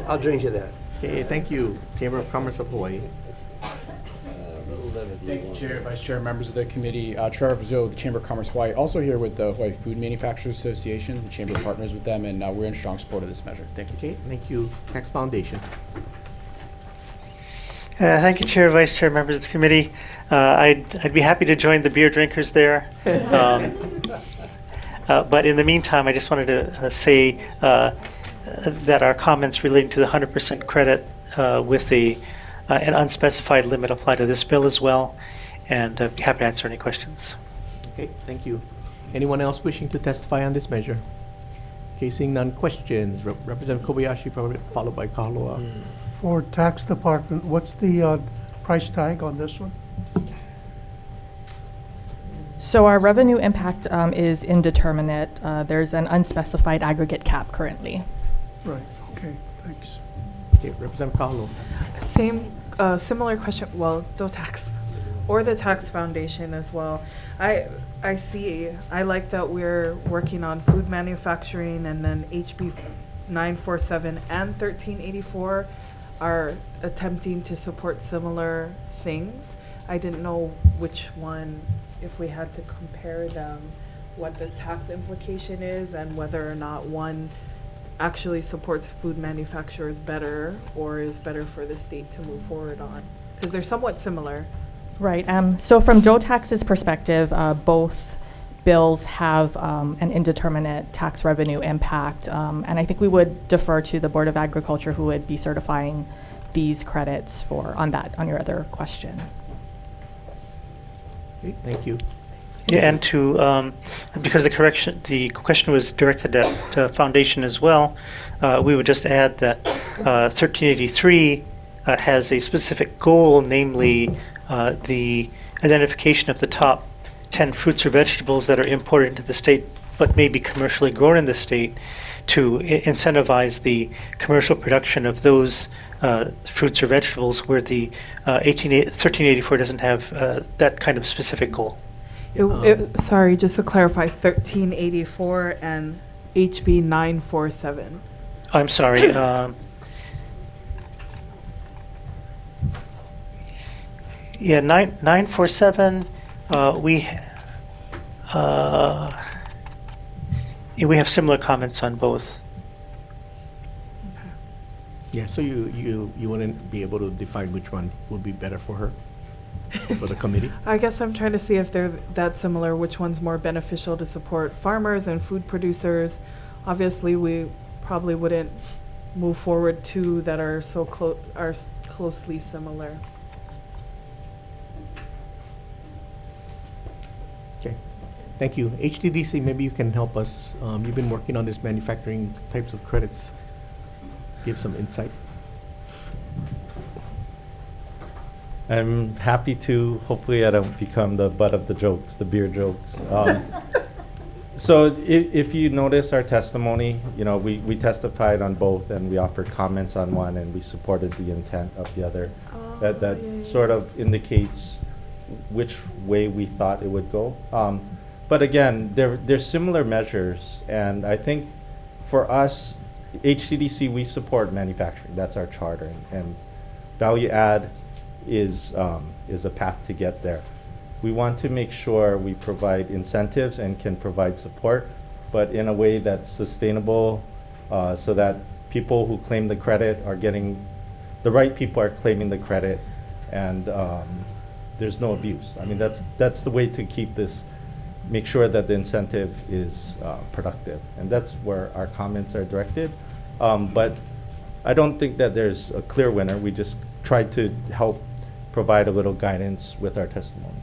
I'll drink to that. Okay, thank you. Chamber of Commerce of Hawaii. Thank you, Chair, Vice Chair, members of the committee. Trevor Brazil with the Chamber of Commerce Hawaii, also here with the Hawaii Food Manufacturers Association. The Chamber partners with them, and we're in strong support of this measure. Thank you. Okay, thank you. Tax Foundation. Thank you, Chair, Vice Chair, members of the committee. I'd be happy to join the beer drinkers there. But in the meantime, I just wanted to say that our comments relating to the 100% credit with an unspecified limit apply to this bill as well, and be happy to answer any questions. Okay, thank you. Anyone else wishing to testify on this measure? Okay, seeing none, questions. Representative Kobayashi, followed by Kahaloa. For tax department, what's the price tag on this one? So our revenue impact is indeterminate. There's an unspecified aggregate cap currently. Right, okay, thanks. Okay, Representative Kahalo. Same, similar question, well, the tax, or the tax foundation as well. I like that we're working on food manufacturing, and then HB 947 and 1384 are attempting to support similar things. I didn't know which one, if we had to compare them, what the tax implication is and whether or not one actually supports food manufacturers better or is better for the state to move forward on, because they're somewhat similar. Right. So from Joe Tax's perspective, both bills have an indeterminate tax revenue impact, and I think we would defer to the Board of Agriculture, who would be certifying these credits on your other question. Okay, thank you. Yeah, and to because the question was directed at foundation as well, we would just add that 1383 has a specific goal, namely the identification of the top 10 fruits or vegetables that are imported into the state but may be commercially grown in the state, to incentivize the commercial production of those fruits or vegetables, where the 1384 doesn't have that kind of specific goal. Sorry, just to clarify, 1384 and HB 947. I'm sorry. Yeah, 947. We have similar comments on both. Yeah, so you wouldn't be able to define which one would be better for her, for the committee? I guess I'm trying to see if they're that similar, which one's more beneficial to support farmers and food producers. Obviously, we probably wouldn't move forward two that are so closely similar. Okay, thank you. HTDC, maybe you can help us. You've been working on this manufacturing types of credits. Give some insight. I'm happy to. Hopefully I don't become the butt of the jokes, the beer jokes. So if you notice our testimony, we testified on both, and we offered comments on one, and we supported the intent of the other. That sort of indicates which way we thought it would go. But again, they're similar measures, and I think for us, HTDC, we support manufacturing. That's our charter, and value add is a path to get there. We want to make sure we provide incentives and can provide support, but in a way that's sustainable, so that people who claim the credit are getting, the right people are claiming the credit, and there's no abuse. I mean, that's the way to keep this make sure that the incentive is productive. And that's where our comments are directed. But I don't think that there's a clear winner. We just try to help provide a little guidance with our testimony.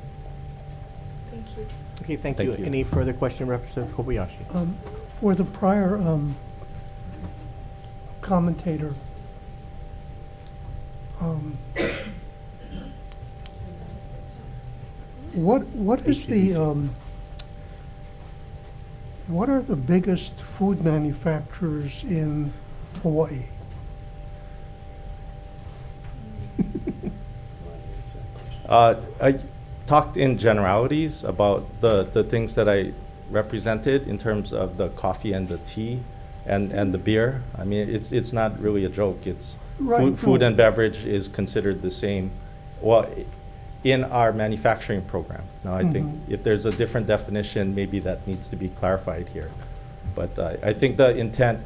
Thank you. Okay, thank Thank you. you. Any further question, Representative Kobayashi? For the prior commentator, what is the what are the biggest food manufacturers in Hawaii? I talked in generalities about the things that I represented in terms of the coffee and the tea and the beer. I mean, it's not really a joke. It's Right, food no. and beverage is considered the same. Well, in our manufacturing program. Now, I think if there's a different definition, maybe that needs to be clarified here. But I think the intent,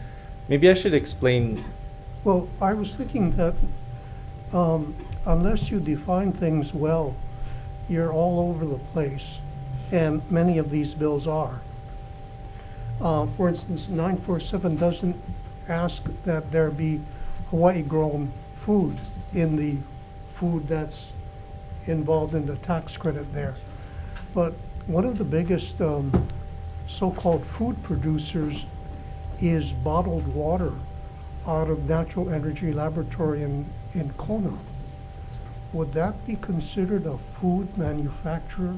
maybe I should explain. Well, I was thinking that unless you define things well, you're all over the place, and many of these bills are. For instance, 947 doesn't ask that there be Hawaii-grown foods in the food that's involved in the tax credit there. But one of the biggest so-called food producers is bottled water out of Natural Energy Laboratory in Kona. Would that be considered a food manufacturer?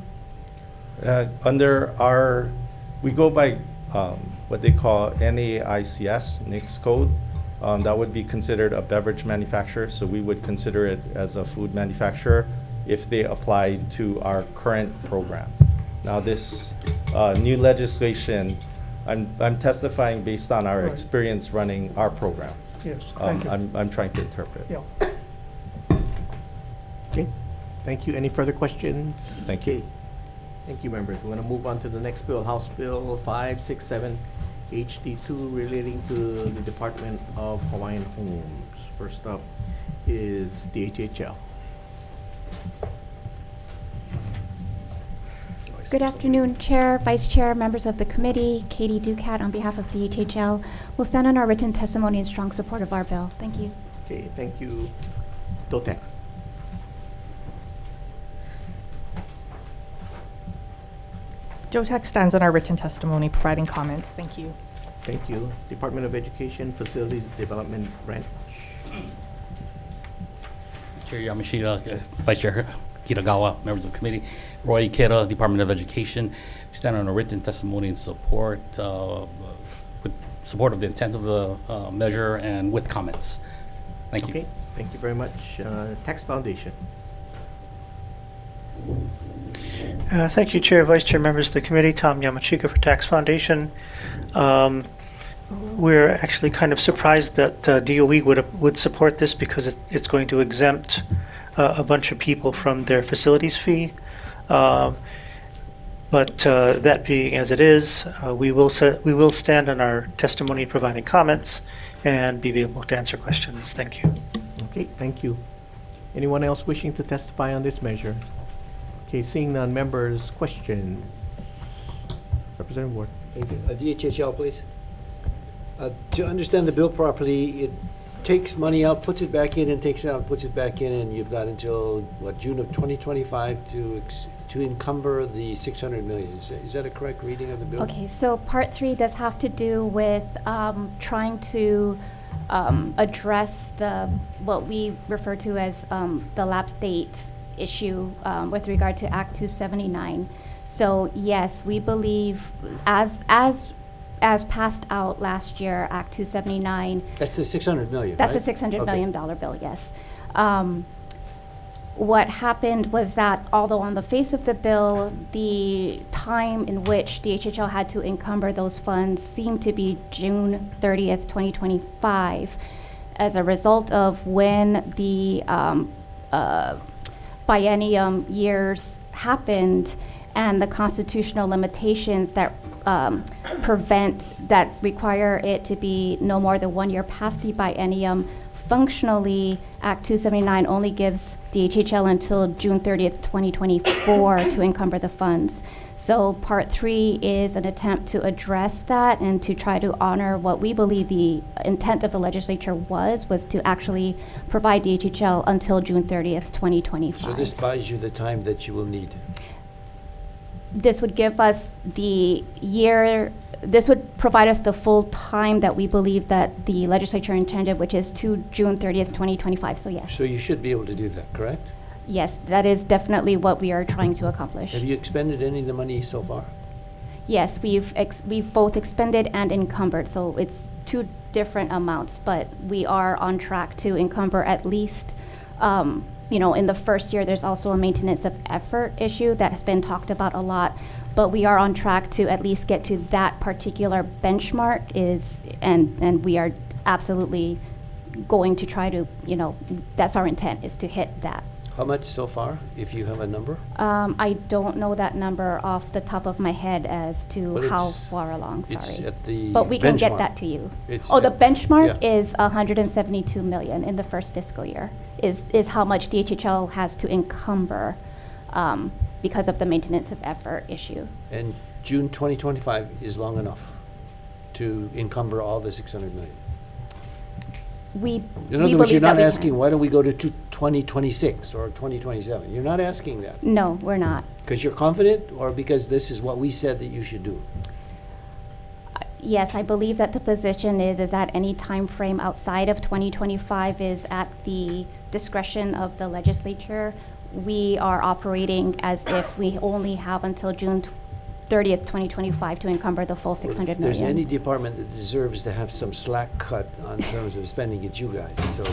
Under our, we go by what they call NAICS, NICS code. That would be considered a beverage manufacturer, so we would consider it as a food manufacturer if they applied to our current program. Now this new legislation, I'm testifying based on our Right. experience running our program. Yes, thank you. I'm trying to interpret. Yeah. Okay, thank you. Any further questions? Thank you. Okay. Thank you, members. We're going to move on to the next bill, House Bill 567, HD2, relating to the Department of Hawaiian Homes. First up is the HHL. Good afternoon, Chair, Vice Chair, members of the committee. Katie Ducat on behalf of DHHL will stand on our written testimony in strong support of our bill. Thank you. Okay, thank you. Dotex. Jotek stands on our written testimony providing comments. Thank you. Thank you. Department of Education Facilities Development Branch. Chair Yamashita, Vice Chair Kitagawa, members of the committee, Roy Ikeda, Department of Education. We stand on a written testimony in support, with support of the intent of the measure and with comments. Thank you. Okay, thank you very much. Tax Foundation. Thank you, Chair, Vice Chair, members of the committee. Tom Yamachika for Tax Foundation. We're actually kind of surprised that DOE would support this because it's going to exempt a bunch of people from their facilities fee. But that being as it is, we will stand on our testimony providing comments and be able to answer questions. Thank you. Okay, thank you. Anyone else wishing to testify on this measure? Okay, seeing none, members, question. Representative Ward. Thank you. DHHL, please. To understand the bill properly, it takes money out, puts it back in, and takes it out, puts it back in, and you've got until, what, June of 2025 to encumber the 600 million. Is that a correct reading of the bill? Okay, so Part 3 does have to do with trying to address what we refer to as the lapse date issue with regard to Act 279. So yes, we believe as passed out last year, Act 279. That's the 600 million, That's right? the $600 Okay. million bill, yes. What happened was that although on the face of the bill, the time in which DHHL had to encumber those funds seemed to be June 30th, 2025, as a result of when the biennium years happened and the constitutional limitations that that require it to be no more than 1 year past the biennium functionally, Act 279 only gives the HHL until June 30th, 2024 to encumber the funds. So Part 3 is an attempt to address that and to try to honor what we believe the intent of the legislature was to actually provide DHHL until June 30th, 2025. So this buys you the time that you will need. This would give us the year, this would provide us the full time that we believe that the legislature intended, which is to June 30th, 2025, so yes. So you should be able to do that, correct? Yes, that is definitely what we are trying to accomplish. Have you expended any of the money so far? Yes, we've both expended and encumbered, so it's two different amounts, but we are on track to encumber at least, in the first year. There's also a maintenance of effort issue that has been talked about a lot, but we are on track to at least get to that particular benchmark and we are absolutely going to try to, that's our intent, is to hit that. How much so far, if you have a number? I don't know that number off the top of my head as to But how it's- far along, it's sorry. at the But we can get benchmark. that to you. It's The at- benchmark yeah. is 172 million in the first fiscal year, is how much DHHL has to encumber because of the maintenance of effort issue. And June 2025 is long enough to encumber all the 600 million? In other words, you're not asking, why don't we go to 2026 or 2027? You're not asking that. No, we're not. Because you're confident, or because this is what we said that you should do? Yes, I believe that the position is that any time frame outside of 2025 is at the discretion of the legislature. We are operating as if we only have until June 30th, 2025 to encumber the full 600 If there's million. any department that deserves to have some slack cut on terms of spending, it's you guys. So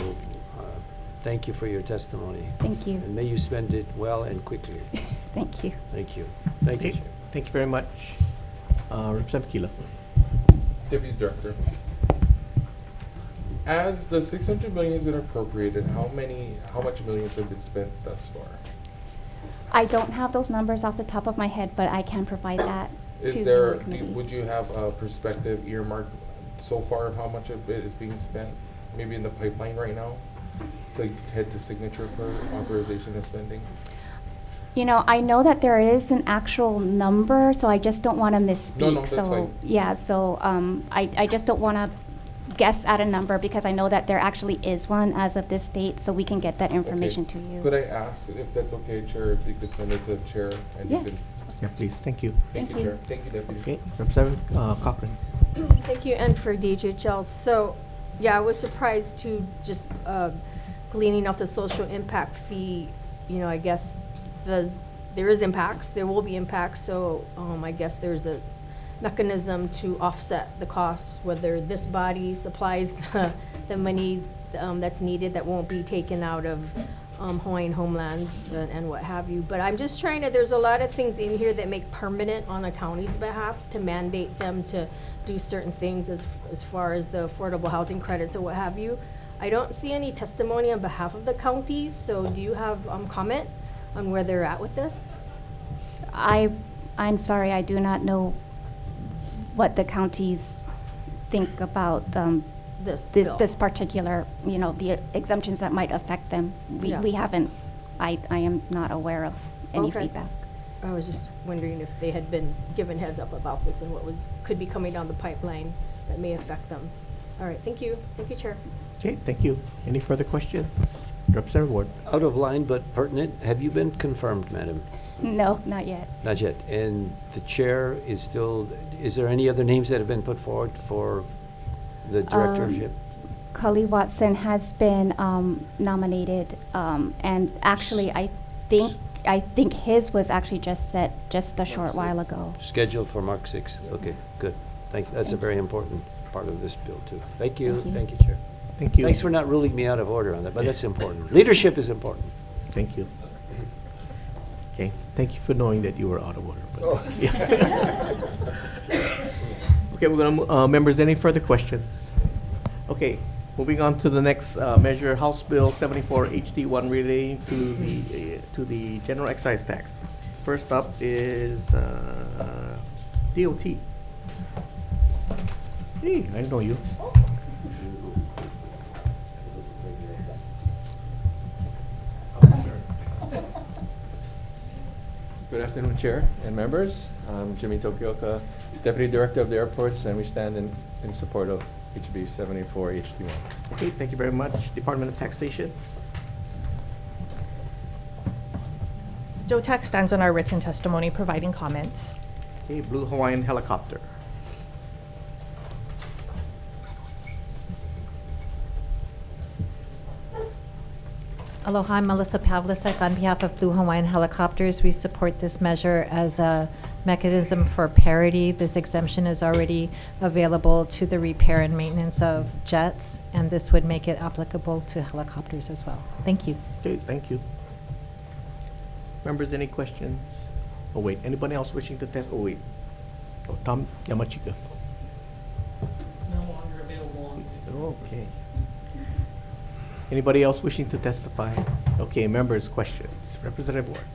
thank you for your testimony. Thank you. And may you spend it well and quickly. Thank you. Thank you. Thank you, Okay, Chair. thank you very much. Representative Kila. Deputy Director, as the 600 million has been appropriated, how much millions have been spent thus far? I don't have those numbers off the top of my head, but I can provide that to the committee. Would you have a perspective earmarked so far of how much of it is being spent, maybe in the pipeline right now, to head to signature for authorization of spending? I know that there is an actual number, so I just don't want to misspeak. No, that's fine. Yeah, so I just don't want to guess at a number because I know that there actually is one as of this date, so we can get that information to you. Could I ask, if that's okay, Chair, if you could send it to the Chair? And you Yes. can- Yeah, please, thank you. Thank you, Chair. Thank you, Deputy. Okay, Representative Cochran. Thank you, and for DHHL. So, yeah, I was surprised to just gleaning off the social impact fee, I guess there is impacts, there will be impacts, so I guess there's a mechanism to offset the costs, whether this body supplies the money that's needed that won't be taken out of Hawaiian homelands and what have you. But I'm just trying to, there's a lot of things in here that make permanent on a county's behalf to mandate them to do certain things as far as the affordable housing credits and what have you. I don't see any testimony on behalf of the counties, so do you have comment on where they're at with this? I'm sorry, I do not know what the counties think about this particular, the exemptions that might affect them. We haven't, I am not aware of any Okay. feedback. I was just wondering if they had been given heads up about this and what could be coming down the pipeline that may affect them. All right, thank you. Thank you, Chair. Okay, thank you. Any further questions? Representative Ward. Out of line but pertinent, have you been confirmed, madam? No, not yet. Not yet. And the chair is still, is there any other names that have been put forward for the directorship? Cully Watson has been nominated, and actually, I think his was actually just set just a short while ago. Scheduled for March 6th. Okay, good. Thank you. That's a very important part of this bill, too. Thank you. Thank you, Chair. Thank you. Thanks for not ruling me out of order on that, but that's important. Leadership is important. Thank you. Okay, thank you for knowing that you were out of order. Oh. Okay, we're gonna, members, any further questions? Okay, moving on to the next measure, House Bill 74 HD1 relating to the general excise tax. First up is DOT. Hey, I know you. Good afternoon, Chair and members. I'm Jimmy Tokioka, Deputy Director of the Airports, and we stand in support of HB 74 HD1. Okay, thank you very much. Department of Taxation. DOTAC stands on our written testimony providing comments. Okay, Blue Hawaiian Helicopter. Aloha, I'm Melissa Pavlicek on behalf of Blue Hawaiian Helicopters. We support this measure as a mechanism for parity. This exemption is already available to the repair and maintenance of jets, and this would make it applicable to helicopters as well. Thank you. Okay, thank you. Members, any questions? Oh, wait, anybody else wishing to test? Oh, wait. Oh, Tom Yamachika. No longer available on Okay. Anybody else wishing to testify? Okay, members, questions. Representative Ward.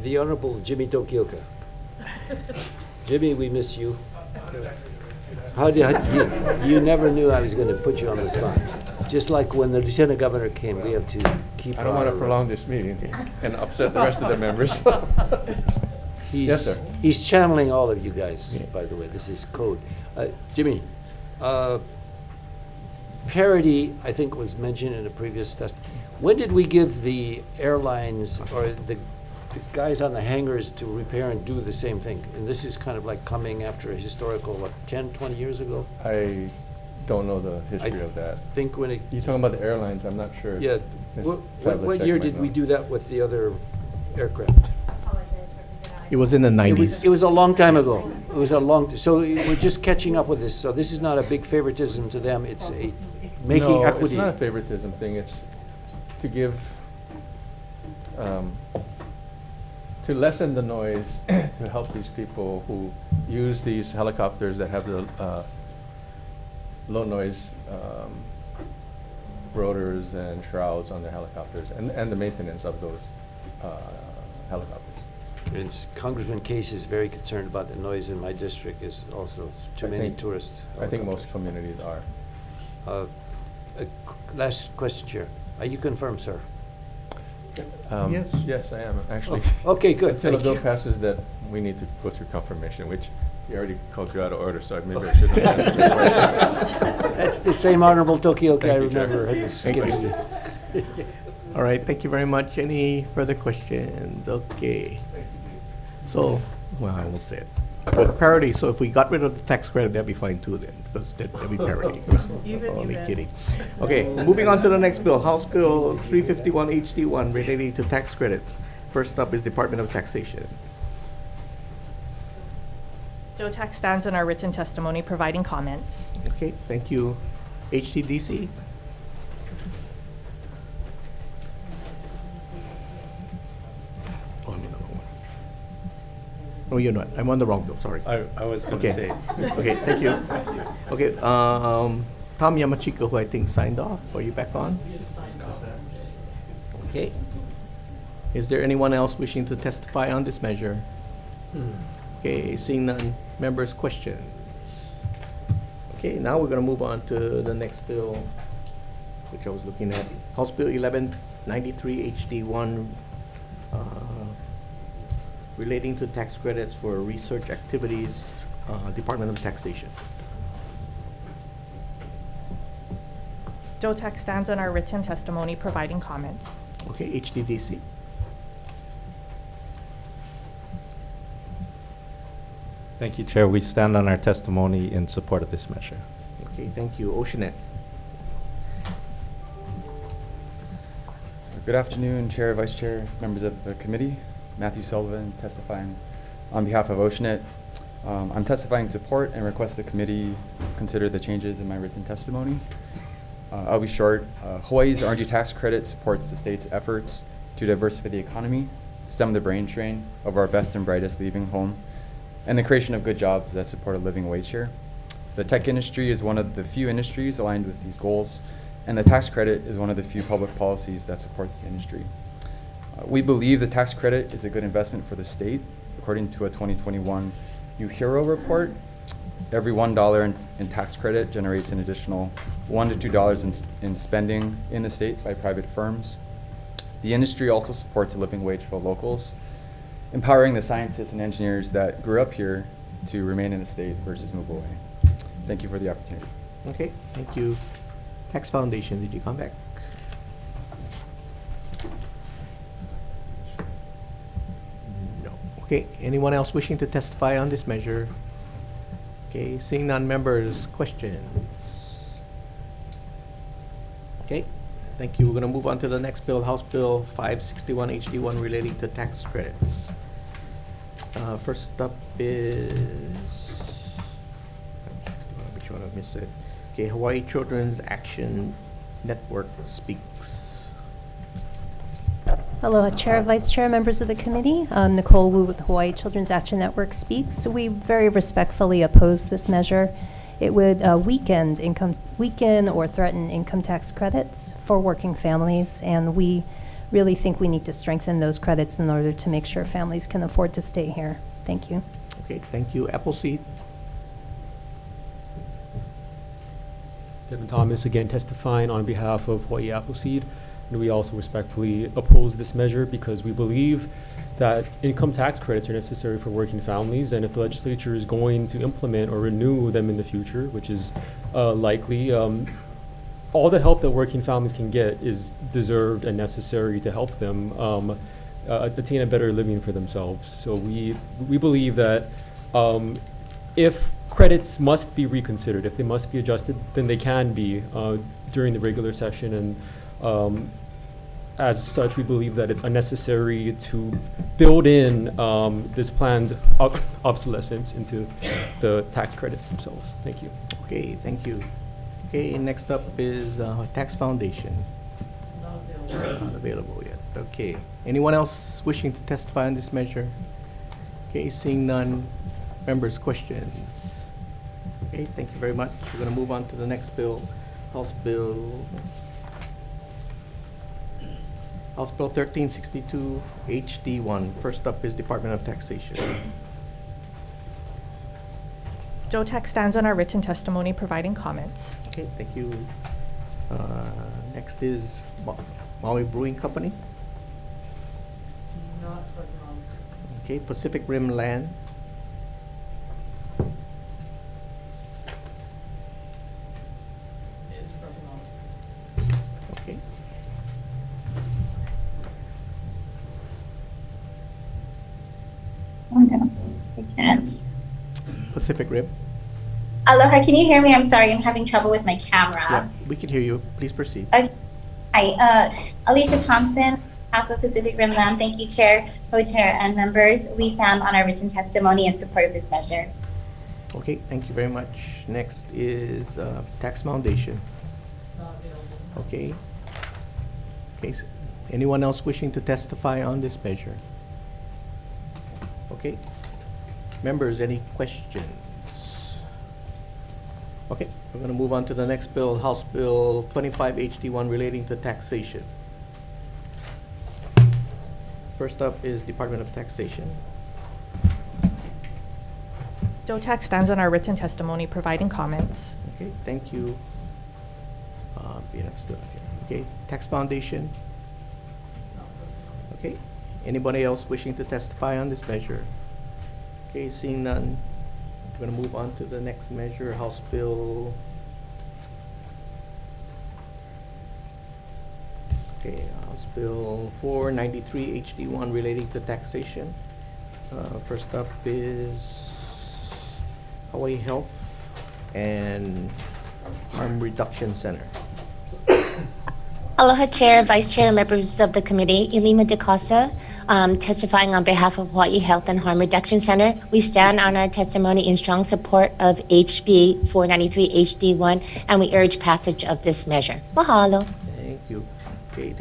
The Honorable Jimmy Tokioka. Jimmy, we miss you. You never knew I was going to put you on the spot. Just like when the Lieutenant Governor came, we have to keep I don't want to prolong this meeting and upset the rest of the members. Yes, sir. He's channeling all of you guys, by the way. This is code. Jimmy, parity, I think, was mentioned in a previous test. When did we give the airlines or the guys on the hangars to repair and do the same thing? And this is kind of like coming after a historical, what, 10, 20 years ago? I don't know the history of that. Think when it... You're talking about the airlines, I'm not sure. Yeah. Ms. What Pavlicek year might did we know. do that with the other aircraft? It was in the 90s. It was a long time ago. It was a long, so we're just catching up with this. So this is not a big favoritism to them. It's a making No, equity. it's not a favoritism thing. It's to give, to lessen the noise, to help these people who use these helicopters that have the low noise rotors and shrouds on their helicopters, and the maintenance of those helicopters. And Congressman Case is very concerned about the noise in my district. Is also too many tourists. I think most communities are. Last question, Chair. Are you confirmed, sir? Yes. Yes, I am, actually. Oh, okay, good. Until a Thank bill you. passes that, we need to go through confirmation, which he already called you out of order, so maybe I should have. That's the same Honorable Tokioka I Thank you, Chair. remember. at this Thank you. committee. All right, thank you very much. Any further questions? Okay. So, well, I won't say it. But parity, so if we got rid of the tax credit, that'd be fine too then, because that'd be parity. Only kidding. Okay, moving on to the next bill, House Bill 351 HD1 relating to tax credits. First up is Department of Taxation. DOTAC stands on our written testimony providing comments. Okay, thank you. HTDC. Oh, I'm on the wrong one. No, you're not. I'm on the wrong bill, sorry. I was going to Okay. say. Okay, thank you. Okay, Tom Yamachika, who I think signed off. Are you back on? Okay. Is there anyone else wishing to testify on this measure? Okay, seeing none. Members' questions? Okay, now we're going to move on to the next bill, which I was looking at. House Bill 1193 HD1 relating to tax credits for research activities, Department of Taxation. DOTAC stands on our written testimony providing comments. Okay, HTDC. Thank you, Chair. We stand on our testimony in support of this measure. Okay, thank you. Oceanet. Good afternoon, Chair, Vice Chair, members of the committee. Matthew Sullivan testifying on behalf of Oceanet. I'm testifying in support and request the committee consider the changes in my written testimony. I'll be short. Hawaii's R&D tax credit supports the state's efforts to diversify the economy, stem the brain drain of our best and brightest leaving home, and the creation of good jobs that support a living wage here. The tech industry is one of the few industries aligned with these goals, and the tax credit is one of the few public policies that supports the industry. We believe the tax credit is a good investment for the state. According to a 2021 UHERO report, every $1 in tax credit generates an additional $1 to $2 in spending in the state by private firms. The industry also supports a living wage for locals. empowering the scientists and engineers that grew up here to remain in the state versus move away. Thank you for the opportunity. Okay, thank you. Tax Foundation, did you come back? No. Okay, anyone else wishing to testify on this measure? Okay, seeing none, members, questions? Okay, thank you. We're gonna move on to the next bill, House Bill 561 HD1 relating to tax credits. First up is, which one I missed it? Okay, Hawaii Children's Action Network speaks. Aloha, Chair, Vice Chair, members of the committee. Nicole Wu with Hawaii Children's Action Network speaks. We very respectfully oppose this measure. It would weaken or threaten income tax credits for working families, and we really think we need to strengthen those credits in order to make sure families can afford to stay here. Thank you. Okay, thank you. Appleseed. Devin Thomas, again testifying on behalf of Hawaii Appleseed. And we also respectfully oppose this measure because we believe that income tax credits are necessary for working families, and if the legislature is going to implement or renew them in the future, which is likely, all the help that working families can get is deserved and necessary to help them attain a better living for themselves. So we believe that if credits must be reconsidered, if they must be adjusted, then they can be during the regular session. And as such, we believe that it's unnecessary to build in this planned obsolescence into the tax credits themselves. Thank you. Okay, thank you. Okay, next up is Tax Foundation. Not available yet. Okay. Anyone else wishing to testify on this measure? Okay, seeing none. Members, questions? Okay, thank you very much. We're going to move on to the next bill, House Bill 1362 HD1. First up is Department of Taxation. DOTAC stands on our written testimony providing comments. Okay, thank you. Next is Maui Brewing Company. Not present on the screen. Okay, Pacific Rim Land. Is present on the screen. Okay. Oh no, I can't. Pacific Rim. Aloha, can you hear me? I'm sorry, I'm having trouble with my camera. Yeah, we can hear you. Please proceed. Okay. Hi, Alicia Thompson, House of Pacific Rim Land. Thank you, Chair, Co-Chair, and members. We stand on our written testimony in support of this measure. Okay, thank you very much. Next is Tax Foundation. Not available. Okay. Okay, anyone else wishing to testify on this measure? Okay. Members, any questions? Okay, we're going to move on to the next bill, House Bill 25 HD1 relating to taxation. First up is Department of Taxation. DOTAC stands on our written testimony providing comments. Okay, thank you. BNF still okay. Okay, Tax Foundation. Okay, anybody else wishing to testify on this measure? Okay, seeing none, we're going to move on to the next measure, House Bill. Okay, House Bill 493 HD1 relating to taxation. First up is Hawaii Health and Harm Reduction Center. Aloha, Chair, Vice Chair, members of the committee. Ilima De Casa, testifying on behalf of Hawaii Health and Harm Reduction Center. We stand on our testimony in strong support of HB 493 HD1, and we urge passage of this measure. Mahalo. Thank you. Okay,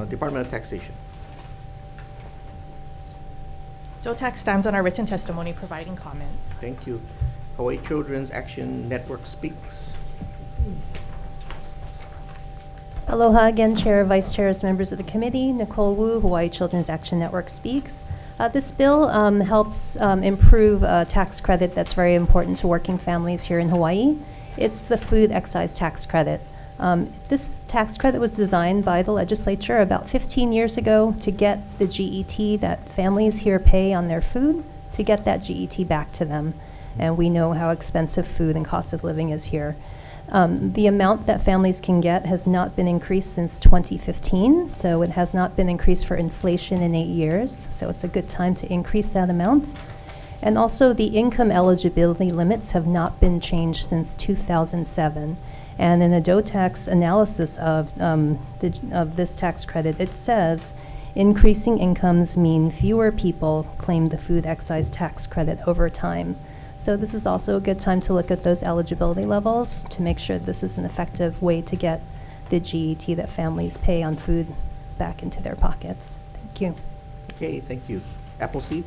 Department of Taxation. DOTAC stands on our written testimony providing comments. Thank you. Hawaii Children's Action Network speaks. Aloha again, Chair, Vice Chairs, members of the committee. Nicole Wu, Hawaii Children's Action Network speaks. This bill helps improve a tax credit that's very important to working families here in Hawaii. It's the food excise tax credit. This tax credit was designed by the legislature about 15 years ago to get the GET that families here pay on their food, to get that GET back to them. And we know how expensive food and cost of living is here. The amount that families can get has not been increased since 2015, so it has not been increased for inflation in 8 years, so it's a good time to increase that amount. And also, the income eligibility limits have not been changed since 2007. And in the DOTAX analysis of this tax credit, it says increasing incomes mean fewer people claim the food excise tax credit over time. So this is also a good time to look at those eligibility levels to make sure this is an effective way to get the GET that families pay on food back into their pockets. Thank you. Okay, thank you. Appleseed?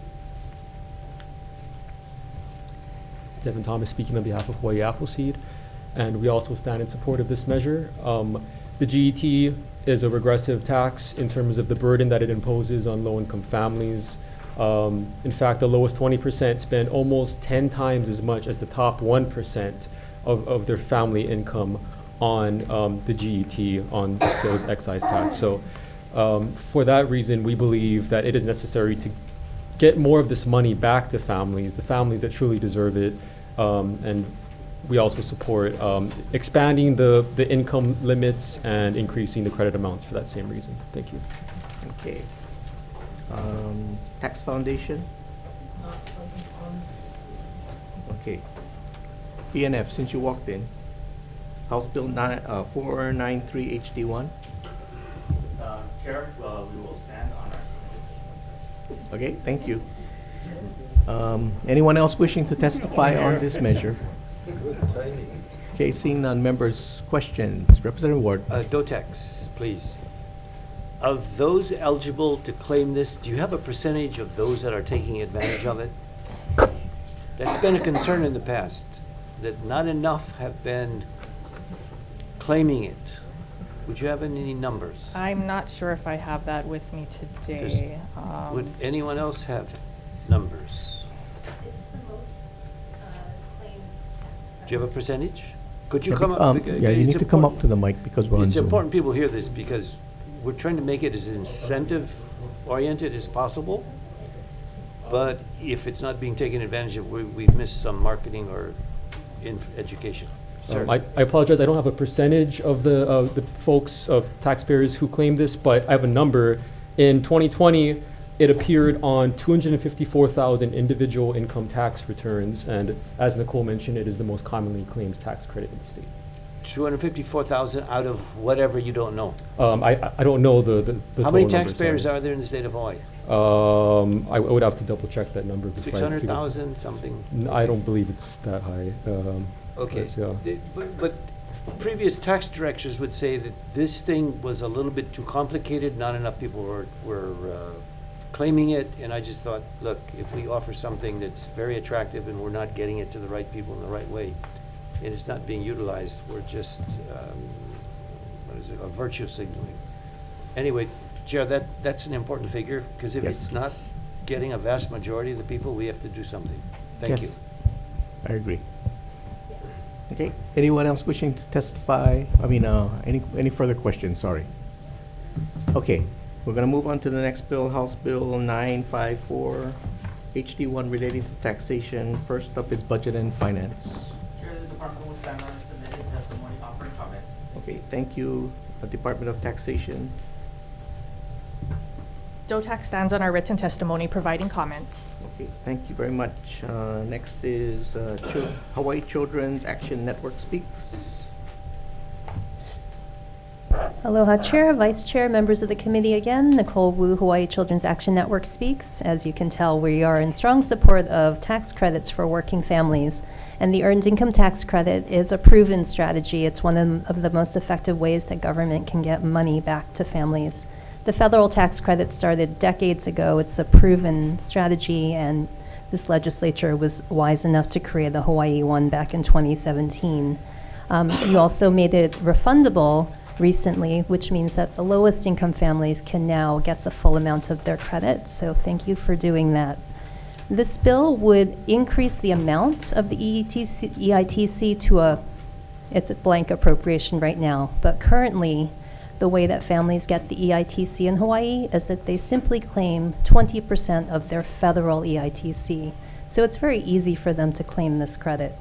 Devin Thomas speaking on behalf of Hawaii Appleseed, and we also stand in support of this measure. The GET is a regressive tax in terms of the burden that it imposes on low-income families. In fact, the lowest 20% spend almost 10 times as much as the top 1% of their family income on the GET, on sales excise tax. So for that reason, we believe that it is necessary to get more of this money back to families, the families that truly deserve it. And we also support expanding the income limits and increasing the credit amounts for that same reason. Thank you. Okay. Tax Foundation? Okay. BNF, since you walked in. House Bill 493 HD1. Chair, we will stand on our. Okay, thank you. Anyone else wishing to testify on this measure? Okay, seeing none, members' questions. Representative Ward. DOTAX, please. Of those eligible to claim this, do you have a percentage of those that are taking advantage of it? That's been a concern in the past, that not enough have been claiming it. Would you have any numbers? I'm not sure if I have that with me today. Would anyone else have numbers? It's the most claimed tax Do you have a percentage? Could you Yeah, come up? yeah, you need to come up to the mic because we're on It's Zoom. important people hear this because we're trying to make it as incentive-oriented as possible. But if it's not being taken advantage of, we've missed some marketing or education. Sir? I apologize, I don't have a percentage of the folks, of taxpayers who claim this, but I have a number. In 2020, it appeared on 254,000 individual income tax returns, and as Nicole mentioned, it is the most commonly claimed tax credit in the state. 254,000 out of whatever you don't know. I don't know the How total many numbers, taxpayers sorry. are there in the state of Hawaii? I would have to double check that number. before I figure- 600,000, something? I don't believe it's that high. Okay, yes, yeah. but previous tax directors would say that this thing was a little bit too complicated, not enough people were claiming it, and I just thought, look, if we offer something that's very attractive and we're not getting it to the right people in the right way, and it's not being utilized, we're just, a virtue signaling. Anyway, Chair, that's an important figure, because if Yes. it's not getting a vast majority of the people, we have to do something. Thank you. Yes, I agree. Okay, anyone else wishing to testify? Any further questions? Sorry. Okay, we're gonna move on to the next bill, House Bill 954, HD1 relating to taxation. First up is Budget and Finance. Chair, the department will stand on submitted testimony offering comments. Okay, thank you, Department of Taxation. DOTAX stands on our written testimony providing comments. Okay, thank you very much. Next is Hawaii Children's Action Network speaks. Aloha Chair, Vice Chair, members of the committee again. Nicole Wu, Hawaii Children's Action Network speaks. As you can tell, we are in strong support of tax credits for working families. And the Earned Income Tax Credit is a proven strategy. It's one of the most effective ways that government can get money back to families. The federal tax credit started decades ago. It's a proven strategy, and this legislature was wise enough to create the Hawaii one back in 2017. You also made it refundable recently, which means that the lowest income families can now get the full amount of their credit. So thank you for doing that. This bill would increase the amount of the EITC to a It's a blank appropriation right now, but currently, the way that families get the EITC in Hawaii is that they simply claim 20% of their federal EITC. So it's very easy for them to claim this credit.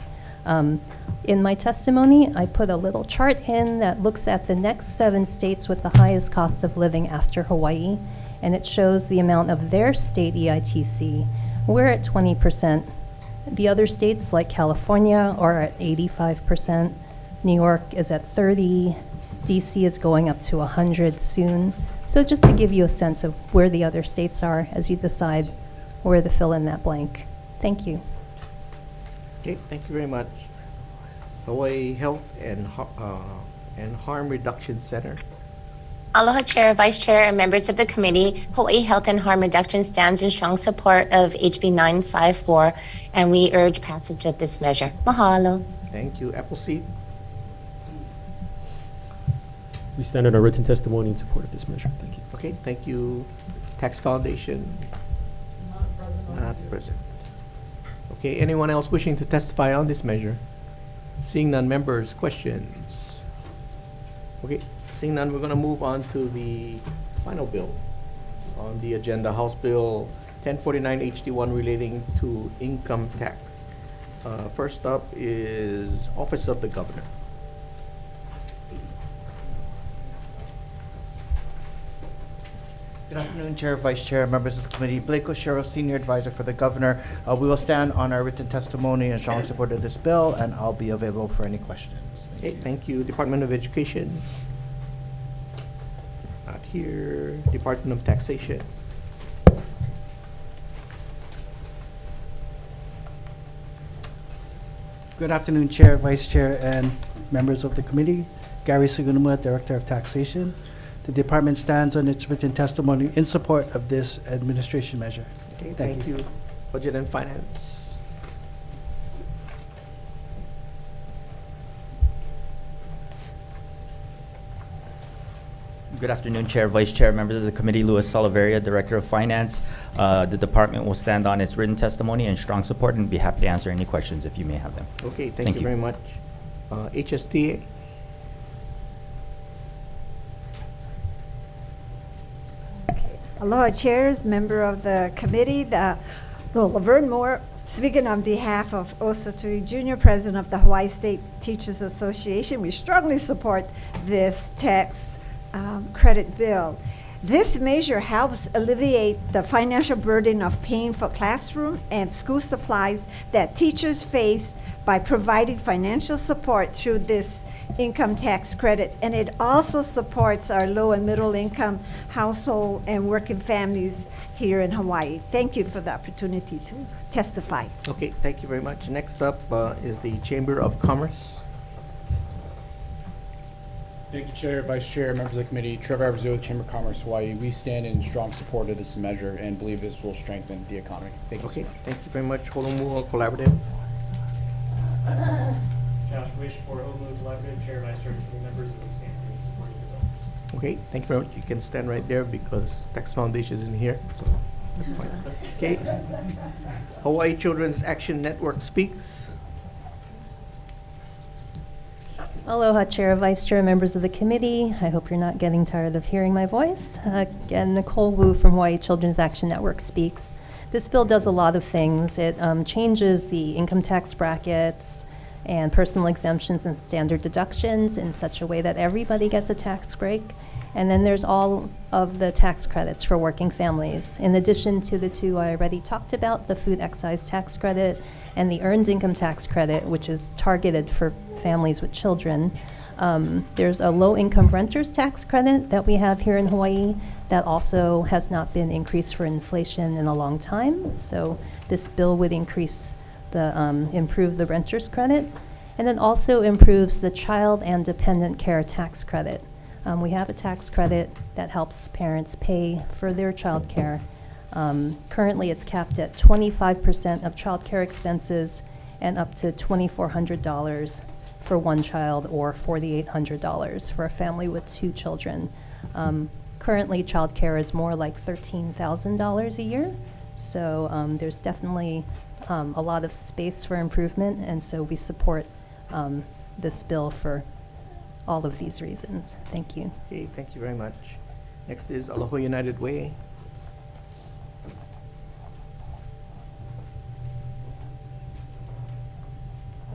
In my testimony, I put a little chart in that looks at the next 7 states with the highest cost of living after Hawaii, and it shows the amount of their state EITC. We're at 20%. The other states like California are at 85%. New York is at 30. DC is going up to 100 soon. So just to give you a sense of where the other states are as you decide where to fill in that blank. Thank you. Okay, thank you very much. Hawaii Health and Harm Reduction Center. Aloha Chair, Vice Chair, and members of the committee. Hawaii Health and Harm Reduction stands in strong support of HB 954, and we urge passage of this measure. Mahalo. Thank you. Appleseed. We stand on our written testimony in support of this measure. Thank you. Okay, thank you. Tax Foundation. Not present. Okay, anyone else wishing to testify on this measure? Seeing none, members, questions? Okay, seeing none, we're going to move on to the final bill on the agenda, House Bill 1049 HD1 relating to income tax. First up is Office of the Governor. Good afternoon, Chair, Vice Chair, members of the committee. Blake Oshiro, Senior Advisor for the Governor. We will stand on our written testimony in strong support of this bill, and I'll be available for any questions. Okay, thank you. Department of Education. Not here. Department of Taxation. Good afternoon, Chair, Vice Chair, and members of the committee. Gary Sugunuma, Director of Taxation. The department stands on its written testimony in support of this administration measure. Okay, thank you. Budget and Finance. Good afternoon, Chair, Vice Chair, members of the committee. Louis Soliveria, Director of Finance. The department will stand on its written testimony in strong support and be happy to answer any questions if you may have them. Okay, thank you very much. HST. Aloha chairs, member of the committee, Laverne Moore, speaking on behalf of Osa Tui Jr., President of the Hawaii State Teachers Association. We strongly support this tax credit bill. This measure helps alleviate the financial burden of paying for classroom and school supplies that teachers face by providing financial support through this income tax credit, and it also supports our low and middle income household and working families here in Hawaii. Thank you for the opportunity to testify. Okay, thank you very much. Next up is the Chamber of Commerce. Thank you, Chair, Vice Chair, members of the committee. Trevor Abrazu, Chamber of Commerce, Hawaii. We stand in strong support of this measure and believe this will strengthen the economy. Thank you. Okay, thank you very much. Holomua Collaborative. Josh Wish for Omu Collaborative, Chair, Vice Chair, and members of the stand in support of the bill. Okay, thank you very much. You can stand right there because Tax Foundation is in here, so that's fine. Okay. Hawaii Children's Action Network speaks. Aloha, Chair, Vice Chair, members of the committee. I hope you're not getting tired of hearing my voice. Again, Nicole Wu from Hawaii Children's Action Network speaks. This bill does a lot of things. It changes the income tax brackets and personal exemptions and standard deductions in such a way that everybody gets a tax break. And then there's all of the tax credits for working families. In addition to the two I already talked about, the food excise tax credit and the earned income tax credit, which is targeted for families with children. There's a low-income renters tax credit that we have here in Hawaii that also has not been increased for inflation in a long time. So this bill would increase the, improve the renters credit, and then also improves the child and dependent care tax credit. We have a tax credit that helps parents pay for their child care. Currently, it's capped at 25% of child care expenses and up to $2,400 for one child or $4,800 for a family with 2 children. Currently, child care is more like $13,000 a year, so there's definitely a lot of space for improvement, and so we support this bill for all of these reasons. Thank you. Okay, thank you very much. Next is Aloha United Way.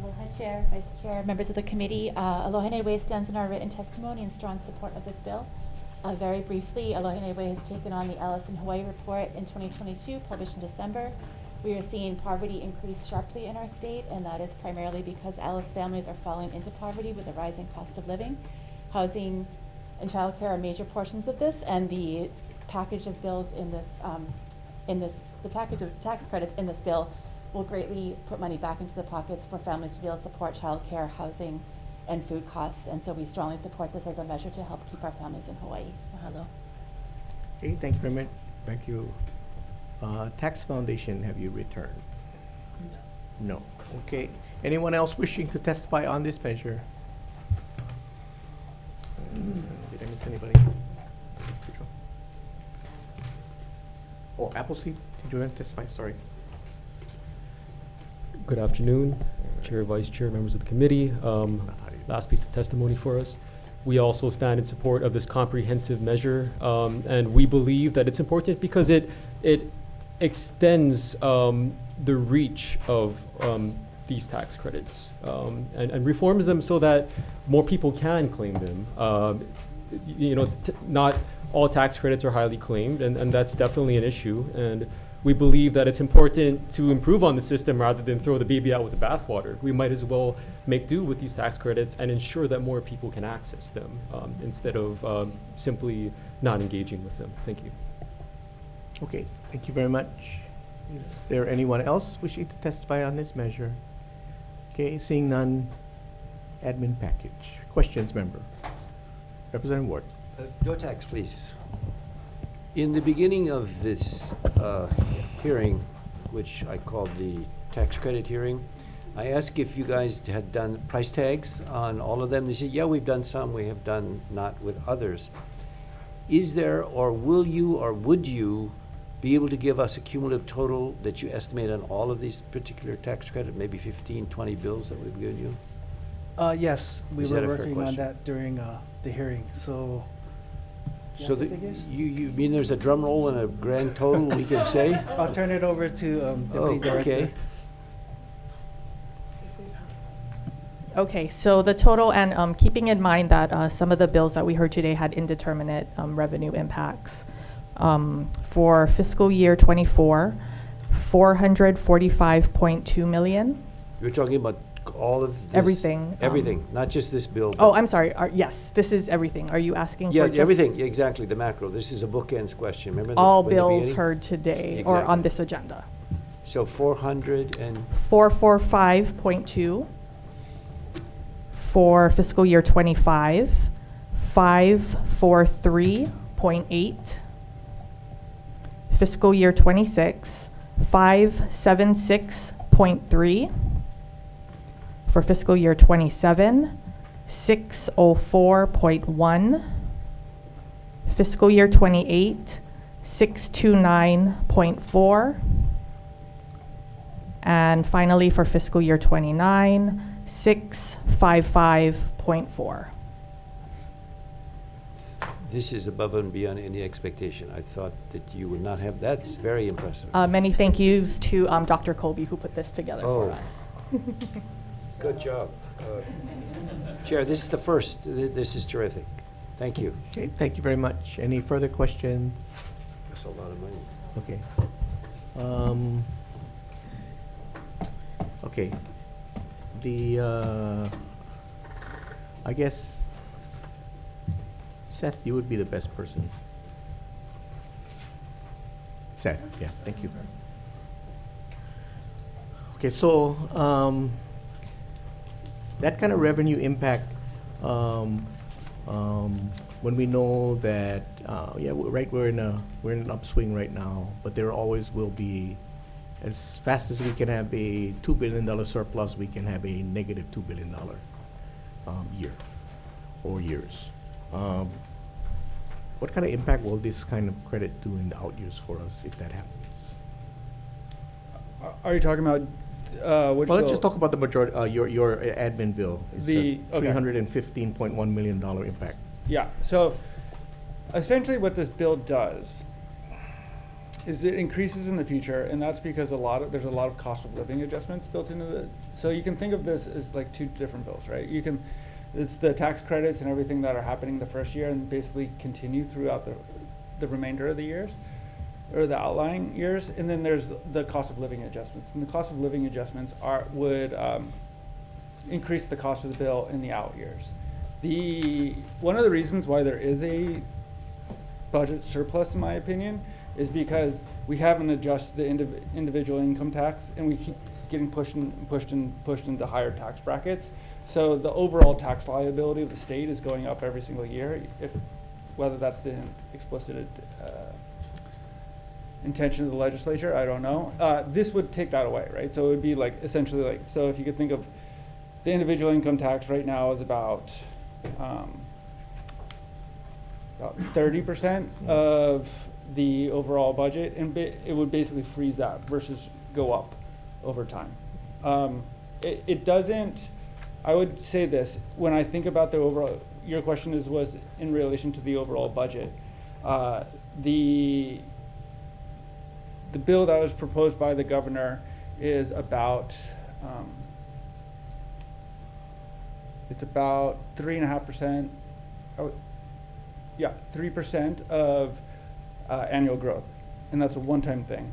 Aloha Chair, Vice Chair, members of the committee. Aloha United Way stands in our written testimony in strong support of this bill. Very briefly, Aloha United Way has taken on the Alice in Hawaii report in 2022, published in December. We are seeing poverty increase sharply in our state, and that is primarily because Alice families are falling into poverty with the rising cost of living. Housing and childcare are major portions of this, and the package of bills in this, the package of tax credits in this bill will greatly put money back into the pockets for families to be able to support childcare, housing, and food costs. And so we strongly support this as a measure to help keep our families in Hawaii. Mahalo. Okay, thank you very much. Thank you. Tax Foundation, have you returned? No. Okay. Anyone else wishing to testify on this measure? Did I miss anybody? Oh, Appleseed, did you want to testify? Sorry. Good afternoon, Chair, Vice Chair, members of the committee. Last piece of testimony for us. We also stand in support of this comprehensive measure, and we believe that it's important because it extends the reach of these tax credits and reforms them so that more people can claim them. Not all tax credits are highly claimed, and that's definitely an issue. And we believe that it's important to improve on the system rather than throw the baby out with the bathwater. We might as well make do with these tax credits and ensure that more people can access them instead of simply not engaging with them. Thank you. Okay, thank you very much. Is there anyone else wishing to testify on this measure? Okay, seeing none, admin package. Questions, member? Representative Ward. No tax, please. In the beginning of this hearing, which I called the tax credit hearing, I asked if you guys had done price tags on all of them. They said, yeah, we've done some, we have done not with others. Is there, or will you, or would you be able to give us a cumulative total that you estimate on all of these particular tax credit, maybe 15, 20 bills that we've given you? Yes, we Is were that a fair working on question? that during the hearing, so. So you mean there's a drum roll and a grand total we can say? I'll turn it over to Deputy Director. Okay. Okay, so the total, and keeping in mind that some of the bills that we heard today had indeterminate revenue impacts. For fiscal year 24, 445.2 million. You're talking about all of this? Everything. Everything, not just this bill. Oh, I'm sorry. Yes, this is everything. Are you asking Yeah, for just everything, exactly, the macro. This is a bookends question, remember? all from the bills beginning? heard today or on this agenda? So 400 and, 445.2 for fiscal year 25, 543.8 fiscal year 26, 576.3 for fiscal year 27, 604.1 fiscal year 28, 629.4 and finally for fiscal year 29, 655.4. this is above and beyond any expectation. I thought that you would not have, that's very impressive. Many thank yous to Dr. Colby who put this together for Oh. us. Good job. Chair, this is the first. This is terrific. Thank you. Okay, thank you very much. Any further questions? That's a lot of money. Okay. Okay. I guess, Seth, you would be the best person. Seth, yeah, thank you. Okay, so, that kind of revenue impact, when we know that, yeah, we're in an upswing right now, but there always will be, as fast as we can have a $2 billion surplus, we can have a negative $2 billion year or years. What kind of impact will this kind of credit do in the out years for us if that happens? Are you talking about Which Well, let's bill? just talk about the majority, your admin bill. It's The- a okay. $315.1 million impact. Yeah, so essentially what this bill does is it increases in the future, and that's because there's a lot of cost of living adjustments built into the, so you can think of this as like two different bills, right? It's the tax credits and everything that are happening the first year and basically continue throughout the remainder of the years, or the outlying years, and then there's the cost of living adjustments. And the cost of living adjustments would increase the cost of the bill in the out years. One of the reasons why there is a budget surplus, in my opinion, is because we haven't adjusted the individual income tax, and we keep getting pushed into higher tax brackets. So the overall tax liability of the state is going up every single year, whether that's the explicit intention of the legislature, I don't know. This would take that away, right? So it would be like essentially like, so if you could think of the individual income tax right now is about 30% of the overall budget, and it would basically freeze that versus go up over time. It doesn't, I would say this, when I think about the overall, your question was in relation to the overall budget. The bill that was proposed by the governor is about, it's about 3.5%, 3% of annual growth, and that's a one-time thing.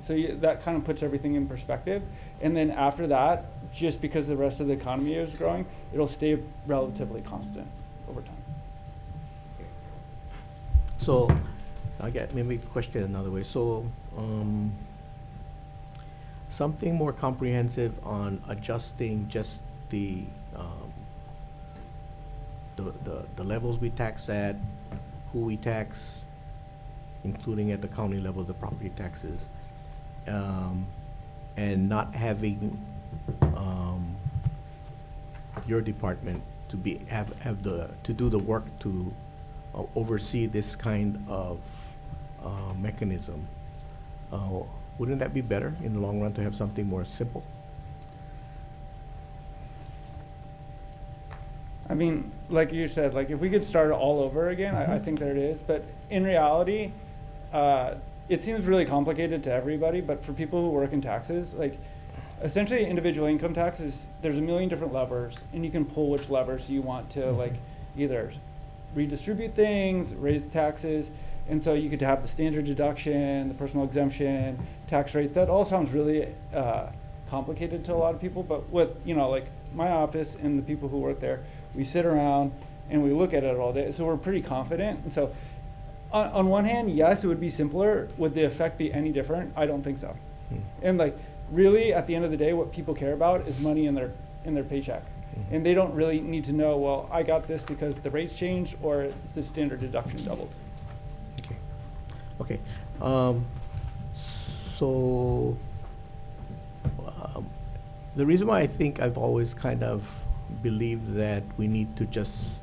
So that kind of puts everything in perspective. And then after that, just because the rest of the economy is growing, it'll stay relatively constant over time. So, I get maybe question another way. So, something more comprehensive on adjusting just the levels we tax at, who we tax, including at the county level, the property taxes, and not having your department to do the work to oversee this kind of mechanism. Wouldn't that be better in the long run to have something more simple? I mean, like you said, like if we could start it all over again, I think there it is. But in reality, it seems really complicated to everybody, but for people who work in taxes, like essentially individual income taxes, there's a million different levers, and you can pull which levers you want to like either redistribute things, raise taxes, and so you could have the standard deduction, the personal exemption, tax rates. That all sounds really complicated to a lot of people, but with, like my office and the people who work there, we sit around and we look at it all day, so we're pretty confident. And so on one hand, yes, it would be simpler. Would the effect be any different? I don't think so. And like really at the end of the day, what people care about is money in their paycheck. And they don't really need to know, well, I got this because the rates changed or the standard deduction doubled. Okay. So the reason why I think I've always kind of believed that we need to just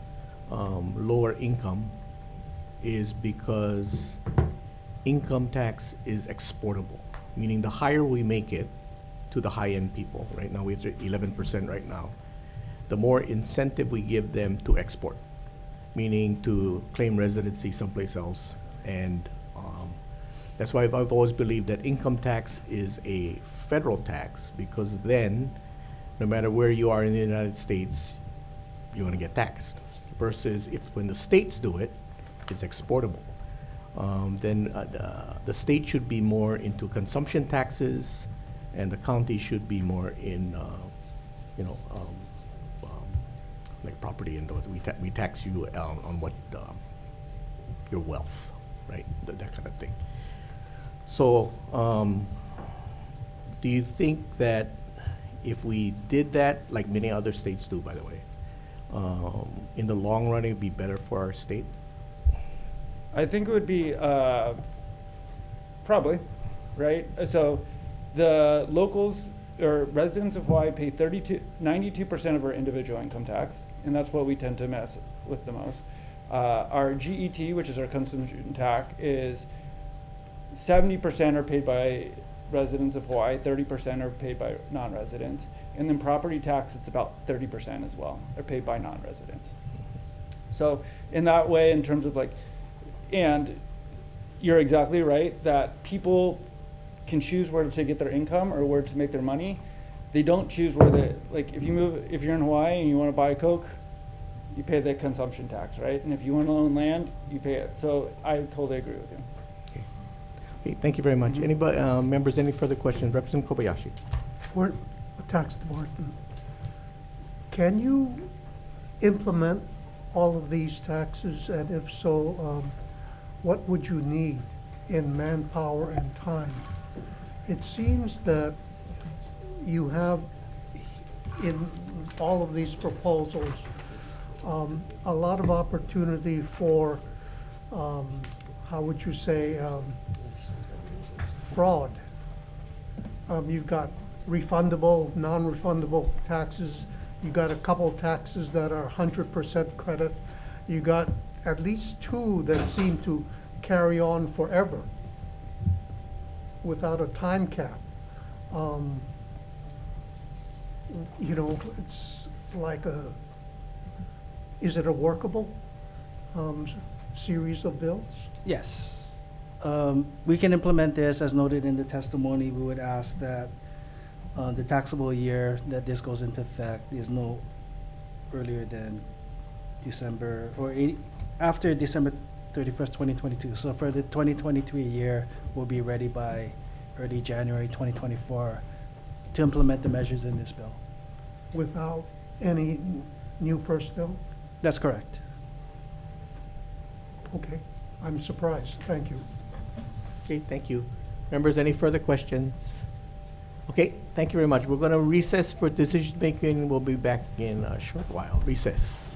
lower income is because income tax is exportable, meaning the higher we make it to the high-end people. Right now, we're at 11% right now. The more incentive we give them to export, meaning to claim residency someplace else. And that's why I've always believed that income tax is a federal tax, because then no matter where you are in the United States, you're going to get taxed. Versus when the states do it, it's exportable. Then the state should be more into consumption taxes, and the county should be more in, like property and those. We tax you on what your wealth, right? That kind of thing. So, do you think that if we did that, like many other states do, by the way, in the long run, it would be better for our state? I think it would be probably, right? So the locals or residents of Hawaii pay 92% of our individual income tax, and that's what we tend to mess with the most. Our GET, which is our consumption tax, is 70% are paid by residents of Hawaii, 30% are paid by non-residents. And then property tax, it's about 30% as well, are paid by non-residents. So in that way, in terms of like, and you're exactly right that people can choose where to get their income or where to make their money. They don't choose where they, like if you're in Hawaii and you want to buy a Coke, you pay the consumption tax, right? And if you want to own land, you pay it. So I totally agree with you. Okay, thank you very much. Anybody, members, any further questions? Representative Kobayashi. For the tax department, can you implement all of these taxes? And if so, what would you need in manpower and time? It seems that you have in all of these proposals a lot of opportunity for, how would you say, fraud. You've got refundable, non-refundable taxes. You got a couple taxes that are 100% credit. You got at least two that seem to carry on forever without a time cap. You know, it's like is it a workable series of bills? Yes. We can implement this as noted in the testimony. We would ask that the taxable year that this goes into effect is no earlier than December after December 31st, 2022. So for the 2023 year, we'll be ready by early January 2024 to implement the measures in this bill. Without any new personnel? That's correct. Okay, I'm surprised. Thank you. Okay, thank you. Members, any further questions? Okay, thank you very much. We're going to recess for decision making. We'll be back in a short while. Recess.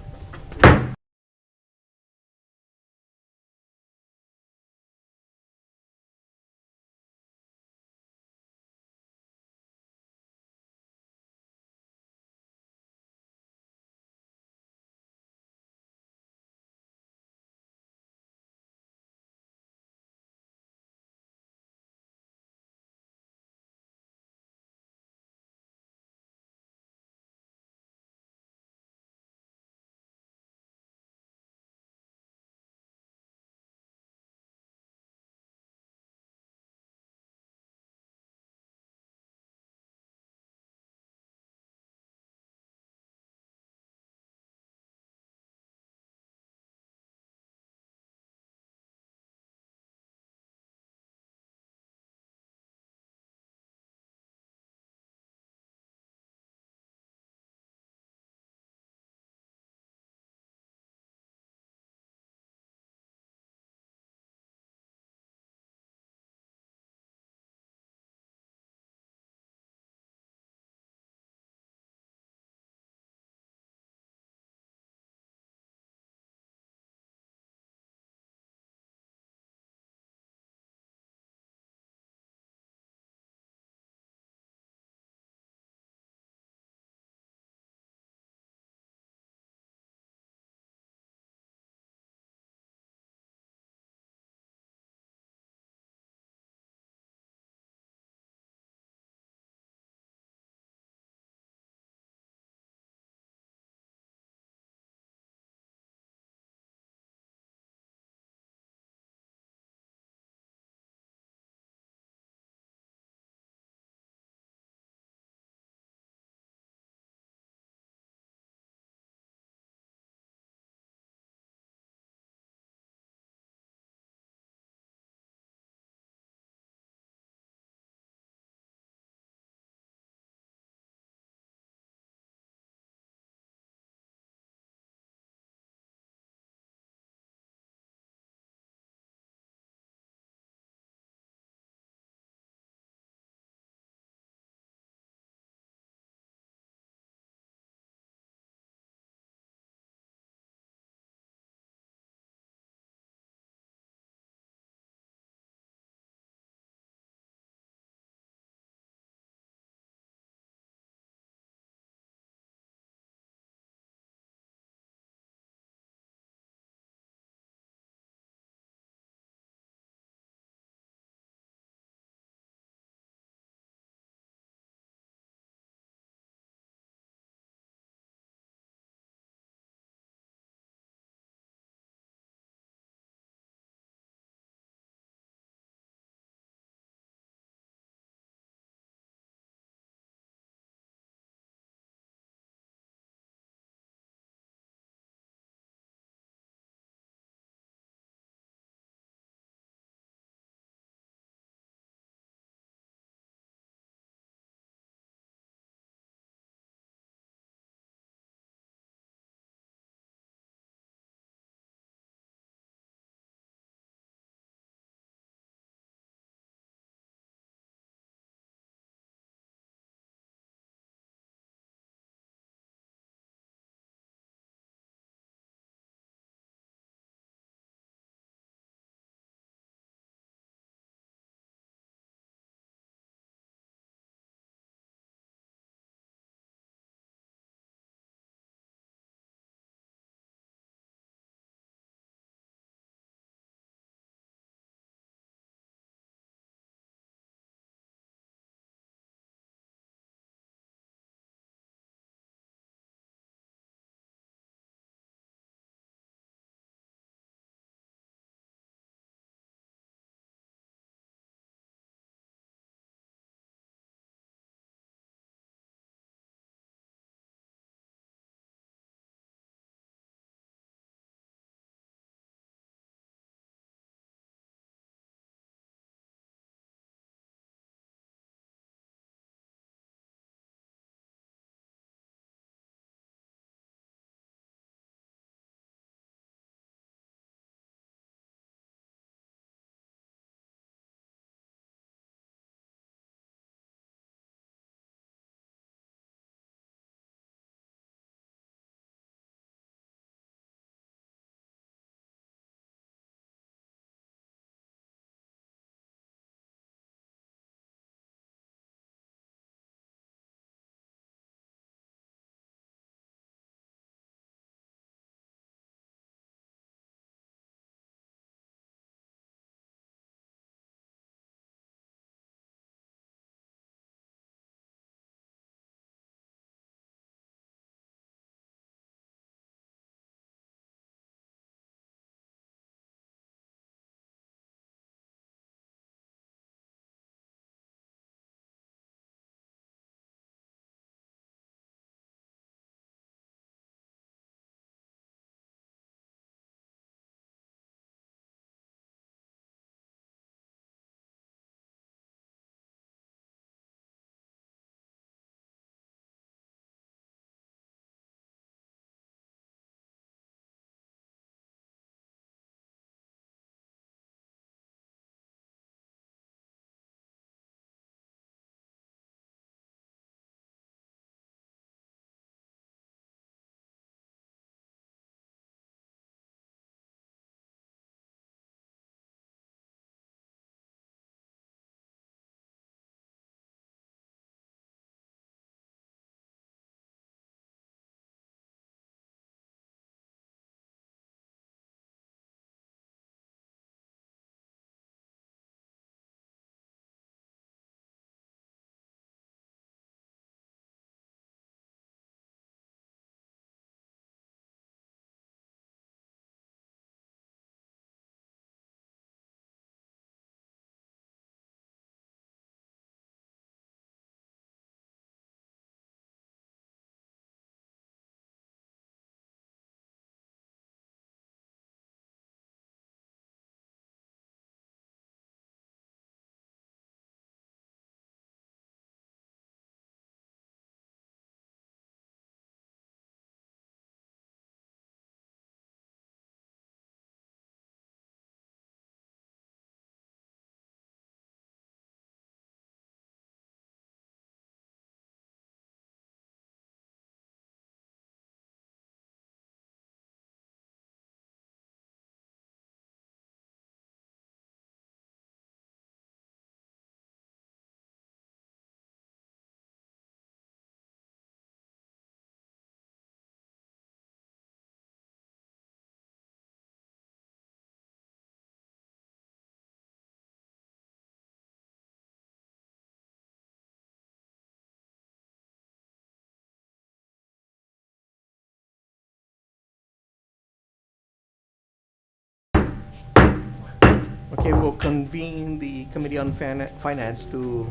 Okay, we'll convene the Committee on Finance to,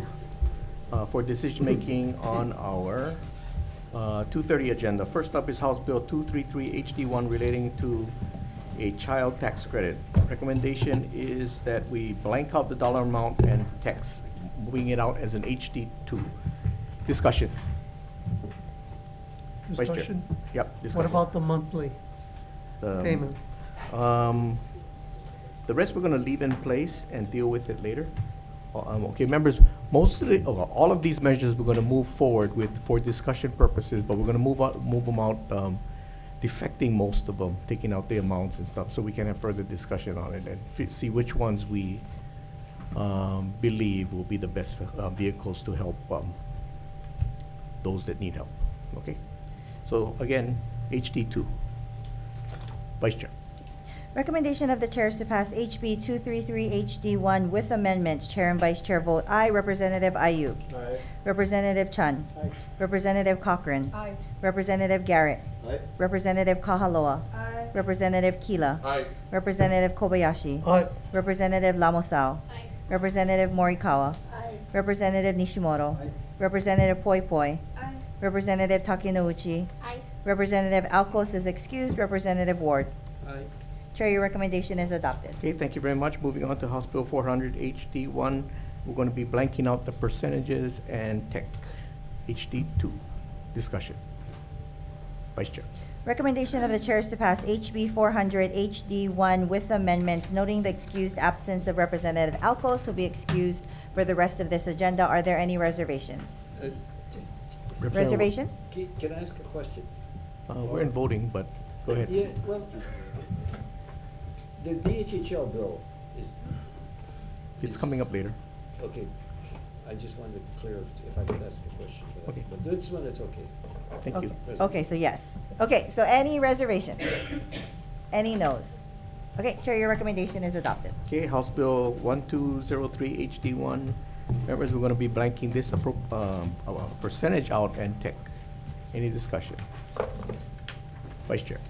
for decision-making on our 2:30 agenda. First up is House Bill 233 HD1 relating to a child tax credit. Recommendation is that we blank out the dollar amount and text, moving it out as an HD2. Discussion. Vice Chair. Discussion? Yep, discussion. What about the monthly payment? The rest we're gonna leave in place and deal with it later. Okay, members, all of these measures we're gonna move forward with for discussion purposes, but we're gonna move them out, defecting most of them, taking out the amounts and stuff, so we can have further discussion on it and see which ones we believe will be the best vehicles to help those that need help. Okay, so again, HD2. Vice Chair. Recommendation of the chairs to pass HB 233 HD1 with amendments. Chair and Vice Chair vote aye. Representative Ayub. Aye. Representative Chun. Aye. Representative Cochran. Aye. Representative Garrett. Aye. Representative Kahaloa. Aye. Representative Kila. Aye. Representative Kobayashi. Aye. Representative Lamosao. Aye. Representative Morikawa. Aye. Representative Nishimoto. Aye. Representative Poi Poi. Aye. Representative Takenouchi. Aye. Representative Alcos is excused. Representative Ward. Aye. Chair, your recommendation is adopted. Okay, thank you very much. Moving on to House Bill 400 HD1. We're going to be blanking out the percentages and tech. HD2. Discussion. Vice Chair. Recommendation of the chairs to pass HB 400 HD1 with amendments, noting the excused absence of Representative Alcos, who will be excused for the rest of this agenda. Are there any reservations? Reservations? Can I ask a question? We're in voting, but go ahead. Yeah, well, the DHHL bill is. It's coming up later. Okay, I just wanted to clear if I could ask a question for that. Okay. But this one, it's okay. Thank you. Okay, so yes. Okay, so any reservations? Any no's? Okay, Chair, your recommendation is adopted. Okay, House Bill 1203 HD1. Members, we're going to be blanking this percentage out and tech. Any discussion? Vice Chair.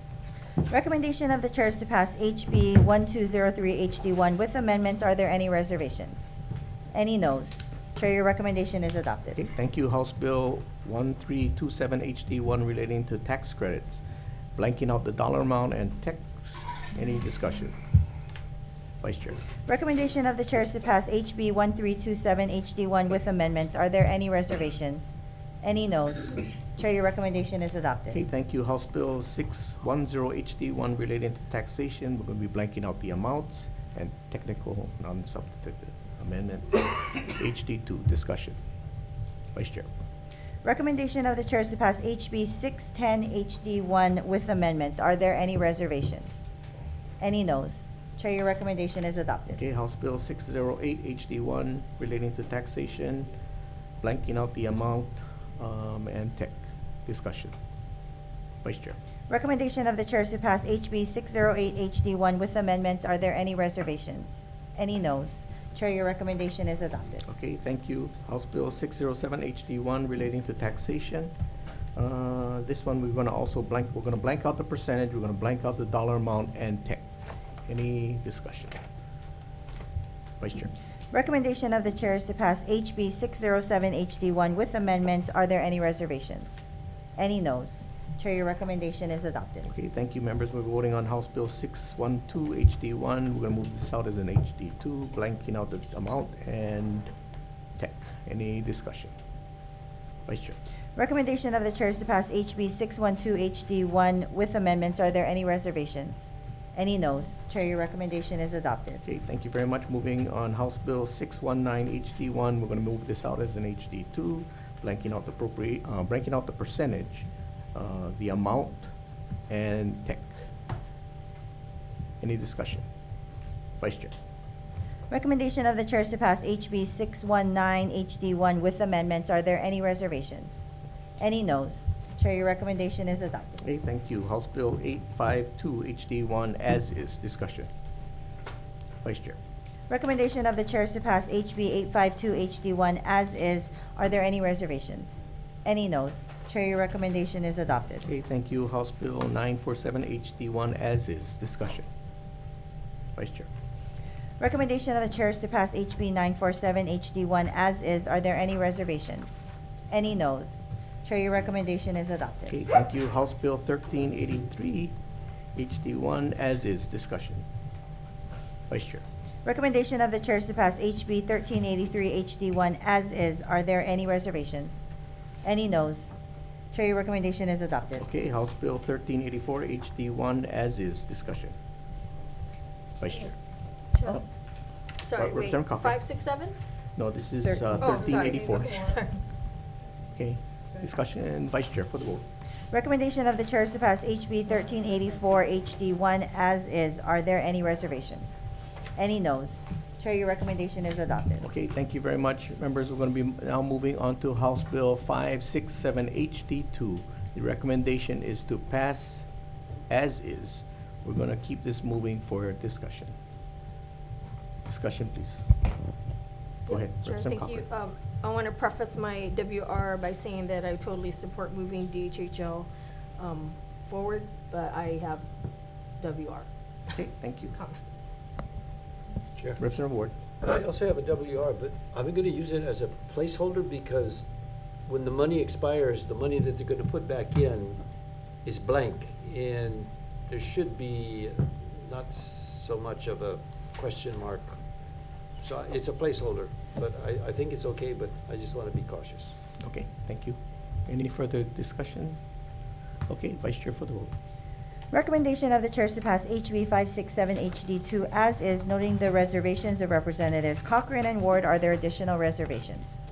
Recommendation of the chairs to pass HB 1203 HD1 with amendments. Are there any reservations? Any no's? Chair, your recommendation is adopted. Okay, thank you. House Bill 1327 HD1 relating to tax credits. Blanking out the dollar amount and text. Any discussion? Vice Chair. Recommendation of the chairs to pass HB 1327 HD1 with amendments. Are there any reservations? Any no's? Chair, your recommendation is adopted. Okay, thank you. House Bill 610 HD1 relating to taxation. We're going to be blanking out the amounts and technical non-substantive amendment. HD2, discussion. Vice Chair. Recommendation of the chairs to pass HB 610 HD1 with amendments. Are there any reservations? Any no's? Chair, your recommendation is adopted. Okay, House Bill 608 HD1 relating to taxation, blanking out the amount and tech. Discussion. Vice Chair. Recommendation of the chairs to pass HB 608 HD1 with amendments. Are there any reservations? Any no's? Chair, your recommendation is adopted. Okay, thank you. House Bill 607 HD1 relating to taxation. This one we're gonna also blank, we're gonna blank out the percentage, we're gonna blank out the dollar amount and tech. Any discussion? Vice Chair. Recommendation of the chairs to pass HB 607 HD1 with amendments. Are there any reservations? Any no's? Chair, your recommendation is adopted. Okay, thank you, members. We're voting on House Bill 612 HD1. We're gonna move this out as an HD2, blanking out the amount and tech. Any discussion? Vice Chair. Recommendation of the chairs to pass HB 612 HD1 with amendments. Are there any reservations? Any no's? Chair, your recommendation is adopted. Okay, thank you very much. Moving on House Bill 619 HD1, we're gonna move this out as an HD2, blanking out the blanking out the percentage, the amount, and tech. Any discussion? Vice Chair. Recommendation of the chairs to pass HB 619 HD1 with amendments. Are there any reservations? Any no's? Chair, your recommendation is adopted. Okay, thank you. House Bill 852 HD1 as is. Discussion. Vice Chair. Recommendation of the chairs to pass HB 852 HD1 as is. Are there any reservations? Any no's? Chair, your recommendation is adopted. Okay, thank you. House Bill 947 HD1 as is. Discussion. Vice Chair. Recommendation of the chair is to pass HB 947 HD1 as is. Are there any reservations? Any noes? Chair, your recommendation is adopted. Okay, thank you. House Bill 1383, HD1, as is. Discussion. Vice Chair. Recommendation of the chair is to pass HB 1383 HD1 as is. Are there any reservations? Any noes? Chair, your recommendation is adopted. Okay, House Bill 1384, HD1, as is. Discussion. Vice Chair. Chair. Sorry, wait, Representative Cochran. 567? No, this is 13. Oh, sorry. 1384. Okay, sorry. Okay, discussion, Vice Chair for the vote. Recommendation of the chair is to pass HB 1384 HD1 as is. Are there any reservations? Any noes? Chair, your recommendation is adopted. Okay, thank you very much. Members, we're going to be now moving on to House Bill 567 HD2. The recommendation is to pass as is. We're going to keep this moving for discussion. Discussion, please. Go ahead. Sure, Representative thank you. Cochran. I want to preface my WR by saying that I totally support moving DHHL forward, but I have WR. Okay, thank you. Comment. Chair. Representative Ward. I also have a WR, but I'm going to use it as a placeholder because when the money expires, the money that they're going to put back in is blank, and there should be not so much of a question mark. So it's a placeholder, but I think it's okay, but I just want to be cautious. Okay, thank you. Any further discussion? Okay, Vice Chair for the vote. Recommendation of the chair is to pass HB 567 HD2 as is, noting the reservations of Representatives Cochran and Ward. Are there additional reservations?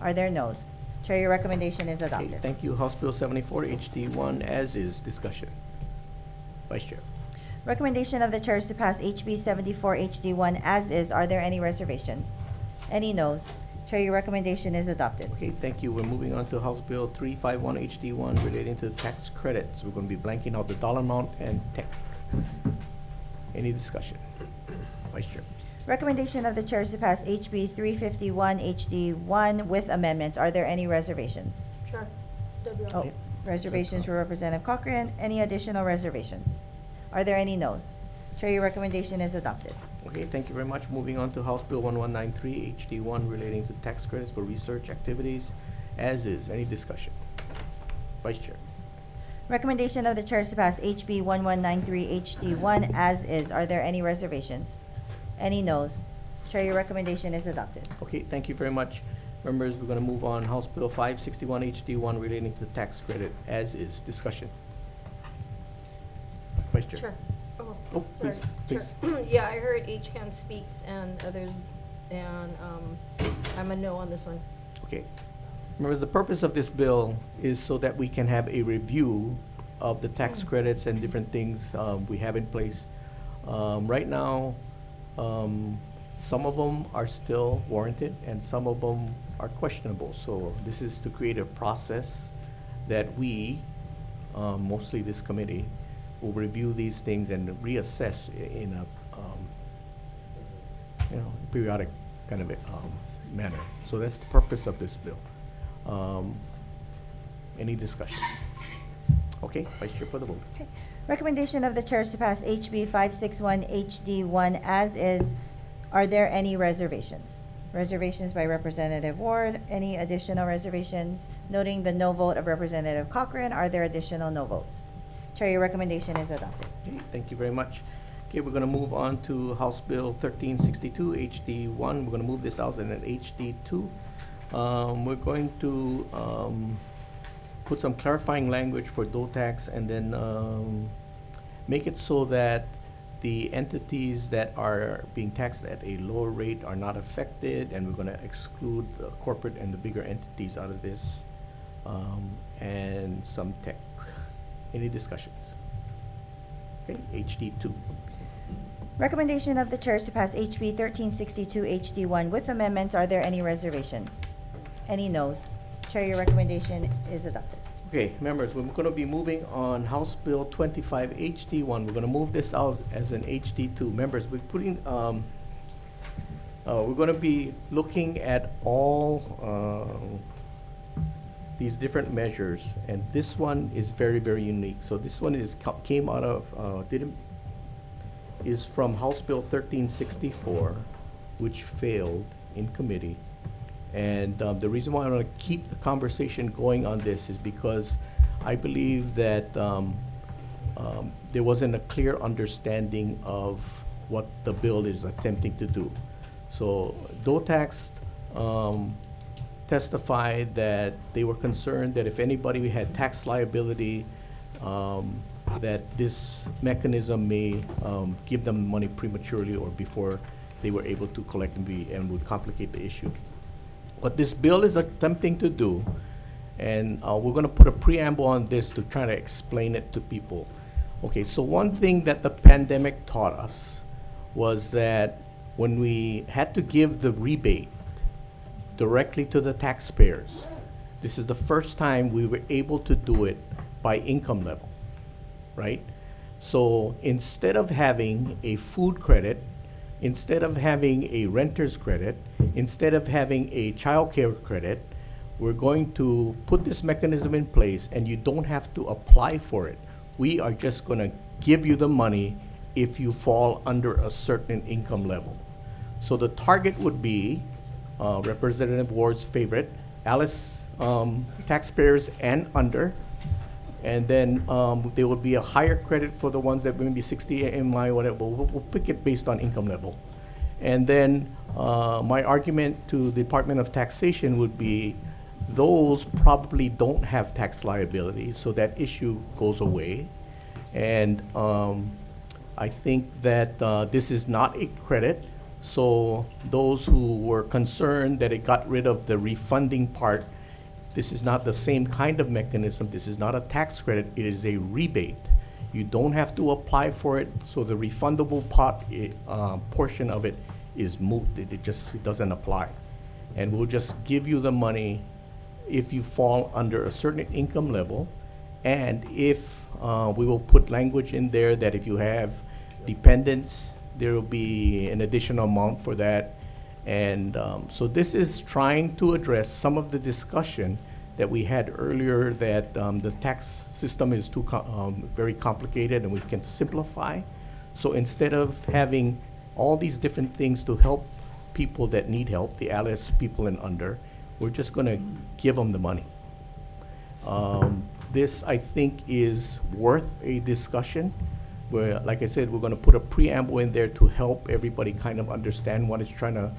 Are there noes? Chair, your recommendation is Okay, adopted. thank you. House Bill 74 HD1, as is. Discussion. Vice Chair. Recommendation of the chair is to pass HB 74 HD1 as is. Are there any reservations? Any noes? Chair, your recommendation is adopted. Okay, thank you. We're moving on to House Bill 351 HD1 relating to tax credits. We're going to be blanking out the dollar amount and tech. Any discussion? Vice Chair. Recommendation of the chair is to pass HB 351 HD1 with amendments. Are there any reservations? Sure. WR. Oh, reservations for Representative Cochran. Any additional reservations? Are there any noes? Chair, your recommendation is adopted. Okay, thank you very much. Moving on to House Bill 1193 HD1 relating to tax credits for research activities, as is. Any discussion? Vice Chair. Recommendation of the chair is to pass HB 1193 HD1 as is. Are there any reservations? Any noes? Chair, your recommendation is adopted. Okay, thank you very much. Members, we're going to move on. House Bill 561 HD1 relating to tax credit, as is. Discussion. Vice Chair. Sure. Oh, Oh, sorry. please, Sure. Yeah, I heard HCAN speaks and others, and I'm a no on this one. Okay. Members, the purpose of this bill is so that we can have a review of the tax credits and different things we have in place. Right now, some of them are still warranted and some of them are questionable. So this is to create a process that we, mostly this committee, will review these things and reassess in a periodic kind of manner. So that's the purpose of this bill. Any discussion? Okay, Vice Chair for the vote. Okay. Recommendation of the chair is to pass HB 561 HD1 as is. Are there any reservations? Reservations by Representative Ward. Any additional reservations? Noting the no vote of Representative Cochran, are there additional no votes? Chair, your recommendation is adopted. Okay, thank you very much. Okay, we're going to move on to House Bill 1362 HD1. We're going to move this out in an HD2. We're going to put some clarifying language for DOE tax and then make it so that the entities that are being taxed at a lower rate are not affected, and we're going to exclude the corporate and the bigger entities out of this, and some tech. Any discussions? Okay, HD2. Recommendation of the chair is to pass HB 1362 HD1 with amendments. Are there any reservations? Any noes? Chair, your recommendation is adopted. Okay, members, we're going to be moving on House Bill 25 HD1. We're going to move this out as an HD2. Members, we're putting, we're going to be looking at all these different measures, and this one is very, very unique. So this one came out of, is from House Bill 1364, which failed in committee. And the reason why I want to keep the conversation going on this is because I believe that there wasn't a clear understanding of what the bill is attempting to do. So DOTAX testified that they were concerned that if anybody had tax liability, that this mechanism may give them money prematurely or before they were able to collect and would complicate the issue. What this bill is attempting to do, and we're going to put a preamble on this to try to explain it to people. Okay, so one thing that the pandemic taught us was that when we had to give the rebate directly to the taxpayers, this is the first time we were able to do it by income level, right? So instead of having a food credit, instead of having a renter's credit, instead of having a child care credit, we're going to put this mechanism in place and you don't have to apply for it. We are just going to give you the money if you fall under a certain income level. So the target would be Representative Ward's favorite, Alice taxpayers and under. And then there would be a higher credit for the ones that maybe 60 AMI, whatever. We'll pick it based on income level. And then my argument to the Department of Taxation would be those probably don't have tax liability, so that issue goes away. And I think that this is not a credit. So those who were concerned that it got rid of the refunding part, this is not the same kind of mechanism. This is not a tax credit. It is a rebate. You don't have to apply for it, so the refundable part, portion of it is moot. It doesn't apply. And we'll just give you the money if you fall under a certain income level. And if we will put language in there that if you have dependents, there will be an additional amount for that. And so this is trying to address some of the discussion that we had earlier that the tax system is too very complicated and we can simplify. So instead of having all these different things to help people that need help, the ALIS people and under, we're just going to give them the money. This, I think, is worth a discussion. Where, like I said, we're going to put a preamble in there to help everybody kind of understand what it's trying to,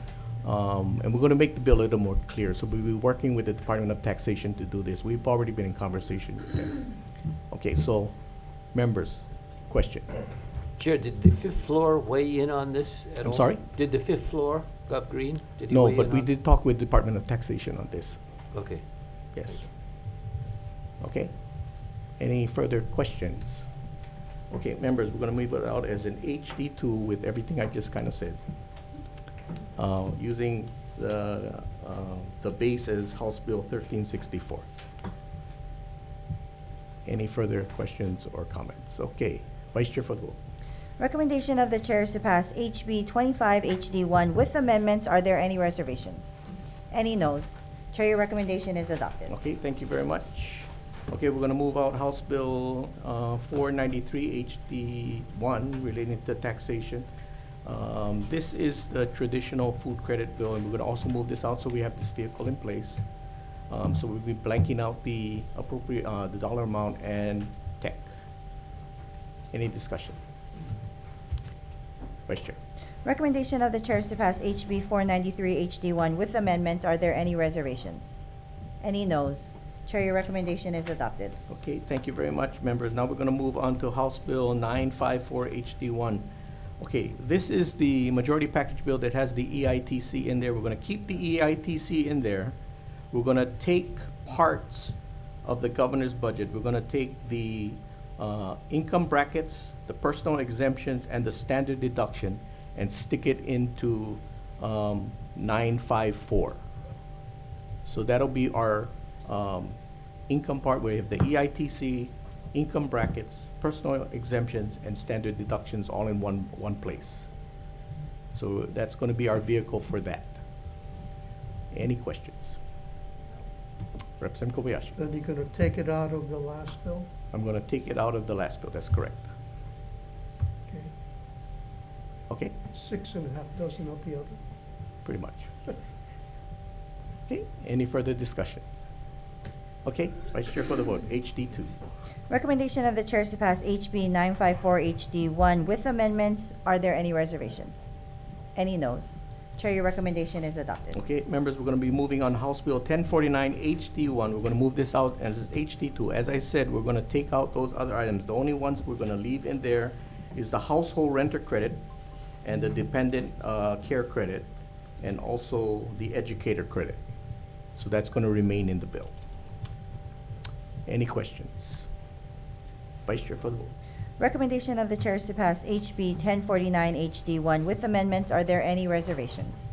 and we're going to make the bill a little more clear. So we'll be working with the Department of Taxation to do this. We've already been in conversation with them. Okay, so members, question. Chair, did the fifth floor weigh in on this at all? I'm sorry? Did the fifth floor, Gov Green, did he No, weigh in but we on- did talk with Department of Taxation on this. Okay. Yes. Okay. Any further questions? Okay, members, we're going to move it out as an HD2 with everything I just kind of said. Using the base as House Bill 1364. Any further questions or comments? Okay, Vice Chair for the vote. Recommendation of the chair is to pass HB 25 HD1 with amendments. Are there any reservations? Any noes? Chair, your recommendation is adopted. Okay, thank you very much. Okay, we're going to move out House Bill 493 HD1 relating to taxation. This is the traditional food credit bill, and we're going to also move this out so we have this vehicle in place. So we'll be blanking out the appropriate, the dollar amount and tech. Any discussion? Vice Chair. Recommendation of the chair is to pass HB 493 HD1 with amendments. Are there any reservations? Any noes? Chair, your recommendation is adopted. Okay, thank you very much, members. Now we're going to move on to House Bill 954 HD1. Okay, this is the majority package bill that has the EITC in there. We're going to keep the EITC in there. We're going to take parts of the governor's budget. We're going to take the income brackets, the personal exemptions, and the standard deduction and stick it into 954. So that'll be our income part where you have the EITC, income brackets, personal exemptions, and standard deductions all in one place. So that's going to be our vehicle for that. Any questions? Representative Kobayashi. Then you're going to take it out of the last bill? I'm going to take it out of the last bill. That's correct. Okay. 6.5 dozen of the other. pretty much. Okay, any further discussion? Okay, Vice Chair for the vote, HD 2. Recommendation of the chair is to pass HB 954 HD 1 with amendments. Are there any reservations? Any noes? Chair, your recommendation is adopted. Okay, members, we're going to be moving on House Bill 1049 HD 1. We're going to move this out as HD 2. As I said, we're going to take out those other items. The only ones we're going to leave in there is the household renter credit and the dependent care credit, and also the educator credit. So that's going to remain in the bill. Any questions? Vice Chair for the vote. Recommendation of the chair is to pass HB 1049 HD 1 with amendments. Are there any reservations?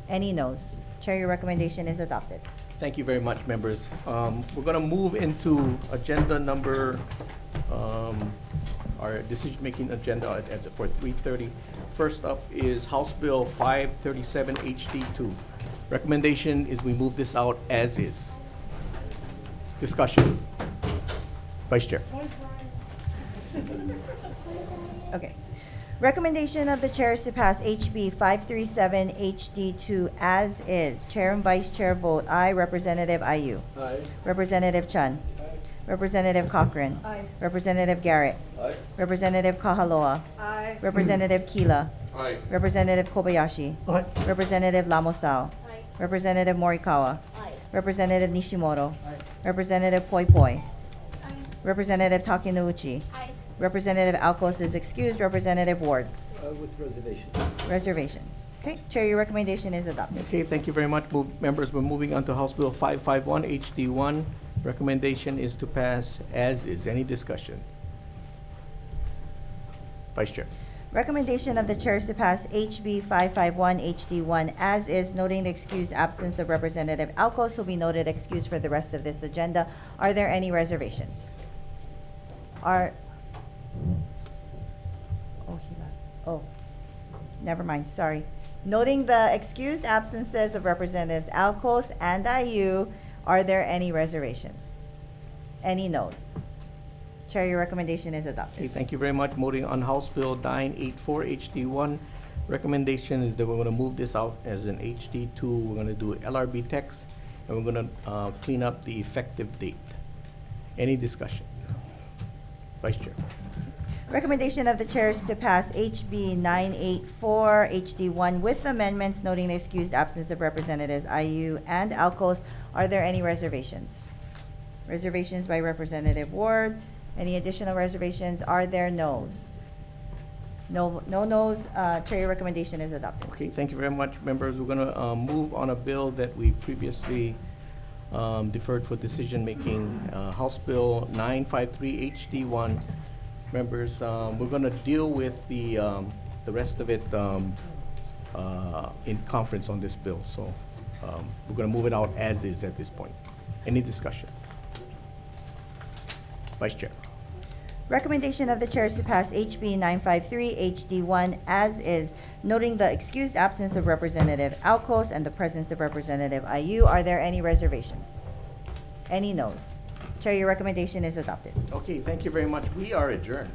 Any noes? Chair, your recommendation is adopted. Thank you very much, members. We're going to move into agenda number, our decision-making agenda for 3:30. First up is House Bill 537 HD 2. Recommendation is we move this out as is. Discussion. Vice Chair. Okay. Recommendation of the chair is to pass HB 537 HD 2 as is. Chair and Vice Chair vote aye. Representative Ayu. Aye. Representative Chun. Representative Cochran. Aye. Representative Garrett. Aye. Representative Kahaloa. Aye. Representative Kila. Aye. Representative Kobayashi. Aye. Representative Lamosao. Aye. Representative Morikawa. Aye. Representative Nishimoto. Aye. Representative Poi Poi. Aye. Representative Takenouchi. Aye. Representative Alcos is excused. Representative Ward. With reservation. Reservations. Okay, Chair, your recommendation is adopted. Okay, thank you very much. Members, we're moving on to House Bill 551 HD 1. Recommendation is to pass as is. Any discussion? Vice Chair. Recommendation of the chair is to pass HB 551 HD 1 as is, noting the excused absence of Representative Alcos, who will be noted excused for the rest of this agenda. Are there any reservations? Oh, never mind, sorry. Noting the excused absences of Representatives Alcos and Ayu, are there any reservations? Any noes? Chair, your recommendation is adopted. Okay, thank you very much. Moving on House Bill 984 HD 1. Recommendation is that we're going to move this out as an HD 2. We're going to do LRB text, and we're going to clean up the effective date. Any discussion? Vice Chair. Recommendation of the chair is to pass HB 984 HD 1 with amendments, noting the excused absence of Representatives Ayu and Alcos. Are there any reservations? Reservations by Representative Ward. Any additional reservations? Are there noes? No noes. Chair, your recommendation is adopted. Okay, thank you very much, members. We're going to move on a bill that we previously deferred for decision-making, House Bill 953 HD 1. Members, we're going to deal with the rest of it in conference on this bill. So we're going to move it out as is at this point. Any discussion? Vice Chair. Recommendation of the chair is to pass HB 953 HD 1 as is, noting the excused absence of Representative Alcos and the presence of Representative Ayu. Are there any reservations? Any noes? Chair, your recommendation is adopted. Okay, thank you very much. We are adjourned.